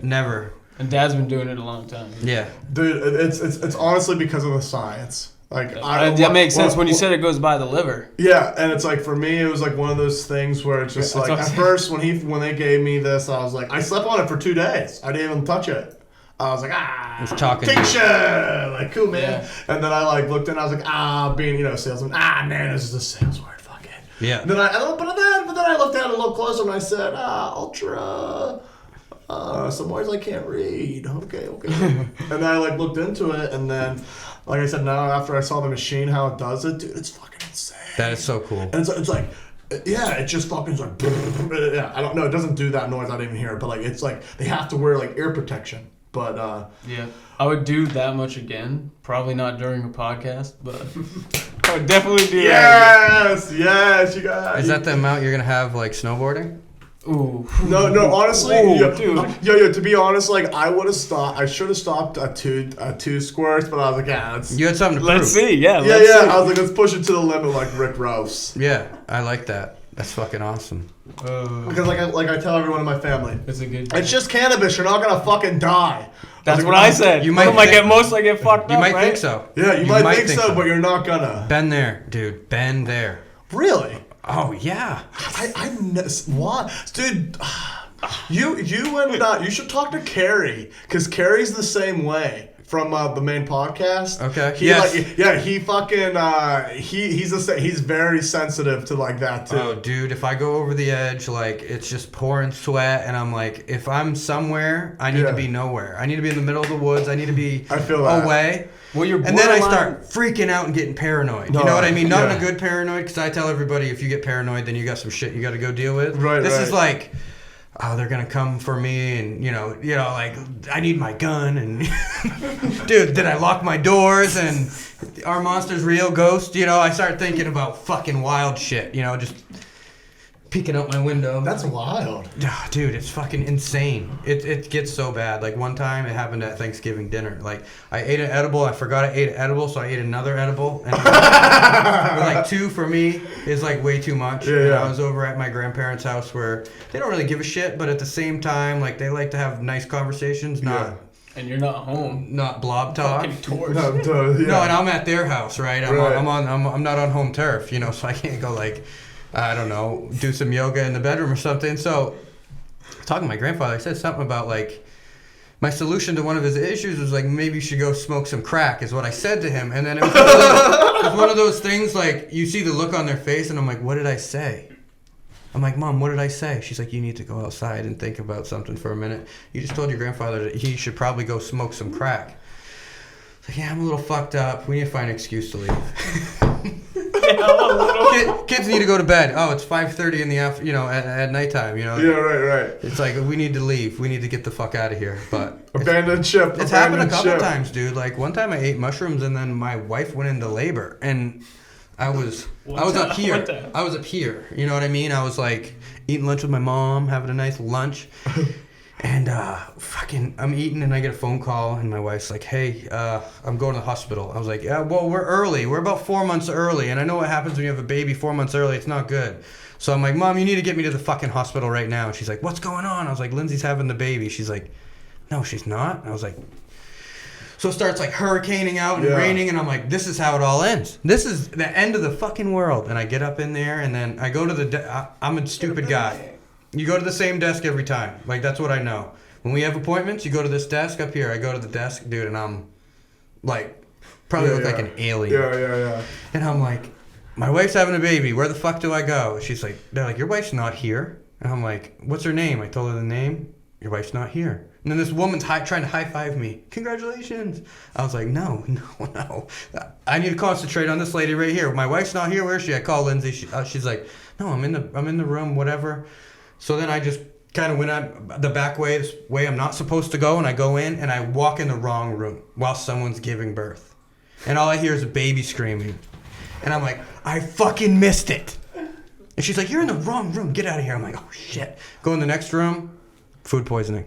And Dad's been doing it a long time. yeah. dude, it's honestly because of the science. Like, That makes sense when you said it goes by the liver. Yeah, and it's like for me, it was like one of those things where it's just Yeah, like that's at what I'm first when they gave me this, I was like, I slept on it for 2 days. I didn't even touch it. I was like, Just talking. tincture, like cool man. Yeah. And then I like looked in, I was like, being salesman, nanos is a sales word, fuck it. Yeah. And then but then I looked at it a little closer and I said, ultra. Some words I can't read. Okay. And then I like looked into it, and then, like I said, now after I saw the machine, how it does it, dude, it's fucking insane. That is so cool. And it's like, yeah, it just fucking like, yeah, I don't know, it doesn't do that noise, I didn't even hear it, but like, it's like, they have to wear like ear protection, but Yeah. I would do that much again. Probably not during a podcast, but I would definitely do that yes, you got. Is that the amount you're gonna have like snowboarding? again. Ooh. No, honestly, Ooh, dude. Yo, to be honest, like I would have stopped. I should have stopped at two squirts, but I was like, yeah, that's. You had something to prove. Let's see. Yeah. Yeah, let's see. I was like, let's push it to the limit, like Rick Rouse. Yeah, I like that. That's fucking awesome. Because like I tell everyone in my family, It's a good. it's just cannabis. You're not gonna fucking die. That's was what like, I said. You You might might think- get fucked You up. might right? think so. Yeah, you might think so, but you're not gonna. Been there, dude. Been there. Really? Oh yeah. Why, dude? You and you should talk to Carrie because Carrie's the same way from the main podcast. Okay. He Yes. he fucking he's very sensitive to like that too. Oh, dude, if I go over the edge, like it's just pouring sweat, and I'm like, if I'm somewhere, I need Yeah. to be nowhere. I need to be in the middle of the woods. I need to be I feel that. away. Well, you're And then I borderline- start freaking out and getting paranoid. No, You know what I mean? Not in yeah. a good paranoid, because I tell everybody if you get paranoid, then you got some shit you got to go deal with. Right, This right. is like, oh, they're gonna come for me, and like I need my gun, and dude, did I lock my doors? And our monster's real ghost. I start thinking about fucking wild shit. Just peeking out my window. That's wild. Ah, dude, it's fucking insane. It gets so bad. Like one time, it happened at Thanksgiving dinner. Like I ate an edible. I forgot I ate an edible, so I ate another edible. And like 2 for me is like way too much. Yeah, And yeah. I was over at my grandparents' house where they don't really give a shit, but at the same time, like they like to have nice conversations, not and you're not home. not blob talk. Fucking torch. No, yeah. No, and I'm at their house, right? Right. I'm not on home turf, so I can't go like, I don't know, do some yoga in the bedroom or something. So, talking to my grandfather, I said something about like, my solution to one of his issues was like, maybe you should go smoke some crack, is what I said to him. And then it was one of those things like, you see the look on their face, and I'm like, what did I say? I'm like, Mom, what did I say? She's like, you need to go outside and think about something for a minute. You just told your grandfather that he should probably go smoke some crack. Like, yeah, I'm a little fucked up. We need to find an excuse to leave. Kids need to go to bed. Oh, it's 5:30 in the at nighttime. Yeah, right. It's like we need to leave. We need to get the fuck out of here. But Abandoned ship. it's happened a abandoned couple ship. times, dude. Like one time I ate mushrooms and then my wife went into labor, and I was up here. What the- I was up here. You know what I mean? I was like eating lunch with my mom, having a nice lunch. And fucking, I'm eating and I get a phone call and my wife's like, hey, I'm going to the hospital. I was like, yeah, well, we're early. We're about 4 months early. And I know what happens when you have a baby 4 months early. It's not good. So I'm like, Mom, you need to get me to the fucking hospital right now. And she's like, what's going on? I was like, Lindsay's having the baby. She's like, no, she's not. And I was like, so it starts like hurricaning out and raining. And I'm like, this is how it all ends. This is the end of the fucking world. And I get up in there and then I go to the, I'm a stupid guy. You go to the same desk every time. Like, that's what I know. When we have appointments, you go to this desk up here. I go to the desk, dude, and I'm, like, probably look like an alien. Yeah. And I'm like, my wife's having a baby. Where the fuck do I go? She's like, they're like, your wife's not here. And I'm like, what's her name? I told her the name. Your wife's not here. And then this woman's trying to high-five me. Congratulations. I was like, no. I need to concentrate on this lady right here. My wife's not here. Where is she? I call Lindsay. She's like, no, I'm in the room, whatever. So then I just kind of went out the back way, this way I'm not supposed to go, and I go in and I walk in the wrong room while someone's giving birth. And all I hear is a baby screaming. And I'm like, I fucking missed it. And she's like, you're in the wrong room. Get out of here. I'm like, oh shit. Go in the next room, food poisoning.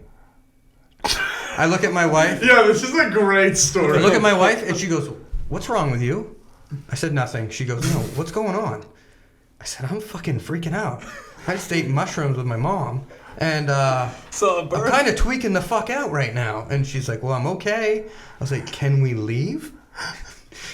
I look at my wife. Yeah, this is a great story. I look at my wife and she goes, what's wrong with you? I said nothing. She goes, no, what's going on? I said, I'm fucking freaking out. I just ate mushrooms with my mom, and I'm kind of tweaking the fuck out right now. And she's like, well, I'm okay. I was like, can we leave?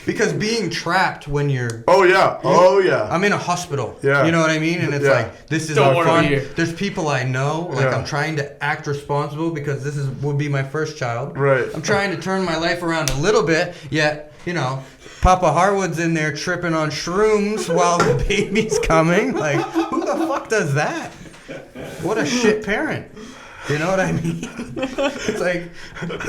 Because being trapped when you're... Oh, yeah. I'm in a hospital. Yeah. You know what I mean? And it's like, this is Don't our wanna fun. be here. There's people I know. Like, I'm trying to act responsible because this would be my first child. Right. I'm trying to turn my life around a little bit, yet, you know... Papa Harwood's in there tripping on shrooms while the baby's coming. Like, who the fuck does that? What a shit parent. You know what I mean? It's like,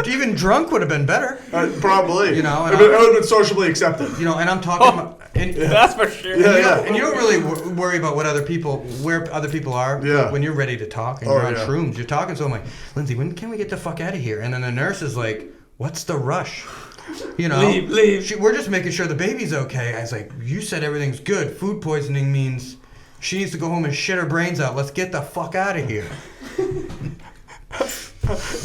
even drunk would have been better. Probably. You know, it would have been socially accepted. You know, and I'm talking about... And, That's for sure. and you don't really worry about where other people are. Yeah. When you're ready to talk and you're on shrooms, you're talking. So I'm like, Lindsay, when can we get the fuck out of here? And then the nurse is like, what's the rush? You know, leave. We're just making sure the baby's okay. I was like, you said everything's good. Food poisoning means she needs to go home and shit her brains out. Let's get the fuck out of here.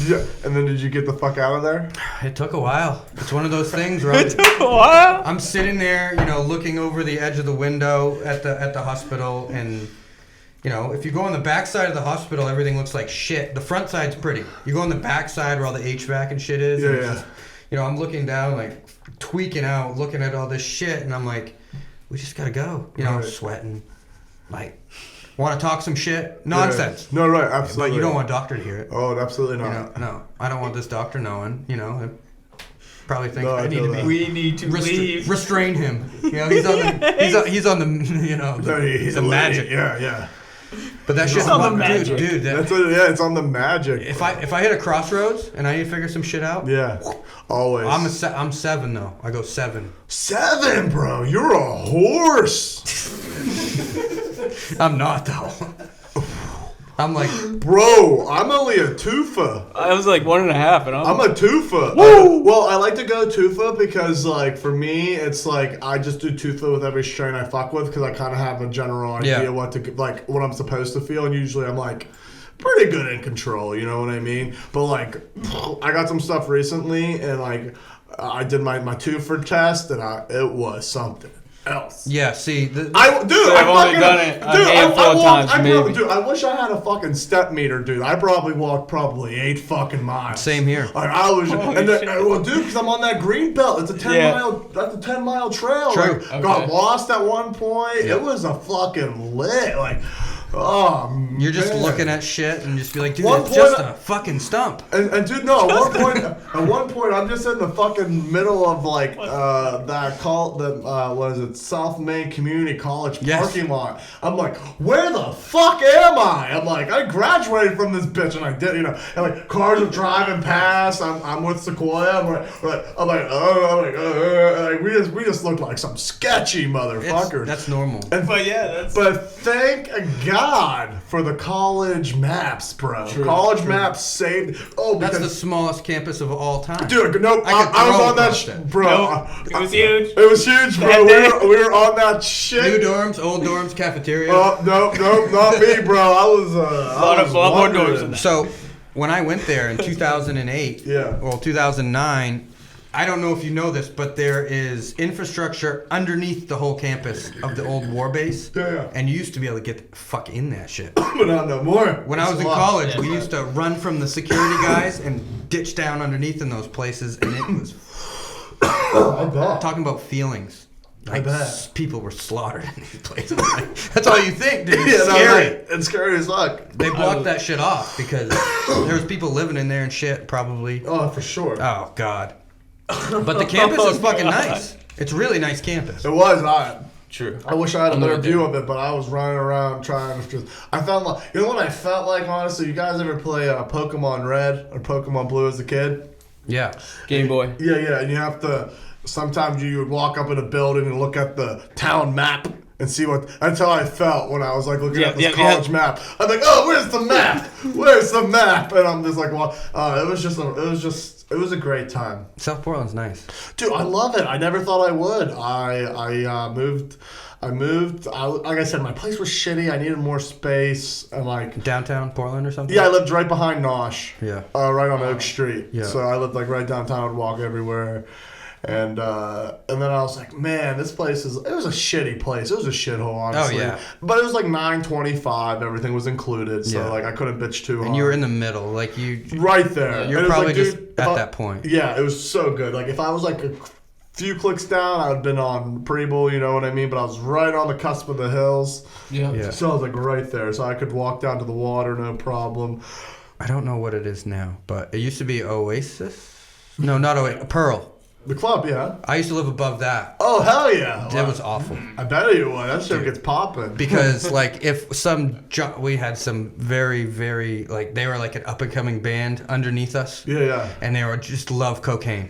Yeah. And then did you get the fuck out of there? It took a while. It's one of those things where It took a while. I'm sitting there, you know, looking over the edge of the window at the hospital, and you know, if you go on the back side of the hospital, everything looks like shit. The front side's pretty. You go on the back side where all the HVAC and shit is. Yeah, and it's yeah. just, you know, I'm looking down, like, tweaking out, looking at all this shit, and I'm like, we just gotta go. You know, I'm sweating. Like, want to talk some shit? Nonsense. Yeah. No, right, absolutely. But you don't want a doctor to hear it. Oh, absolutely not. You know, no, I don't want this doctor knowing. You know, it probably thinks No, I I need feel to that. be We need to leave. restrain him. You know, he's on the you know, He's the magic. Yeah. But that shit's on the dude, magic. dude. That's it. Yeah, it's on the magic. If I hit a crossroads and I need to figure some shit out, Yeah, always. I'm 7 though. I go 7. 7, bro. You're a horse. I'm not though. I'm like, Bro, I'm only a twofa. I was like 1.5, and I'm a twofa. Woo! Well, I like to go twofa because, like, for me, it's like I just do twofa with every strain I fuck with because I kind of have a general idea what I'm supposed to feel, and usually I'm like pretty good in control. You know what I mean? But like, I got some stuff recently, and like I did my twofer test, and it was something else. yeah. See, I've only done it a handful of times, maybe. Dude, I wish I had a fucking step meter, dude. I probably walked 8 fucking miles. same here. Like I was, Holy and then, shit. well, dude, because I'm on that green belt. It's a 10 Yeah. 10-mile trail. True. Like, got Okay. lost at one point. Yeah. It was a fucking lit. Like, oh, You're just man. looking at shit and just be like, dude, One it's just point- a fucking stump. And dude, no. At one point, I'm just in the fucking middle of like what is it, South Main Community College Yes. parking lot. I'm like, where the fuck am I? I'm like, I graduated from this bitch, and I did, you know. And like cars are driving past. I'm with Sequoia. Like, we just looked like some sketchy motherfuckers. That's normal. But yeah, that's. But thank God for the college maps, bro. College maps saved. Oh, That's because the smallest campus of all time. dude, no, I could I was throw on that, across it. bro. Nope, it was huge. It was huge, bro. That day. We were on that New shit. dorms, old dorms, cafeteria. No, not me, bro. I was. lot more doors than that. So, when I went there in 2008, Yeah. well, 2009, I don't know if you know this, but there is infrastructure underneath the whole campus of the old war base. Yeah. And you used to be able to get the fuck in that shit. But not no more. When I was in It's a lot. college, we used to run from the security guys and ditch down underneath in those places, and it was I bet. talking about feelings. Like, bet. people were slaughtered in these places. Like, that's all you think, dude. It's Yeah, no, scary. right. It's scary as fuck. They blocked that shit off because there was people living in there and shit, probably. Oh, for sure. Oh, God. But the campus is fucking nice. It's a really nice campus. It was not. True. I wish I had a I'll better never view do. of it, but I was running around trying to just. I felt like, you know what I felt like, honestly? You guys ever play Pokemon Red or Pokemon Blue as a kid? Yeah. Game Boy. Yeah, and you have to. Sometimes you would walk up in a building and look at the town map and see what. That's how I felt when I was like looking at this college map. I'm like, oh, where's the map? Where's the map? And I'm just like, well, it was a great time. South Portland's nice. Dude, I love it. I never thought I would. I moved. Like I said, my place was shitty. I needed more space. And like, Downtown Portland or something? yeah, I lived right behind Nosh. Yeah. Right on Oak Street. Yeah. So I lived like right downtown. I would walk everywhere. And then I was like, man, this place it was a shitty place. It was a shithole, honestly. Oh, yeah. But it was like $9.25. Everything was included. So Yeah. like I couldn't bitch too hard. And you were in the middle. Like, you. right there. You're And it was probably like, just dude, at that point. Yeah, it was so good. Like if I was like a few clicks down, I would have been on Preble, you know what I mean? But I was right on the cusp of the hills. Yeah. Yeah. So I was like right there. So I could walk down to the water, no problem. I don't know what it is now, but it used to be Oasis. No, not Oasis. Pearl. The club, yeah. I used to live above that. Oh, hell yeah. That was awful. I bet you would. That shit gets popping. Because like if we had some very, very, like, they were like an up and coming band underneath us, Yeah. and they were just love cocaine,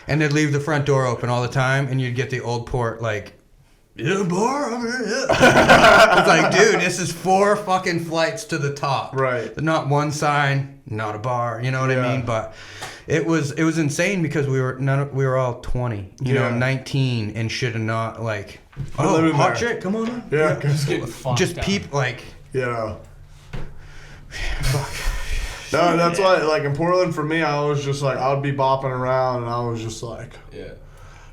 and they'd leave the front door open all the time, and you'd get the old port like, yeah, bar over here. Yeah. It's like, dude, this is 4 fucking flights to the top. Right. Not one sign, not a bar. You know what I Yeah. mean? But it was insane because we were all 20, you know, Yeah. 19, and should have not like. We're Oh, living hot there. chick, come on in. Yeah. Get the fuck Just down. people like. You know. No, that's why, like, in Portland, for me, I was just like, I would be bopping around, and I was just like, Yeah.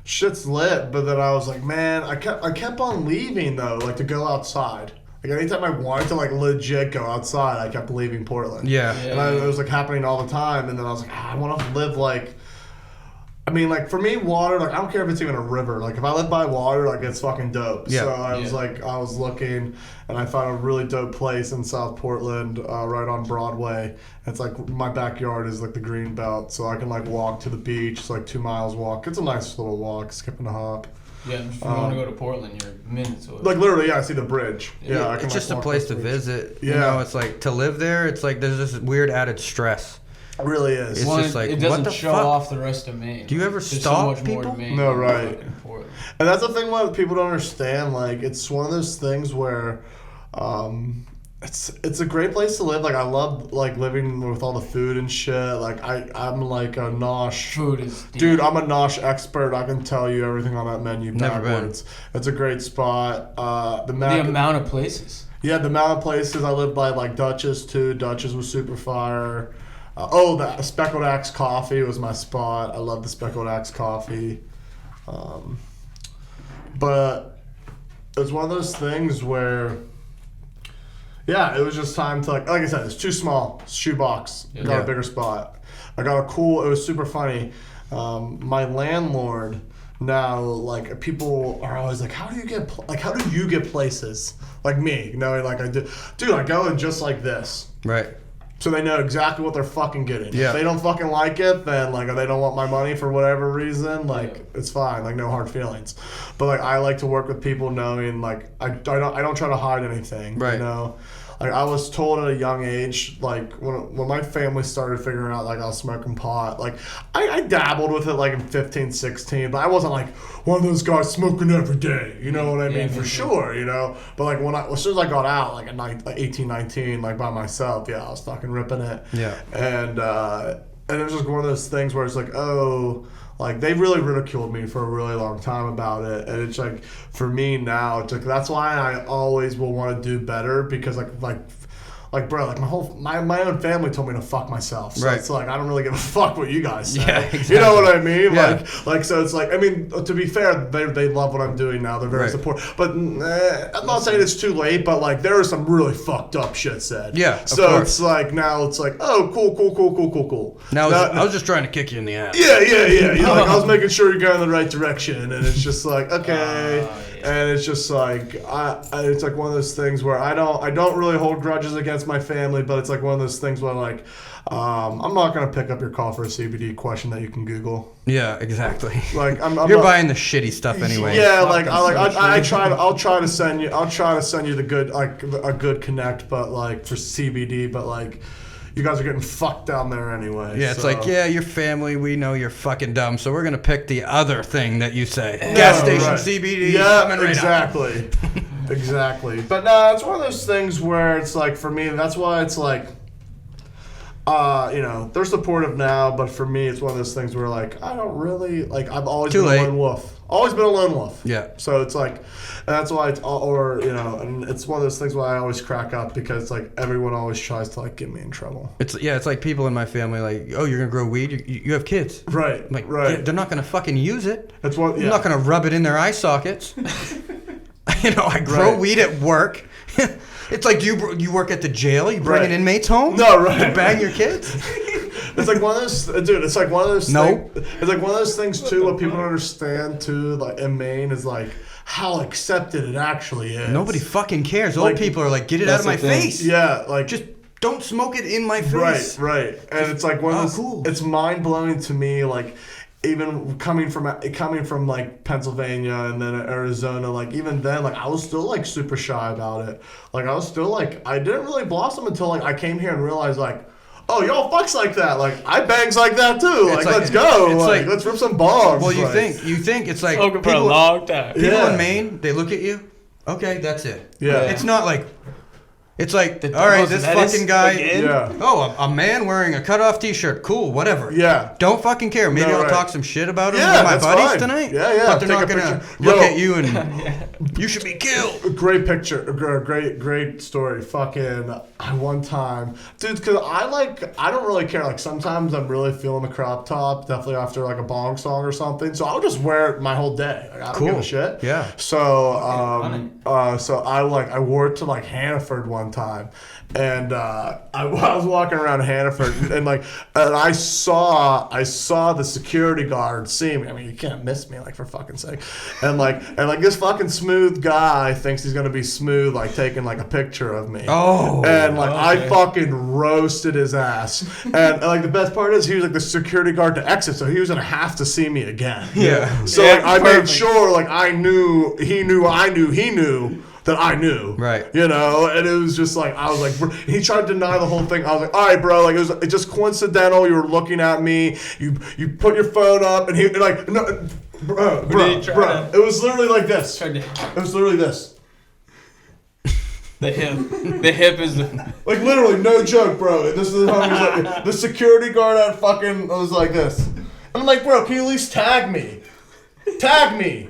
shit's lit. But then I was like, man, I kept on leaving, though, like, to go outside. Like, anytime I wanted to, like, legit go outside, I kept leaving Portland. Yeah. And it was, like, happening all the time. And then I was like, I want to live, like, I mean, like, for me, water, like, I don't care if it's even a river. Like, if I live by water, like, it's fucking dope. Yeah. So I was Yeah. like, I was looking, and I found a really dope place in South Portland, right on Broadway. It's like, my backyard is like the green belt, so I can like walk to the beach. It's like 2 miles walk. It's a nice little walk, skip and a hop. Yeah, if you want to go to Portland, you're minutes away. Like literally, yeah, I see the bridge. Yeah, I can It's just like, a walk place up to the bridge. visit. You Yeah. know, it's like to live there. It's like there's this weird added stress. It really is. It's One, just like, it what doesn't the show fuck? off the rest of Maine. Do you ever There's so stalk much more to people? Maine No, than right. fucking Portland. And that's the thing what people don't understand. Like, it's one of those things where, it's a great place to live. Like, I love like living with all the food and shit. Like, I'm like a nosh. Food is Dude, I'm a nosh expert. I can tell you everything on that menu Never been. backwards. It's a great spot. the amount of places. Yeah, the amount of places I lived by, like Dutchess too. Dutchess was super fire. The Speckled Axe Coffee was my spot. I love the Speckled Axe Coffee. But it was one of those things where, yeah, it was just time to like I said, it's too small. Shoebox. I got Yeah. a bigger spot. I got a cool. It was super funny. My landlord now, like, people are always like, how do you get places like me? You know, like I do. Dude, I go in just like this. Right. So they know exactly what they're fucking getting. Yeah. If they don't fucking like it, then like they don't want my money for whatever reason, like it's fine, like no hard feelings. But like I like to work with people knowing like I don't try to hide anything. Right. You know? Like I was told at a young age, like when my family started figuring out like I was smoking pot, like I dabbled with it like in 15, 16, but I wasn't like one of those guys smoking every day, you know what I mean? For sure, you know? But like as soon as I got out, like at 18, 19, like by myself, yeah, I was fucking ripping it. Yeah. And it was just one of those things where it's like, oh, like they really ridiculed me for a really long time about it, and it's like for me now, it's like that's why I always will want to do better because like like, bro, like my own family told me to fuck myself. So Right. it's like I don't really give a fuck what you guys say. Yeah, exactly. You know what I mean? Yeah. Like so it's like, I mean, to be fair, they love what I'm doing now. They're very Right. supportive. But I'm not saying it's too late, but like there is some really fucked up shit said. Yeah, of So course. it's like now it's like, oh, cool. Now, I was just trying to kick you in the ass. Yeah. You know, like I was making sure you're going in the right direction, and it's just like okay, yeah. and it's just like it's like one of those things where I don't really hold grudges against my family, but it's like one of those things where like I'm not gonna pick up your call for a CBD question that you can Google. Yeah, exactly. Like I'm You're not, buying the shitty stuff anyway. Yeah, like Fucking I'll try to send you the good like a good connect, but like for CBD, but like. You guys are getting fucked down there anyway. Yeah, it's so. like, yeah, your family, we know you're fucking dumb, so we're going to pick the other thing that you say. Gas station right. CBD. Yeah, coming right exactly. Exactly. But no, it's one of those things where it's like, for me, that's why it's like, you know, they're supportive now, but for me, it's one of those things where like, I don't really, like, I've always Too been late. a lone wolf. Always been a lone wolf. Yeah. So it's like, and that's why it's, or, you know, and it's one of those things where I always crack up because like everyone always tries to like get me in trouble. It's like people in my family like, oh, you're going to grow weed? You have kids. Right. I'm like, right. yeah, they're not going to fucking use it. That's what, I'm yeah. not going to rub it in their eye sockets. You know, I grow Right. weed at work. It's like, do you work at the jail? You bringing Right. inmates home? No, right. To bang your kids? It's like one of those, dude. It's like one of those. No. It's like one of those things too. What people don't understand too, like in Maine, is like how accepted it actually is. Nobody fucking cares. Like, Old people are like, get it out of my that's the thing. face. Yeah, like Just don't smoke it in my face. right. And it's like one of Oh, those. cool. It's mind blowing to me, like. Even coming from like Pennsylvania and then Arizona, like even then, like I was still like super shy about it. Like I was still like I didn't really blossom until like I came here and realized like, oh y'all fucks like that. Like I bangs like that too. Like, like- let's go. it's Like, like- let's rip some bombs. Well, you like, think it's like Spoken for a people, long time. people Yeah. in Maine, they look at you. Okay, that's it. Yeah. It's not like, it's like, The all right, Devil's this lettuce fucking guy. again? Yeah. Oh, a man wearing a cutoff T-shirt. Cool, whatever. Yeah. Don't fucking care. Maybe No, I'll right. talk some shit about him Yeah, with my that's buddies fine. tonight. Yeah, yeah, But they're take not a gonna picture. look Yo. at you and you should be killed. Great picture, great story. Fucking, one time, dude, because I don't really care. Like sometimes I'm really feeling the crop top, definitely after like a bong song or something. So I'll just wear it my whole day. Like, I don't give Cool. a shit. Yeah. So so I wore it to like Hannaford one time, and I was walking around Hannaford and I saw the security guard see me. I mean, you can't miss me, like, for fucking sake. And this fucking smooth guy thinks he's gonna be smooth, like taking like a picture of me. Oh, And like I okay. fucking roasted his ass. And like the best part is he was like the security guard to exit, so he was gonna have to see me again. Yeah. So Yeah, like I made perfect. sure like he knew that I knew. Right. You know, and it was just like I was like he tried to deny the whole thing. I was like, all right, bro, like it's just coincidental. You were looking at me. You put your phone up, and he like no, bro. It was literally like this. Tried to- It was literally this. The hip. The hip is the. Like literally, no joke, bro. This is how he's like, the security guard at fucking was like this. And I'm like, bro, can you at least tag me? Tag me.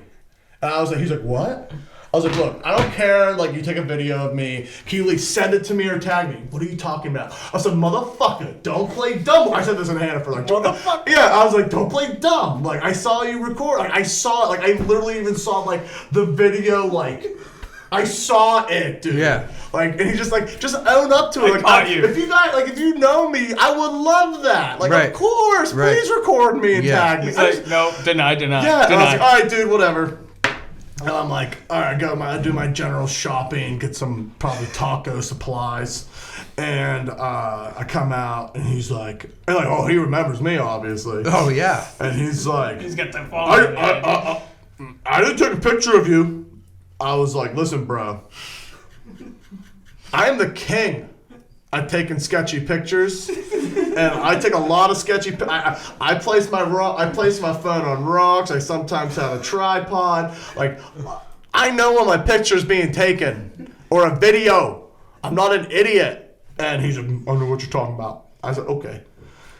And I was like, he's like, what? I was like, look, I don't care. Like, you take a video of me. Can you at least send it to me or tag me? What are you talking about? I said, motherfucker, don't play dumb. I said this in Hannah for like, motherfucker. Yeah, I was like, don't play dumb. Like, I saw you record. Like, I saw it. Like, I literally even saw like the video. Like, I saw it, dude. Yeah. Like, and he just own up to it. I Like, caught you. If you guys, like, if you know me, I would love that. Like, Right. of course, Right. please record me and Yeah. tag me. He's I like, just- no, deny. yeah, and I was deny. like, all right, dude, whatever. And I'm like, all right, I do my general shopping, get some probably taco supplies, and I come out, and he's like, oh, he remembers me, obviously. Oh yeah. And he's like, He's got the phone. I didn't take a picture of you. I was like, listen, bro, I am the king at taking sketchy pictures, and I take a lot of sketchy. I place my phone on rocks. I sometimes have a tripod. Like, I know when my picture's being taken or a video. I'm not an idiot. And he's like, I don't know what you're talking about. I said, okay.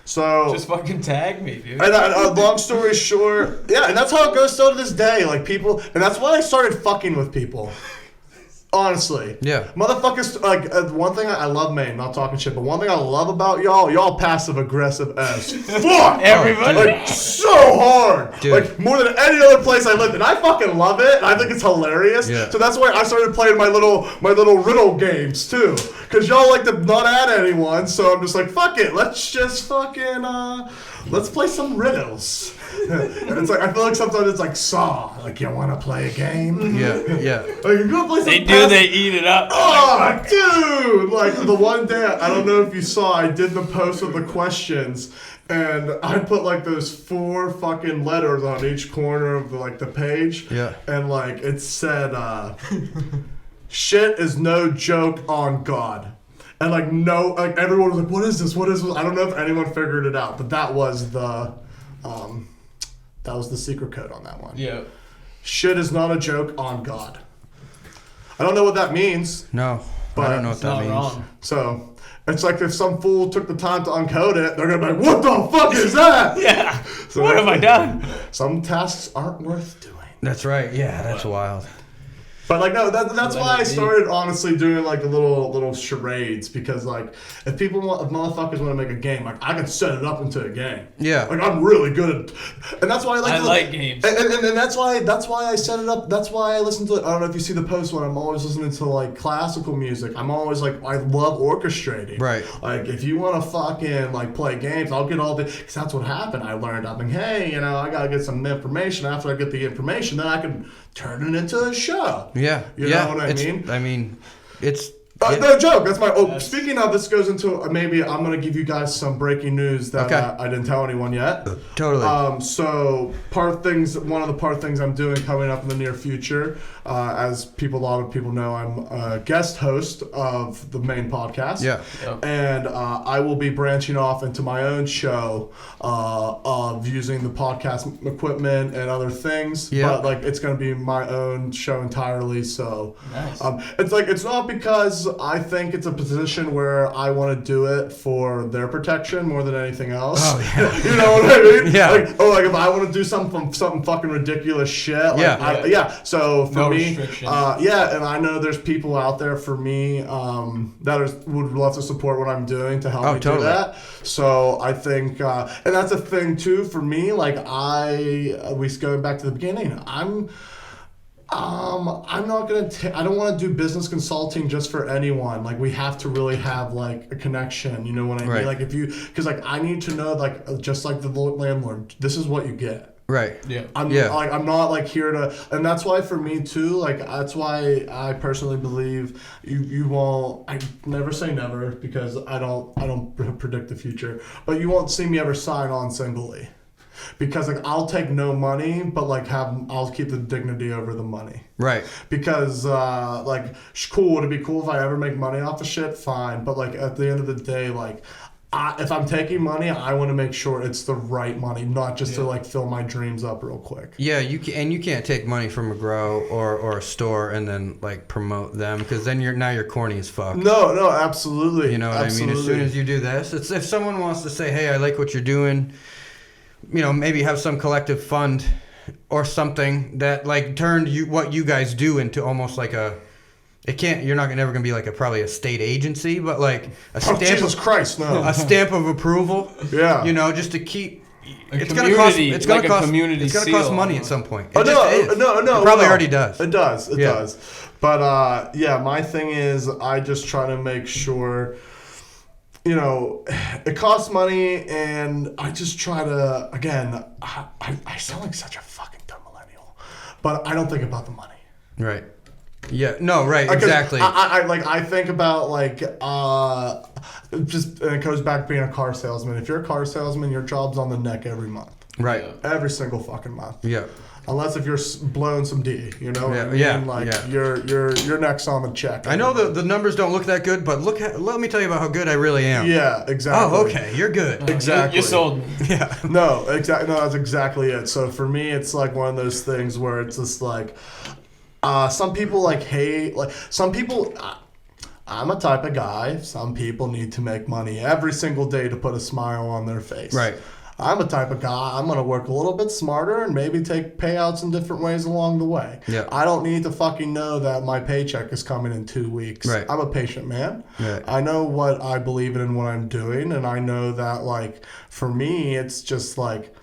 So Just fucking tag me, dude. and long story short, yeah, and that's how it goes still to this day. Like people, and that's why I started fucking with people. Honestly. Yeah. Motherfuckers, like, one thing I love, Maine, not talking shit, but one thing I love about y'all passive aggressive as fuck. Everybody. Like, so hard. Dude. Like, more than any other place I lived. And I fucking love it. And I think it's hilarious. Yeah. So that's why I started playing my little riddle games, too. Because y'all like to not add anyone. So I'm just like, fuck it. Let's just fucking, let's play some riddles. And it's like, I feel like sometimes it's like Saw. Like, you want to play a game? Yeah. Like, you gonna play some They do. They eat it up. Oh, dude! Like, the one day, I don't know if you saw, I did the post with the questions, and I put, like, those 4 fucking letters on each corner of, the page. Yeah. And, like, it said, shit is no joke on God. And, like, everyone was like, what is this? What is this? I don't know if anyone figured it out, but that was the secret code on that one. Yeah. Shit is not a joke on God. I don't know what that means. No, But I don't know what It's that not means. wrong. So it's like if some fool took the time to uncode it, they're gonna be like, "What the fuck is that?" Yeah. So What have I done? Some tasks aren't worth doing. That's right. Yeah, that's wild. But like no, that's So why I then started honestly doing like a little charades if motherfuckers want to make a game, like I can set it up into a game. Yeah. Like I'm really good at, and that's why I like games. And that's why I set it up. That's why I listen to it. I don't know if you see the post when I'm always listening to like classical music. I'm always like I love orchestrating. Right. Like if you want to fucking like play games, I'll get all the because that's what happened. I learned. I'm like, hey, I gotta get some information. After I get the information, then I can turn it into a show. Yeah. You yeah. know what I mean? I mean, it's. No joke. That's my. Oh, speaking of, this goes into maybe I'm gonna give you guys some breaking news that Okay. I didn't tell anyone yet. Totally. So one of the part things I'm doing coming up in the near future, as a lot of people know, I'm a guest host of the main podcast. Yeah. And I will be branching off into my own show of using the podcast equipment and other things. Yeah. But like it's gonna be my own show entirely. So Nice. it's not because I think it's a position where I want to do it for their protection more than anything else. Oh, yeah. You know what I mean? Yeah. Like if I want to do something fucking ridiculous shit. Like, Yeah. So for No me, restriction. and I know there's people out there for me would love to support what I'm doing to help me totally. do that. So I think, and that's a thing too for me. Like going back to the beginning, I'm not gonna. I don't want to do business consulting just for anyone. Like we have to really have like a connection. You know what I mean? Right. Like because like I need to know like just like the landlord. This is what you get. Right. Yeah. I'm not like here to, and that's why for me too. Like that's why I personally believe you won't. I never say never because I don't predict the future. But you won't see me ever sign on singly. Because like I'll take no money, but like I'll keep the dignity over the money. Right. Because cool, would it be cool if I ever make money off the shit? Fine, but like at the end of the day, like if I'm taking money, I want to make sure it's the right money, not just to like fill my dreams up real quick. Yeah, you can't take money from a grow or a store and then like promote them because then you're corny as fuck. No, absolutely. You know what I mean? As soon as you do this, it's if someone wants to say, hey, I like what you're doing. Maybe have some collective fund or something that like turned what you guys do into almost like you're not never gonna be like probably a state agency, but like a stamp Jesus Christ, no. a stamp of approval. Yeah. Just to keep. A It's gonna cost. community, It's gonna like a cost. community It's gonna cost seal money at almost. some point. Oh, It just is. no. It probably already does. It does. It Yeah. does. But my thing is, I just try to make sure. It costs money, and I just try to. Again, I sound like such a fucking dumb millennial, but I don't think about the money. Right. Yeah. No. Right. Exactly. I think about and it goes back to being a car salesman. If you're a car salesman, your job's on the neck every month. Right. Every single fucking month. Yeah. Unless if you're blowing some D, you know what I mean? Yeah, Like yeah. your neck's on the check. I know the numbers don't look that good, but let me tell you about how good I really am. Yeah, exactly. Oh, okay. You're good. Exactly. You sold me. Yeah. No, exactly. No, that's exactly it. So for me, it's like one of those things where it's just like, some people like hate, like some people. I'm a type of guy. Some people need to make money every single day to put a smile on their face. Right. I'm a type of guy, I'm going to work a little bit smarter and maybe take payouts in different ways along the way. Yeah. I don't need to fucking know that my paycheck is coming in 2 weeks. Right. I'm a patient man. Right. I know what I believe in and what I'm doing, and I know that, like, for me, it's just like,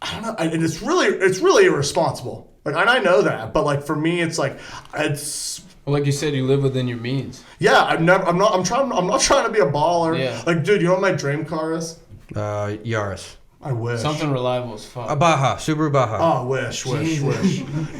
I don't know, and it's really irresponsible. Like, and I know that, but like for me, it's like, it's. Well, like you said, you live within your means. Yeah, I'm not trying to be a baller. Yeah. Like, dude, you know what my dream car is? Yaris. I wish. Something reliable as fuck. A Baja, Subaru Baja. Oh, wish.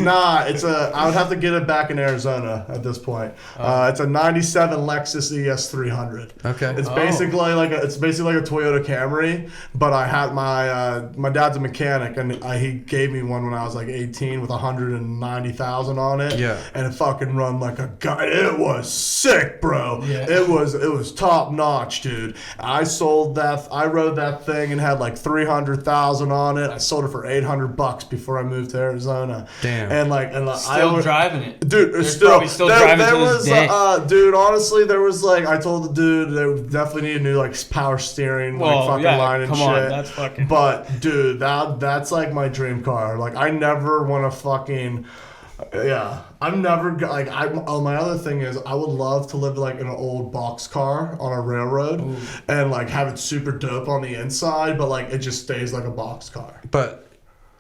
Nah, I would have to get it back in Arizona at this point. It's a '97 Lexus ES300. Okay. It's basically like a Toyota Camry, but I had my dad's a mechanic, and he gave me one when I was like 18 with 190,000 on it. Yeah. And it fucking run like a guy. It was sick, bro. Yeah. It was top notch, dude. I rode that thing and had like 300,000 on it. I sold it for $800 before I moved to Arizona. Damn. And Still driving it. dude, They're still probably still driving there to this was day. dude, honestly, there was like, I told the dude they definitely need a new like power steering like fucking line and come shit. on, that's fucking. But dude, that's like my dream car. Like, I never want to fucking. Yeah, I'm never like my other thing is I would love to live like in an old box car on a railroad and like have it super dope on the inside, but like it just stays like a box car. But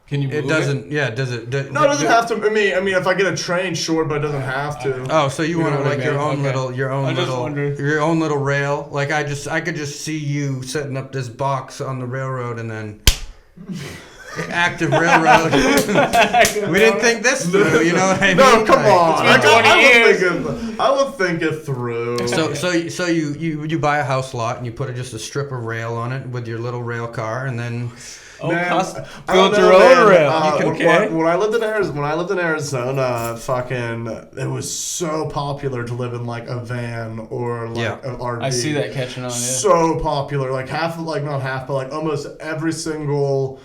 Can you? it move doesn't. Yeah, does it? No, it doesn't have to. I mean, if I get a train, sure, but it doesn't have to. Oh, so you want know to what I like your mean? own Okay. little, your own little rail? Like I could just see you setting up this box on the railroad and then active railroad. We didn't think this through, you know what I mean? No, come on. It's been 20 years. I would think it through. So you buy a house lot and you put just a strip of rail on it with your little rail car and then. Oh, Man, I build don't your know, own man. rail. Okay. When I lived in Arizona, fucking, it was so popular to live in like a van or like an RV. I see that catching on. Yeah. So popular, like not half, but like almost every single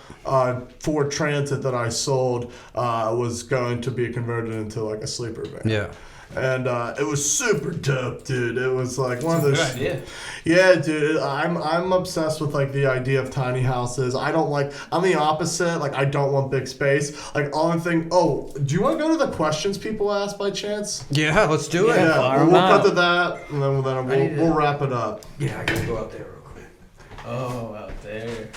Ford Transit that I sold was going to be converted into like a sleeper van. Yeah. And it was super dope, dude. It was like one of those. Good idea. Yeah, dude. I'm obsessed with like the idea of tiny houses. I'm the opposite. Like, I don't want big space. Like, only thing. Oh, do you want to go to the questions people ask by chance? Yeah, let's do it. Yeah. Yeah, fire 'em we'll out. cut to that, and then we'll wrap it up. Yeah, I gotta go out there real quick. Oh, out there.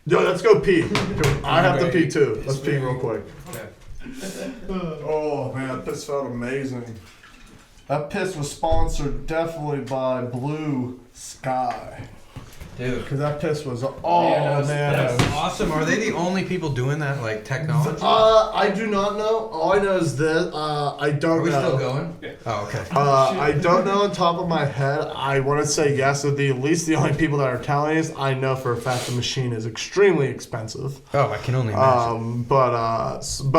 Yo, let's go pee. I have to pee too. Let's pee real quick. Okay. Oh man, that piss felt amazing. That piss was sponsored definitely by Blue Sky. Dude. Because that piss was, That's man. awesome. Are they the only people doing that, like technology? I do not know. All I know is this. I don't Are we know. still going? Oh, okay. I don't know on top of my head. I want to say yes. At least the only people that are telling us, I know for a fact the machine is extremely expensive. Oh, I can only imagine. But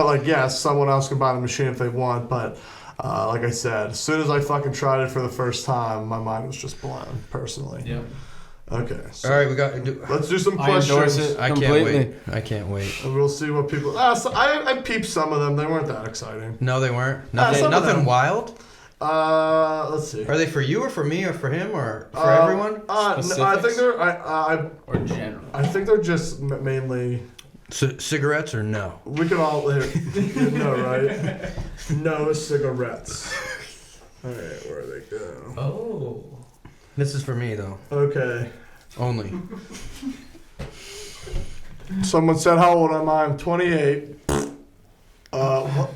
like, yes, someone else can buy the machine if they want. But like I said, as soon as I fucking tried it for the first time, my mind was just blown. Personally. Yeah. Okay. So All right, we got. let's do some I endorse questions. it. I can't Completely. wait. I can't wait. And we'll see what people. So I peeped some of them. They weren't that exciting. No, they weren't. some of Nothing them. wild. Let's see. Are they for you or for me or for him or for everyone? No, I think Specifics? they're. Or general. I think they're just mainly. Cigarettes or no? We can all no, right? No cigarettes. All right, where they go? Oh. This is for me though. Okay. Only. Someone said, "How old am I?" I'm 28.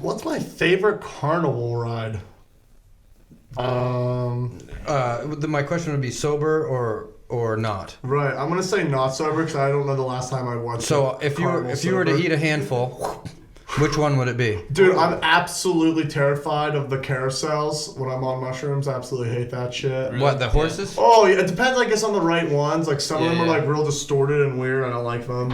What's my favorite carnival ride? My question would be sober or not. Right. I'm gonna say not sober because I don't know the last time I watched. So a if you carnival were to sober. eat a handful, which one would it be? Dude, I'm absolutely terrified of the carousels when I'm on mushrooms. I absolutely hate that shit. Really? What, the horses? Oh, yeah, it depends, I guess, on the right ones. Like, some of them are, Yeah. like, real distorted and weird. I don't like them.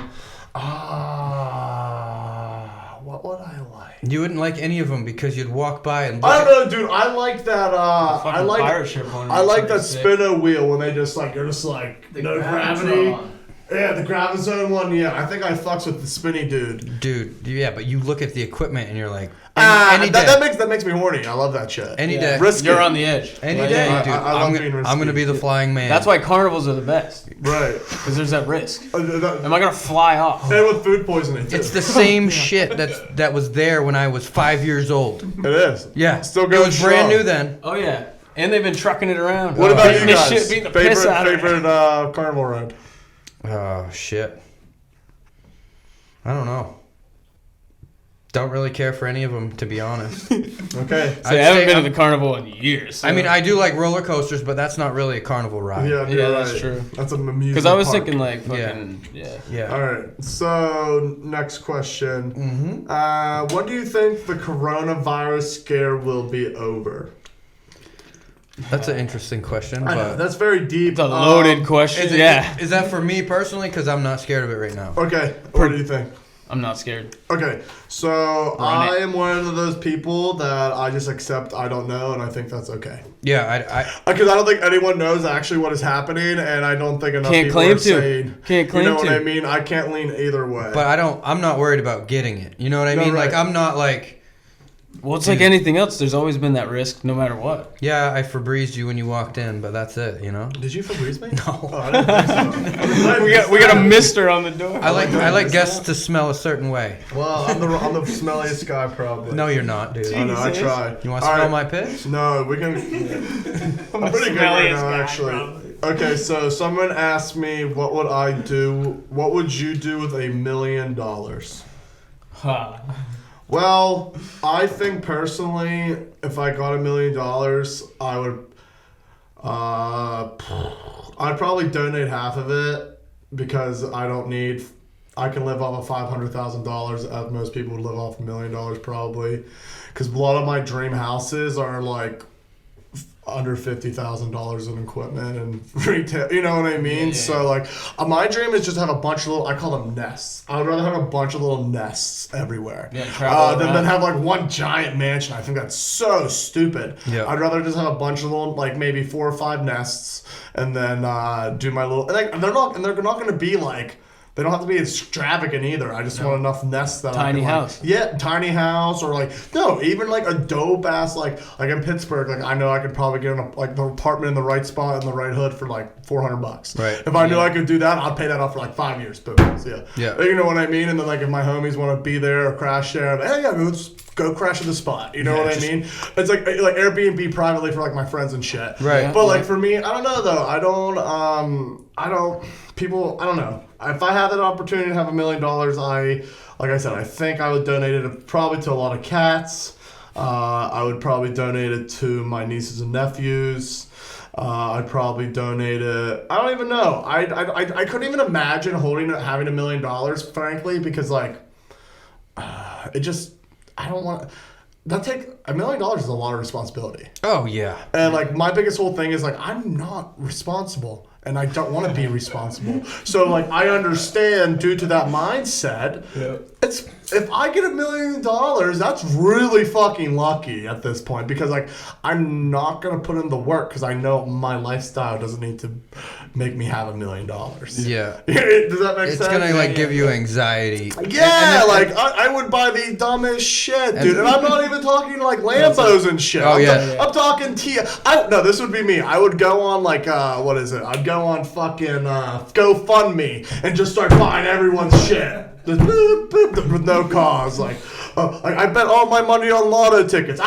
What would I like? You wouldn't like any of them because you'd walk by and I don't know, dude. I like that, Fucking I like... pirate ship one. I like that Sick. spinner wheel when they just, like, you're just, like, The no gravity gravity. on. Yeah, the Gravazone one. Yeah, I think I fucks with the spinny dude. Dude, yeah, but you look at the equipment and you're like, any day, That makes me horny. I love that shit. any Yeah. day, Risky. You're on the edge. any Right? day, I- dude. I love I'm, being risky. I'm gonna be the flying man. That's why carnivals are the best. Right. Because there's that risk. And Am I gonna fly off? with food poisoning too. it's the same shit that was there when I was 5 years old. It is. Yeah, Still it going was brand strong. new then. Oh yeah, and they've been trucking it around. What about beating you the guys? shit, beating the piss out of it. favorite carnival ride? Oh shit. I don't know. Don't really care for any of them, to be honest. Okay. See, I'd I haven't say been I'm- to the carnival in years. I mean, I do like roller coasters, but that's not really a carnival ride. Yeah, Yeah, you're that's right. true. That's a amusement because I was park. thinking like fucking yeah. Yeah. All right. So next question. When do you think the coronavirus scare will be over? That's an interesting question. I know, But that's very deep. It's a loaded question. is, it, Yeah, is that for me personally? Because I'm not scared of it right now. Okay. What do you think? I'm not scared. Okay. So Run it. I am one of those people that I just accept I don't know, and I think that's okay. Yeah, Because I don't think anyone knows actually what is happening, and I don't think enough Can't people claim are to. saying. Can't claim You know to. what I mean? I can't lean either way. but I'm not worried about getting it. You know what I No, mean? right. Like I'm not like, Well, it's like anything else. There's always been that risk, no matter what. yeah, I Febrezed you when you walked in, but that's it. You know. Did you Febreze me? No. Oh, I didn't think so. We got a mister on the door. I like guests to smell a certain way. Well, I'm the smelliest guy probably. No, you're not, dude. I know. I try. You want to All smell right. my piss? No, we can. I'm pretty good right now, actually. Okay, so someone asked me, what would I do? What would you do with $1 million? Ha. Well, I think personally, if I got $1 million, I would. I'd probably donate half of it because I don't need. I can live off of $500,000 as most people would live off $1 million probably, because a lot of my dream houses are like under $50,000 in equipment and retail. You know what I mean? Yeah. So like, my dream is just have a bunch of little. I call them nests. I would rather have a bunch of little nests everywhere. Yeah, travel than around. have like one giant mansion. I think that's so stupid. Yeah. I'd rather just have a bunch of little, like maybe 4 or 5 nests, and then do my little. And like, they're not going to be like. They don't have to be extravagant either. I just want enough nests that I Tiny can, like, house. yeah, tiny house, or like no, even like a dope ass like in Pittsburgh. Like I know I could probably get the apartment in the right spot in the right hood for like $400. Right. If I knew I could do that, I'd pay that off for like 5 years. Boom. So, Yeah. You know what I mean? And then like if my homies want to be there or crash there, hey, yeah, let's go crash at the spot. You know what I mean? It's like Airbnb privately for like my friends and shit. Right. Yeah. But like for me, I don't know though. I don't know. If I had that opportunity to have $1 million, like I said, I think I would donate it probably to a lot of cats. I would probably donate it to my nieces and nephews. I'd probably donate it. I don't even know. I couldn't even imagine having $1 million, frankly, because like, it just, I don't want. $1 million is a lot of responsibility. Oh yeah. And like my biggest whole thing is like I'm not responsible and I don't want to be responsible. So like I understand due to that mindset. Yeah. It's if I get $1 million, that's really fucking lucky at this point because like I'm not gonna put in the work because I know my lifestyle doesn't need to make me have $1 million. Yeah. Does that make It's sense? gonna like give you anxiety. Yeah, And- like I would buy the dumbest shit, dude. And I'm not even talking like Lambos and shit. Oh, yeah. I'm talking no, this would be me. I would go on like what is it? I'd go on fucking GoFundMe and just start buying everyone's shit. Just boop, boop, with no cause. Like I bet all my money on lotto tickets.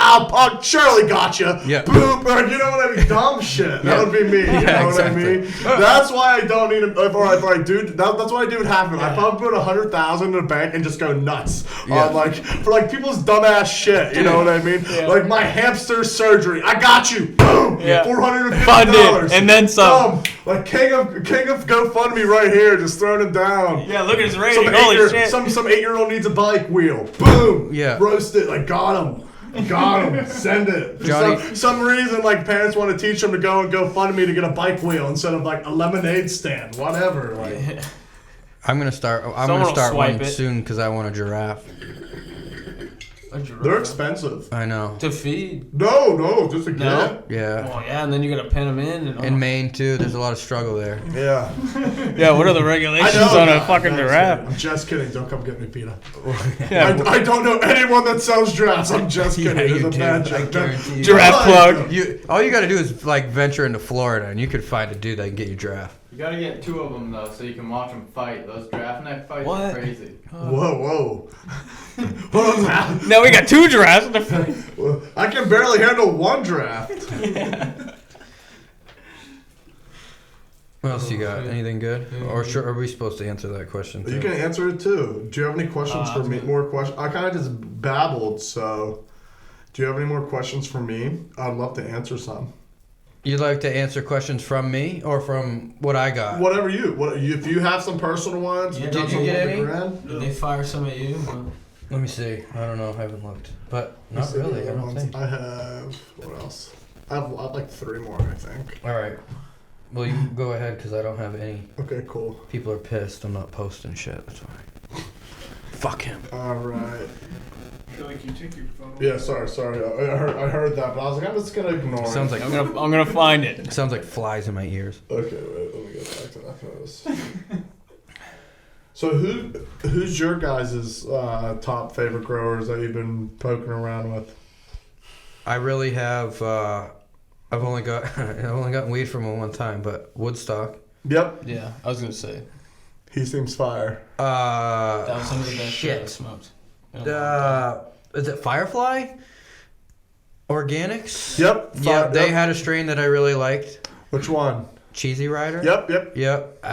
Shirley got you. Yeah. Boop. Like, you know what I mean? Dumb shit. That would be me. You know what I exactly. mean? That's why I don't need if I do. That's what I do with half of it. I probably put 100,000 in the bank and just go nuts on like for like people's dumbass shit. You know what I mean? Yeah. Like my hamster surgery. I got you. Boom. Yeah. $450. Funded, and then some. Like king of GoFundMe right here, just throwing it down. Yeah, look at his Some rating. Holy shit. some 8-year-old needs a bike wheel. Boom. Yeah. Roast it. Like got him. Send it. For Johnny- some reason, like parents want to teach them to go and GoFundMe to get a bike wheel instead of like a lemonade stand. Whatever. Like. I'm gonna start Someone will one swipe it. soon because I want a giraffe. A giraffe. They're expensive. I know. To feed. No, just to get No? it. Yeah. Well, yeah, and then you gotta pin them in. And In Maine too, there's a lot of struggle there. Yeah. Yeah, what are the regulations on a fucking giraffe? I'm just kidding. Don't come get me, Peter. Yeah, I don't know anyone that sells giraffes. I'm just Yeah, kidding. you It's a do. bad I joke. guarantee you. Giraffe plug. All you got to do is like venture into Florida, and you could find a dude that can get you giraffe. You gotta get 2 of them though, so you can watch them fight. Those giraffe neck fights are What? crazy. Whoa. What was that? Now we got 2 giraffes. What the fuck? Well, I can barely handle one draft. What else you got? Anything good? Or are we supposed to answer that question too? You can answer it too. Do you have any questions for me? good. More questions? I kind of just babbled, so do you have any more questions for me? I'd love to answer some. You'd like to answer questions from me or from what I got? Whatever if you have some personal ones, Yeah, you did got you some get on the any? ground? Did they fire some at you? Well, Let me see. I don't know. I haven't looked, but not Let's see really. the I other don't ones. think. I have what else? I have like 3 more, I think. All right. Well, you go ahead because I don't have any. Okay, cool. People are pissed. I'm not posting shit. That's why. Fuck him. All right. Like you take your phone. Yeah, sorry. I heard that, but I was like, I'm just gonna ignore it. Sounds like I'm gonna find it. it sounds like flies in my ears. Okay, wait, let me get back to that first. So who's your guys' top favorite growers that you've been poking around with? I really have. I've only gotten weed from him one time, but Woodstock. Yep, yeah, I was gonna say he seems fire. that was some of the best shit I Shit. smoked. Is it Firefly? Organics? Yep. Yeah, they yep. had a strain that I really liked. Which one? Cheesy Rider? Yep. Yep.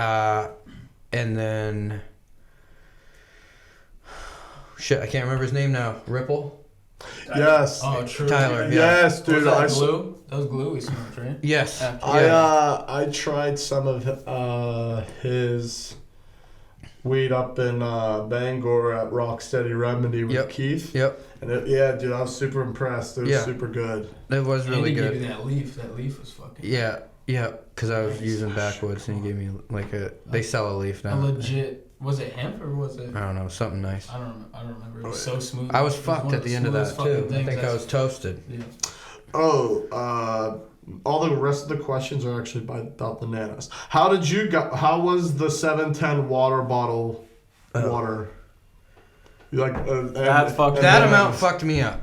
And then... Shit, I can't remember his name now. Ripple? Yes. Oh, true. Tyler, yeah. Yes, Was dude. that glue? That was glue we smoked, right? Yes. After. I tried some of his weed up in Bangor at Rocksteady Remedy with Yep. Keith. Yep. And dude, I was super impressed. It was Yeah. super good. It was really And he good. gave you that leaf. That leaf was fucking. Yeah. Yeah. Because I was using backwoods and he gave me like a... They sell a leaf A now. legit. Was it hemp or was it? I don't know. Something nice. I don't remember. It was so smooth. I was It fucked one at of the end of that smoothest fucking too. I things think I was toasted. Yeah. Oh, all the rest of the questions are actually about the nanos. How was the 710 water bottle water? You like That amount fucked me up.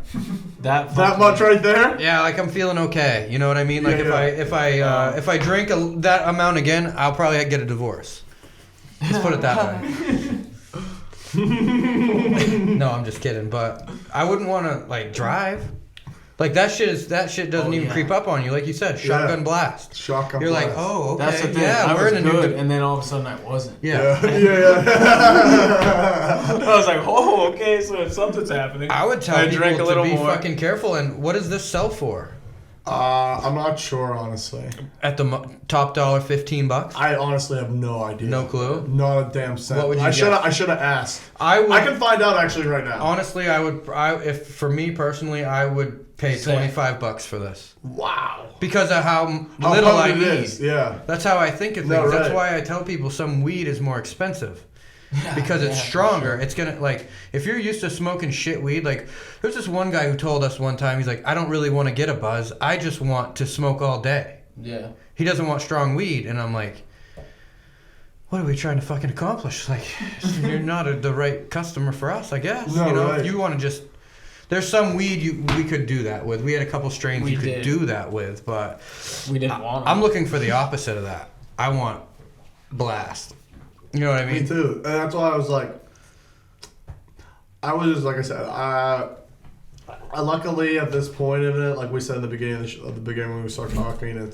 That much right there? Yeah, like I'm feeling okay. You know what I mean? Like Yeah, if I drink that amount again, I'll probably get a divorce. Let's put it that way. No, I'm just kidding. But I wouldn't want to like drive. Like that shit doesn't even creep up on you. Like you said, shotgun blast. Shotgun You're blast. like, oh, okay, That's the thing. yeah, I we're was in a good, new. and then all of a sudden I wasn't. Yeah. I was like, oh, okay, so something's happening. I would tell I people drank a to little be more. fucking careful. And what does this sell for? I'm not sure, honestly. At the top dollar, $15. I honestly have no idea. No clue? Not a damn cent. What would you I should guess? have asked. I can find out actually right now. Honestly, if for me personally, I would pay $25 for this Wow. because of how How little I potent it need. is, yeah. That's how I think of things. No, That's right. why I tell people some weed is more expensive. Because it's stronger. It's gonna like if you're used to smoking shit weed, like there's this one guy who told us one time, he's like, I don't really want to get a buzz. I just want to smoke all day. Yeah. He doesn't want strong weed, and I'm like, what are we trying to fucking accomplish? Like, you're not the right customer for us, I guess. No, you know, right. if you want to just, there's some weed we could do that with. We had a couple strains We you could did. do that with, but We didn't want I'm them. looking for the opposite of that. I want blast. You know what I Me mean? too. And that's why I was like, like I said, I luckily at this point in it, like we said in the beginning of the beginning when we start talking,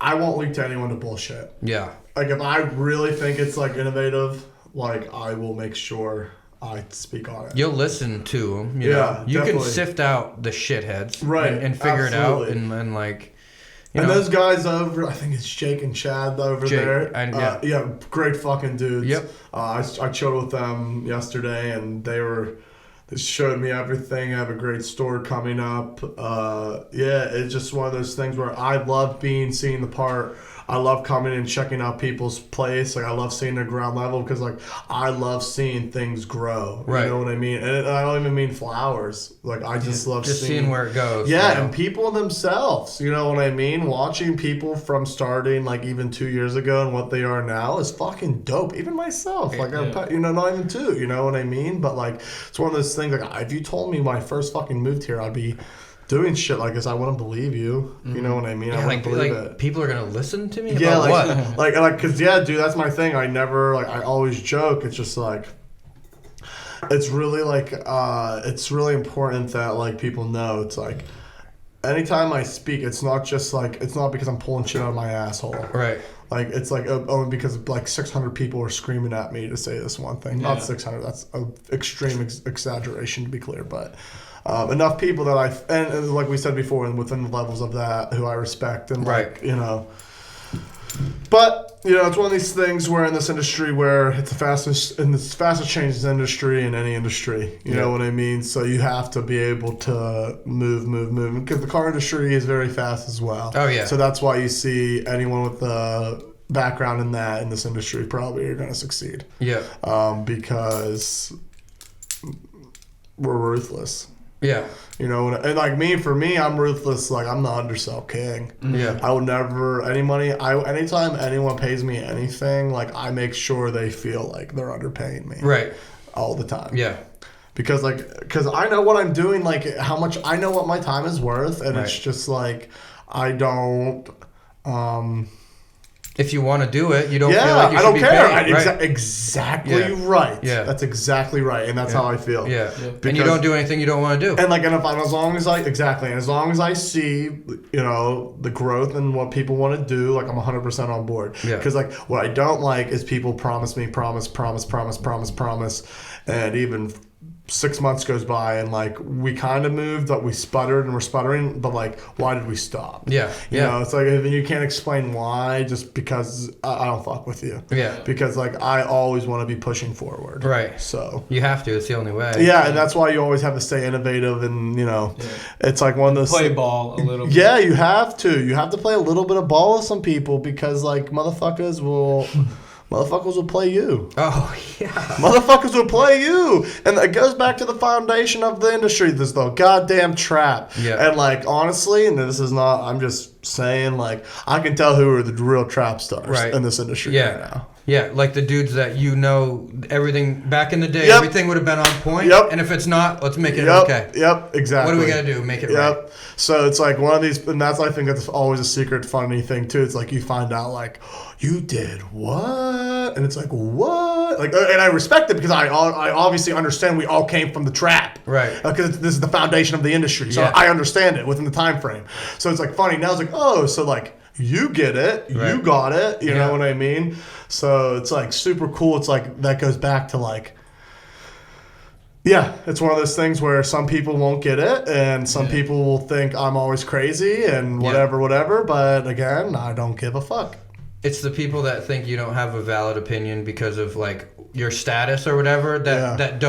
I won't leak to anyone to bullshit. Yeah. Like if I really think it's like innovative, like I will make sure I speak on it. You'll listen to them. You Yeah, know? You can definitely. sift out the shitheads. Right, And figure it out absolutely. and like, you And know. those guys over, I think it's Jake and Chad over Jake, there. yeah. Great fucking dudes. Yep. I chilled with them yesterday, and they were They showed me everything. I have a great store coming up. Yeah, it's just one of those things where I love seeing the part. I love coming and checking out people's place. Like I love seeing their ground level because like I love seeing things grow. Right. You know what I mean? And I don't even mean flowers. Like I just love seeing where it goes. Yeah, you know? and people themselves. You know what I mean? Watching people from starting like even 2 years ago and what they are now is fucking dope. Even myself, like not even 2. You know what I mean? But like it's one of those things. Like if you told me when I first fucking moved here, I'd be doing shit like this, I wouldn't believe you. You know what I mean? Yeah, I wouldn't believe it. People are gonna listen to me Yeah, about like, what? cause yeah, dude, that's my thing. I never, I always joke. It's just like, it's really it's really important that like people know. It's like, anytime I speak, it's not just like, it's not because I'm pulling shit out of my asshole. Right. Like it's like only because like 600 people are screaming at me to say this one thing. Not 600. That's an extreme exaggeration to be clear, but. Enough people that and like we said before, and within the levels of that, who I respect and like, you know. But you know, it's one of these things where in this industry where it's the fastest changes industry in any industry. You know what I mean? So you have to be able to move because the car industry is very fast as well. Oh yeah. So that's why you see anyone with the background in this industry probably are going to succeed. Yeah. Because we're ruthless. Yeah. You know, and like for me, I'm ruthless. Like I'm the undersell king. Yeah. I will never, anytime anyone pays me anything, like I make sure they feel like they're underpaying me. Right. All the time. Yeah. Because I know what I'm doing, like how much, I know what my time is worth. And it's just like, I don't, if you want to do it, you don't feel like you should be paid. I don't care. Exactly right. Yeah. That's exactly right. And that's how I feel. Yeah. And you don't do anything you don't want to do. And as long as I see, you know, the growth and what people want to do, like I'm 100% on board. Yeah. Because like what I don't like is people promise, and even 6 months goes by and like we kind of moved, but we sputtered and we're sputtering, but like why did we stop? Yeah. You know, it's like then you can't explain why just because I don't fuck with you. Yeah. Because like I always want to be pushing forward. Right. So you have to. It's the only way. Yeah, and that's why you always have to stay innovative and you know, it's like one of those play ball a little bit. Yeah, you have to. You have to play a little bit of ball with some people because like motherfuckers will play you. Oh, yeah. Motherfuckers will play you. And it goes back to the foundation of the industry, this the goddamn trap. Yeah. And like, honestly, and this is not, I'm just saying, like, I can tell who are the real trap stars in this industry right now. Yeah, like the dudes that you know, everything back in the day, everything would have been on point. Yep. And if it's not, let's make it okay. Yep, exactly. What do we got to do? Make it right. So it's like one of these, and I think that's always a secret funny thing too. It's like you find out like, you did what? And it's like, what? Like, and I respect it because I obviously understand we all came from the trap. Right. Because this is the foundation of the industry. So I understand it within the time frame. So it's like funny. Now it's like, oh, so like, you get it. Right. You got it. You know what I mean? So it's like super cool. It's like that goes back to like, yeah, it's one of those things where some people won't get it and some people will think I'm always crazy and whatever. But again, I don't give a fuck. It's the people that think you don't have a valid opinion because of like your status or whatever that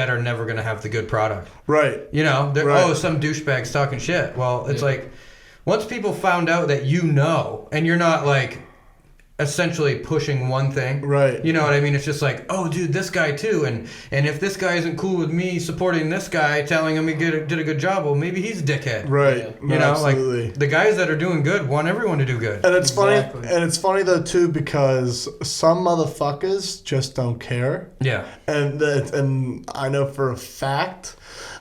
are never going to have the good product. Right. You know, some douchebag's talking shit. Well, it's like, once people found out that you know, and you're not like essentially pushing one thing, right? You know what I mean? It's just like, oh, dude, this guy too, and if this guy isn't cool with me supporting this guy, telling him he did a good job, well, maybe he's a dickhead, right? You know, absolutely. Like the guys that are doing good want everyone to do good. And it's funny, and it's funny though too because some motherfuckers just don't care. Yeah, and I know for a fact.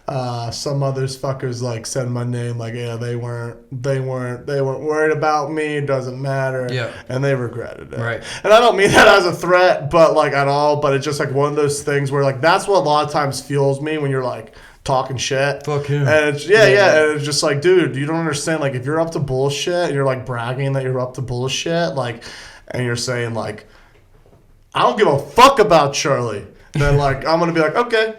Some others fuckers like said my name like they weren't worried about me, it doesn't matter, and they regretted it, right? And I don't mean that as a threat but like at all, but it's just like one of those things where like that's what a lot of times fuels me when you're like talking shit. Fuck him. And it's and it's just like, dude, you don't understand, like if you're up to bullshit and you're like bragging that you're up to bullshit, like, and you're saying like I don't give a fuck about Shirley, then like I'm gonna be like, okay.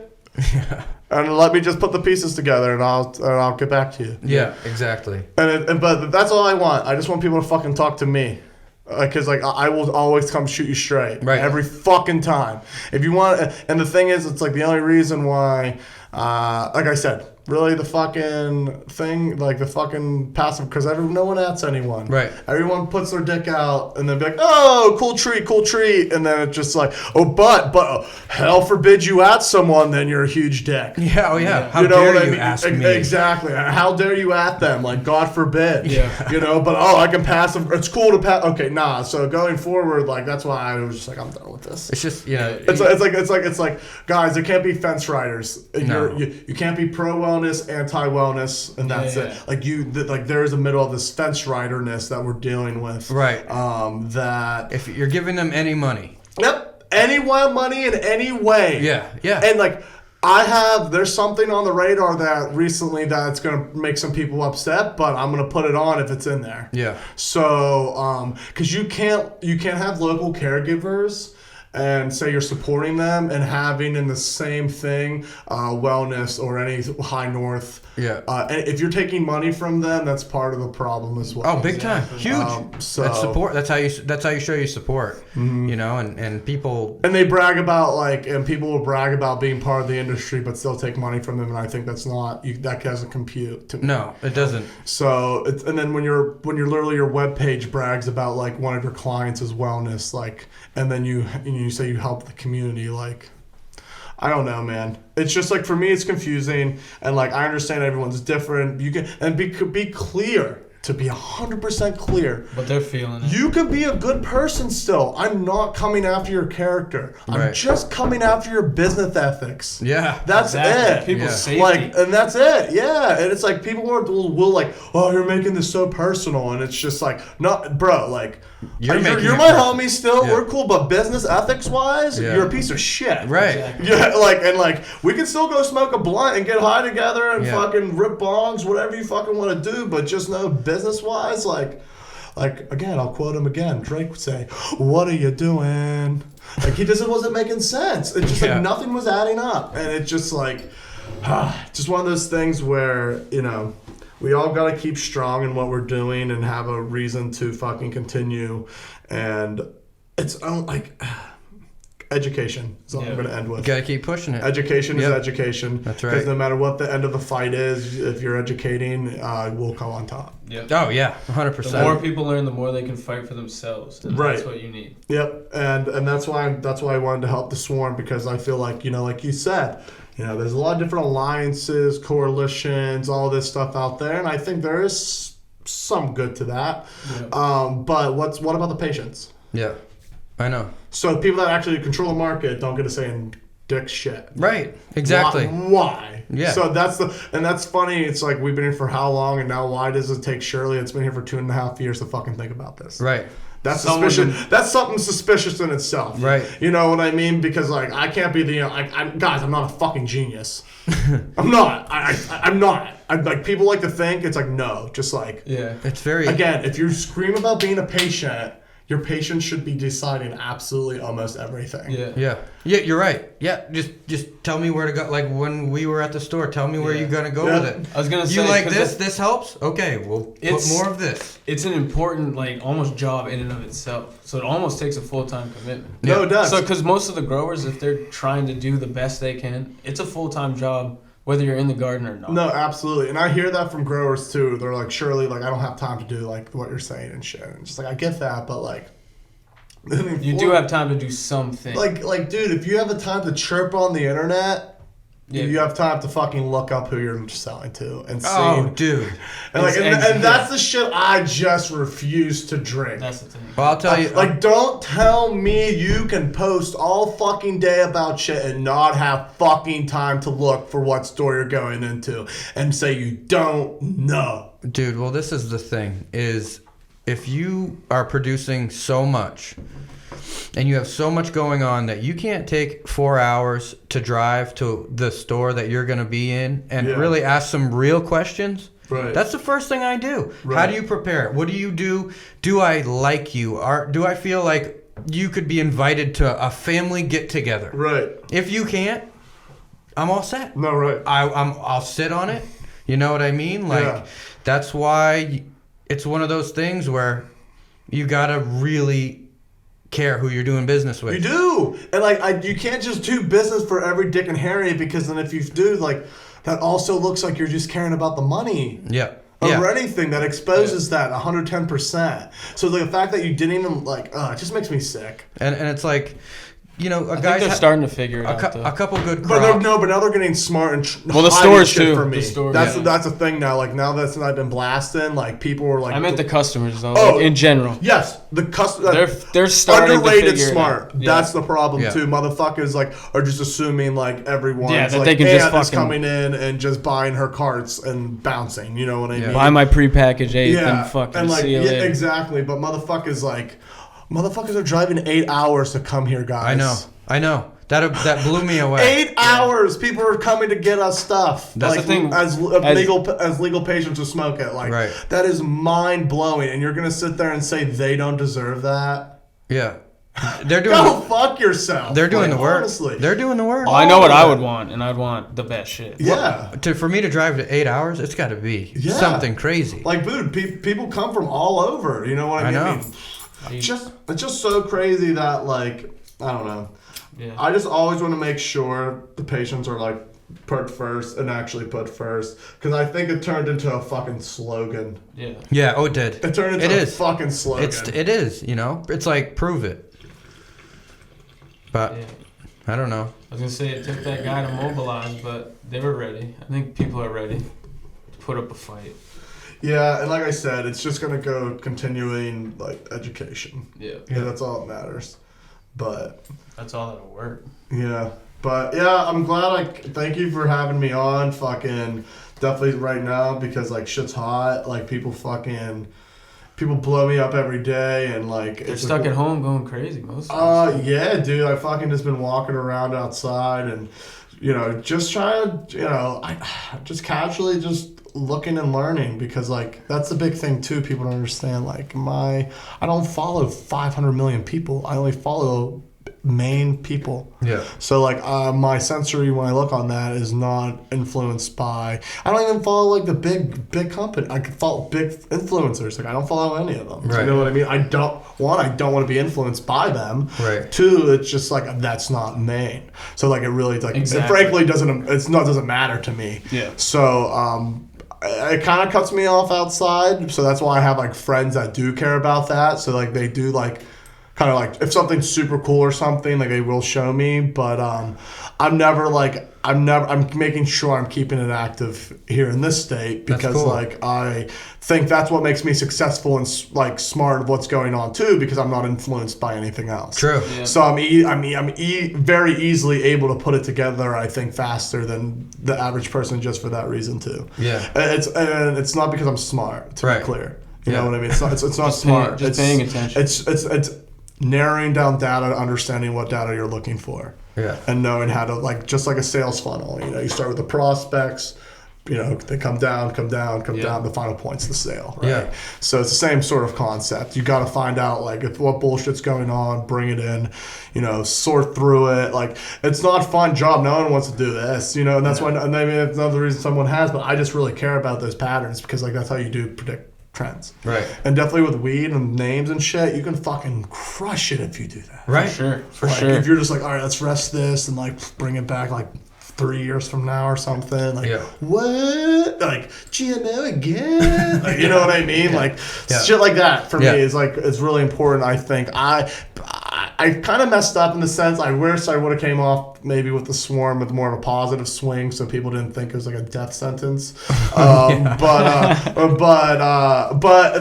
And let me just put the pieces together, and I'll get back to you. Yeah, exactly. But that's all I want. I just want people to fucking talk to me. Because I will always come shoot you straight. Right. Every fucking time. If you want, and the thing is, it's like the only reason why, like I said, really the fucking thing, like the fucking passive, because no one ats anyone. Right. Everyone puts their dick out and then be like, oh, cool treat. And then it's just like, oh, but hell forbid you at someone, then you're a huge dick. Yeah, oh yeah. How You know dare what I you mean? ask me? Exactly. How dare you at them? Like, God forbid. Yeah. You know, but I can pass. It's cool to pass. Okay, nah. So going forward, like that's why I was just like, I'm done with this. It's just, you know. It's like, guys, it can't be fence riders. No. You can't be pro wellness, anti wellness, and that's it. Like there is a middle of this fence riderness that we're dealing with. Right. That If you're giving them any money. Yep. Any money in any way. Yeah, yeah. And like there's something on the radar that recently that's gonna make some people upset, but I'm gonna put it on if it's in there. Yeah. So, because you can't have local caregivers and say you're supporting them and having in the same thing wellness or any high north. Yeah. And if you're taking money from them, that's part of the problem as well. Oh, big time, huge. So That's support. That's how you show your support. You know, and people. And they brag about and people will brag about being part of the industry, but still take money from them. And I think that's not that doesn't compute to me. No, it doesn't. So and then when you're literally your webpage brags about like one of your clients is wellness, like, and then you say you help the community, like, I don't know, man. It's just like, for me, it's confusing, and like I understand everyone's different. You can and be clear. To be 100% clear, But they're feeling it. you could be a good person still. I'm not coming after your character. I'm Right. just coming after your business ethics. Yeah. That's Exactly. it. People's Yeah. safety. Like, and that's it. Yeah. And it's like people will like, oh, you're making this so personal, and it's just like, no, bro, like, You're making you're it my personal. homie still. Yeah. We're cool, but business ethics wise, Yeah. you're a piece of shit. Right. Exactly. Yeah, like we can still go smoke a blunt and get high together and Yeah. fucking rip bongs, whatever you fucking want to do, but just know business wise, like again, I'll quote him again. Drake would say, "What are you doing?" Like he just wasn't making sense. It's just Yeah. like nothing was adding up, and it's just like, just one of those things where we all got to keep strong in what we're doing and have a reason to fucking continue, and it's like. Education is all I'm Yeah. going to end with. You gotta keep pushing it. Education Yep. is education. That's right. Because no matter what the end of the fight is, if you're educating, we'll come on top. Yep. Oh yeah, The 100%. more people learn, the more they can fight for themselves. And Right. That's what you need. Yep, and that's why I wanted to help the Swarm, because I feel like like you said, there's a lot of different alliances, coalitions, all this stuff out there, and I think there is some good to that. Yeah. But what about the patients? Yeah, I know. So people that actually control the market don't get to say in dick shit. Right. Exactly. Why? Yeah. So that's funny. It's like, we've been here for how long, and now why does it take Shirley? It's been here for 2.5 years to fucking think about this. Right. That's Someone- suspicious. That's something suspicious in itself. Right. You know what I mean? Because like I can't be the guys. I'm not a fucking genius. I'm not. I'm not. Like people like to think it's like, no, just like Yeah. It's very. again, if you scream about being a patient, your patient should be deciding absolutely almost everything. Yeah. Yeah. Yeah, you're right. Yeah, just tell me where to go. Like when we were at the store, tell me where Yeah. you're gonna go Yeah. with it. I was gonna You say, like 'cause this? it- This helps. Okay, we'll put It's- more of this. It's an important, like, almost job in and of itself. So it almost takes a full-time commitment. No, it does. So, because most of the growers, if they're trying to do the best they can, it's a full-time job, whether you're in the garden or not. No, absolutely. And I hear that from growers too. They're like, Shirley, like I don't have time to do like what you're saying and shit. And just like I get that, but like You do have time to do something. like dude, if you have the time to chirp on the internet, Yeah. you have time to fucking look up who you're selling to and see. Oh, dude. and like It's- and that's the shit I just refuse to drink. That's the thing. Well, I'll tell you. Like, don't tell me you can post all fucking day about shit and not have fucking time to look for what store you're going into and say you don't know. Dude, well, this is the thing, is if you are producing so much and you have so much going on that you can't take 4 hours to drive to the store that you're going to be in and Yeah. really ask some real questions, Right. that's the first thing I do. How Right. do you prepare? What do you do? Do I like you? Or do I feel like you could be invited to a family get-together? Right. If you can't, I'm all set. No, right. I'll sit on it. You know what I mean? Like Yeah. that's why it's one of those things where you gotta really care who you're doing business with. You do, and like you can't just do business for every Dick and Harry, because then if you do, like, that also looks like you're just caring about the money. Yeah. Or anything that exposes that 110%. So the fact that you didn't even like, it just makes me sick. And it's like, you know, I think they're starting to figure it out. a couple good But crops. but now they're getting smart and the hiding stores shit too. For me. The stores, That's a thing now. Like now that's not been blasting. Like people were like, I meant the customers though. Oh, like, in general. Yes, the customer. They're starting underrated to figure smart. It out. Yeah. That's the problem Yeah. too. Motherfuckers like are just assuming like everyone's Yeah, that like they can just aunt is fucking- coming in and just buying her carts and bouncing. You know what I mean? Buy my prepackaged eighth Yeah, and fucking and like see you later. exactly. But motherfuckers are driving 8 hours to come here, guys. I know. That blew me away. 8 hours. People are coming to get us stuff. That's like, the thing. As legal patients to smoke it. Like Right. that is mind blowing. And you're gonna sit there and say they don't deserve that? Yeah. They're doing Go fuck yourself. they're doing the work. Honestly. They're doing the work. Well, I know what I would want, and I'd want the best shit. Yeah. For me to drive to 8 hours, it's got to be Yeah. something crazy. Like, dude, people come from all over. You know what I mean? know. It's just so crazy that, like, I don't know. Yeah. I just always want to make sure the patients are, like, put first and actually put first. Because I think it turned into a fucking slogan. Yeah. Yeah. Oh, it did. It turned into a fucking slogan. It is. You know. It's like prove it. But Yeah. I don't know. I was gonna say it took that guy to mobilize, but they were ready. I think people are ready to put up a fight. Yeah, and like I said, it's just going to go continuing, like, education. Yeah. Yeah, that's all that matters. But... That's all that'll work. Yeah, but yeah, I'm glad. Thank you for having me on. Fucking definitely right now because like shit's hot. Like people blow me up every day and like They're stuck at home going crazy most of us. Yeah, dude. I fucking just been walking around outside and just trying to I just casually just looking and learning because like that's the big thing too. People don't understand. Like I don't follow 500 million people. I only follow main people. Yeah. So like my sensory when I look on that is not influenced by. I don't even follow like the big company. I can follow big influencers. Like I don't follow any of them. Right. You know what I mean? I don't want to be influenced by them. Right. Two, it's just like that's not main. So like it really like Exactly. it frankly doesn't matter to me. Yeah. So it kind of cuts me off outside. So that's why I have like friends that do care about that. So like they do like. Kind of like if something's super cool or something, like they will show me. But I'm making sure I'm keeping it active here in this state because cool. like I think that's what makes me successful and like smart of what's going on too because I'm not influenced by anything else. True. Yeah. So I'm very easily able to put it together. I think faster than the average person just for that reason too. Yeah. It's not because I'm smart. To Right. be clear, you Yeah. know what I mean. It's not smart. Just paying attention. It's narrowing down data, understanding what data you're looking for, Yeah. and knowing how to like just like a sales funnel. You start with the prospects. They come down. The final point's the sale, right? Yeah. So it's the same sort of concept. You got to find out like what bullshit's going on, bring it in, sort through it. Like it's not a fun job. No one wants to do this, and that's why. And maybe it's another reason someone has. But I just really care about those patterns because like that's how you do predict trends. Right. And definitely with weed and names and shit, you can fucking crush it if you do that. Right. For Like, sure. if you're just like, all right, let's rest this and like bring it back like 3 years from now or something. Like, Yeah. what? Like, GMO again? Like, you know what I mean? Like, Yeah. shit like that for Yeah. me is really important. I think I kind of messed up in the sense I wish I would have came off maybe with the swarm with more of a positive swing so people didn't think it was like a death sentence. But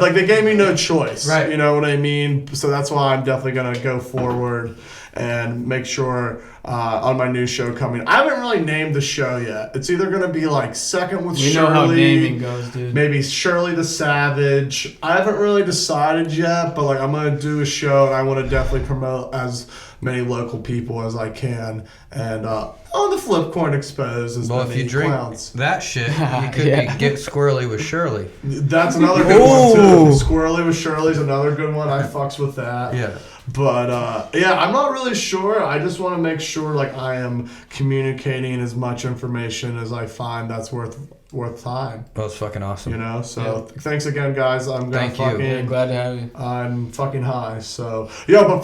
like they gave me no choice. Right. You know what I mean? So that's why I'm definitely going to go forward and make sure on my new show coming. I haven't really named the show yet. It's either going to be like Second with You Shirley. know how naming goes, dude. Maybe Shirley the Savage. I haven't really decided yet, but like I'm gonna do a show and I want to definitely promote as many local people as I can. And on the flip coin, expose as Well, many if you drink clowns. that shit, you could Yeah. get squirrely with Shirley. That's another good one too. Squirrely with Shirley's another good one. I fucks with that. Yeah. But yeah, I'm not really sure. I just want to make sure like I am communicating as much information as I find that's worth worth time. That was fucking awesome. You know, so thanks again, guys. I'm gonna Thank you. fucking. Yeah, glad to have you. I'm fucking high. So but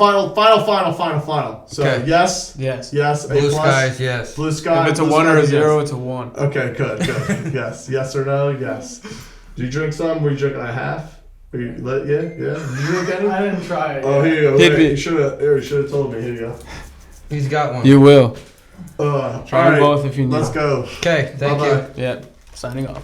final. So Okay. yes, Yes. yes. Blue A plus. skies, yes. Blue sky. If it's a blue 1 or a skies, 0, yes. it's a 1. Okay, good. Yes or no? Yes. Do you drink some? Were you drinking a half? Are you, yeah. Did you drink any? I didn't try it. Oh, here you go. Hit Wait, it. you should have told me. Here you go. He's got one. You will. Try all them right, both if you need. let's go. Okay, thank you. Bye-bye. Yeah. Signing off.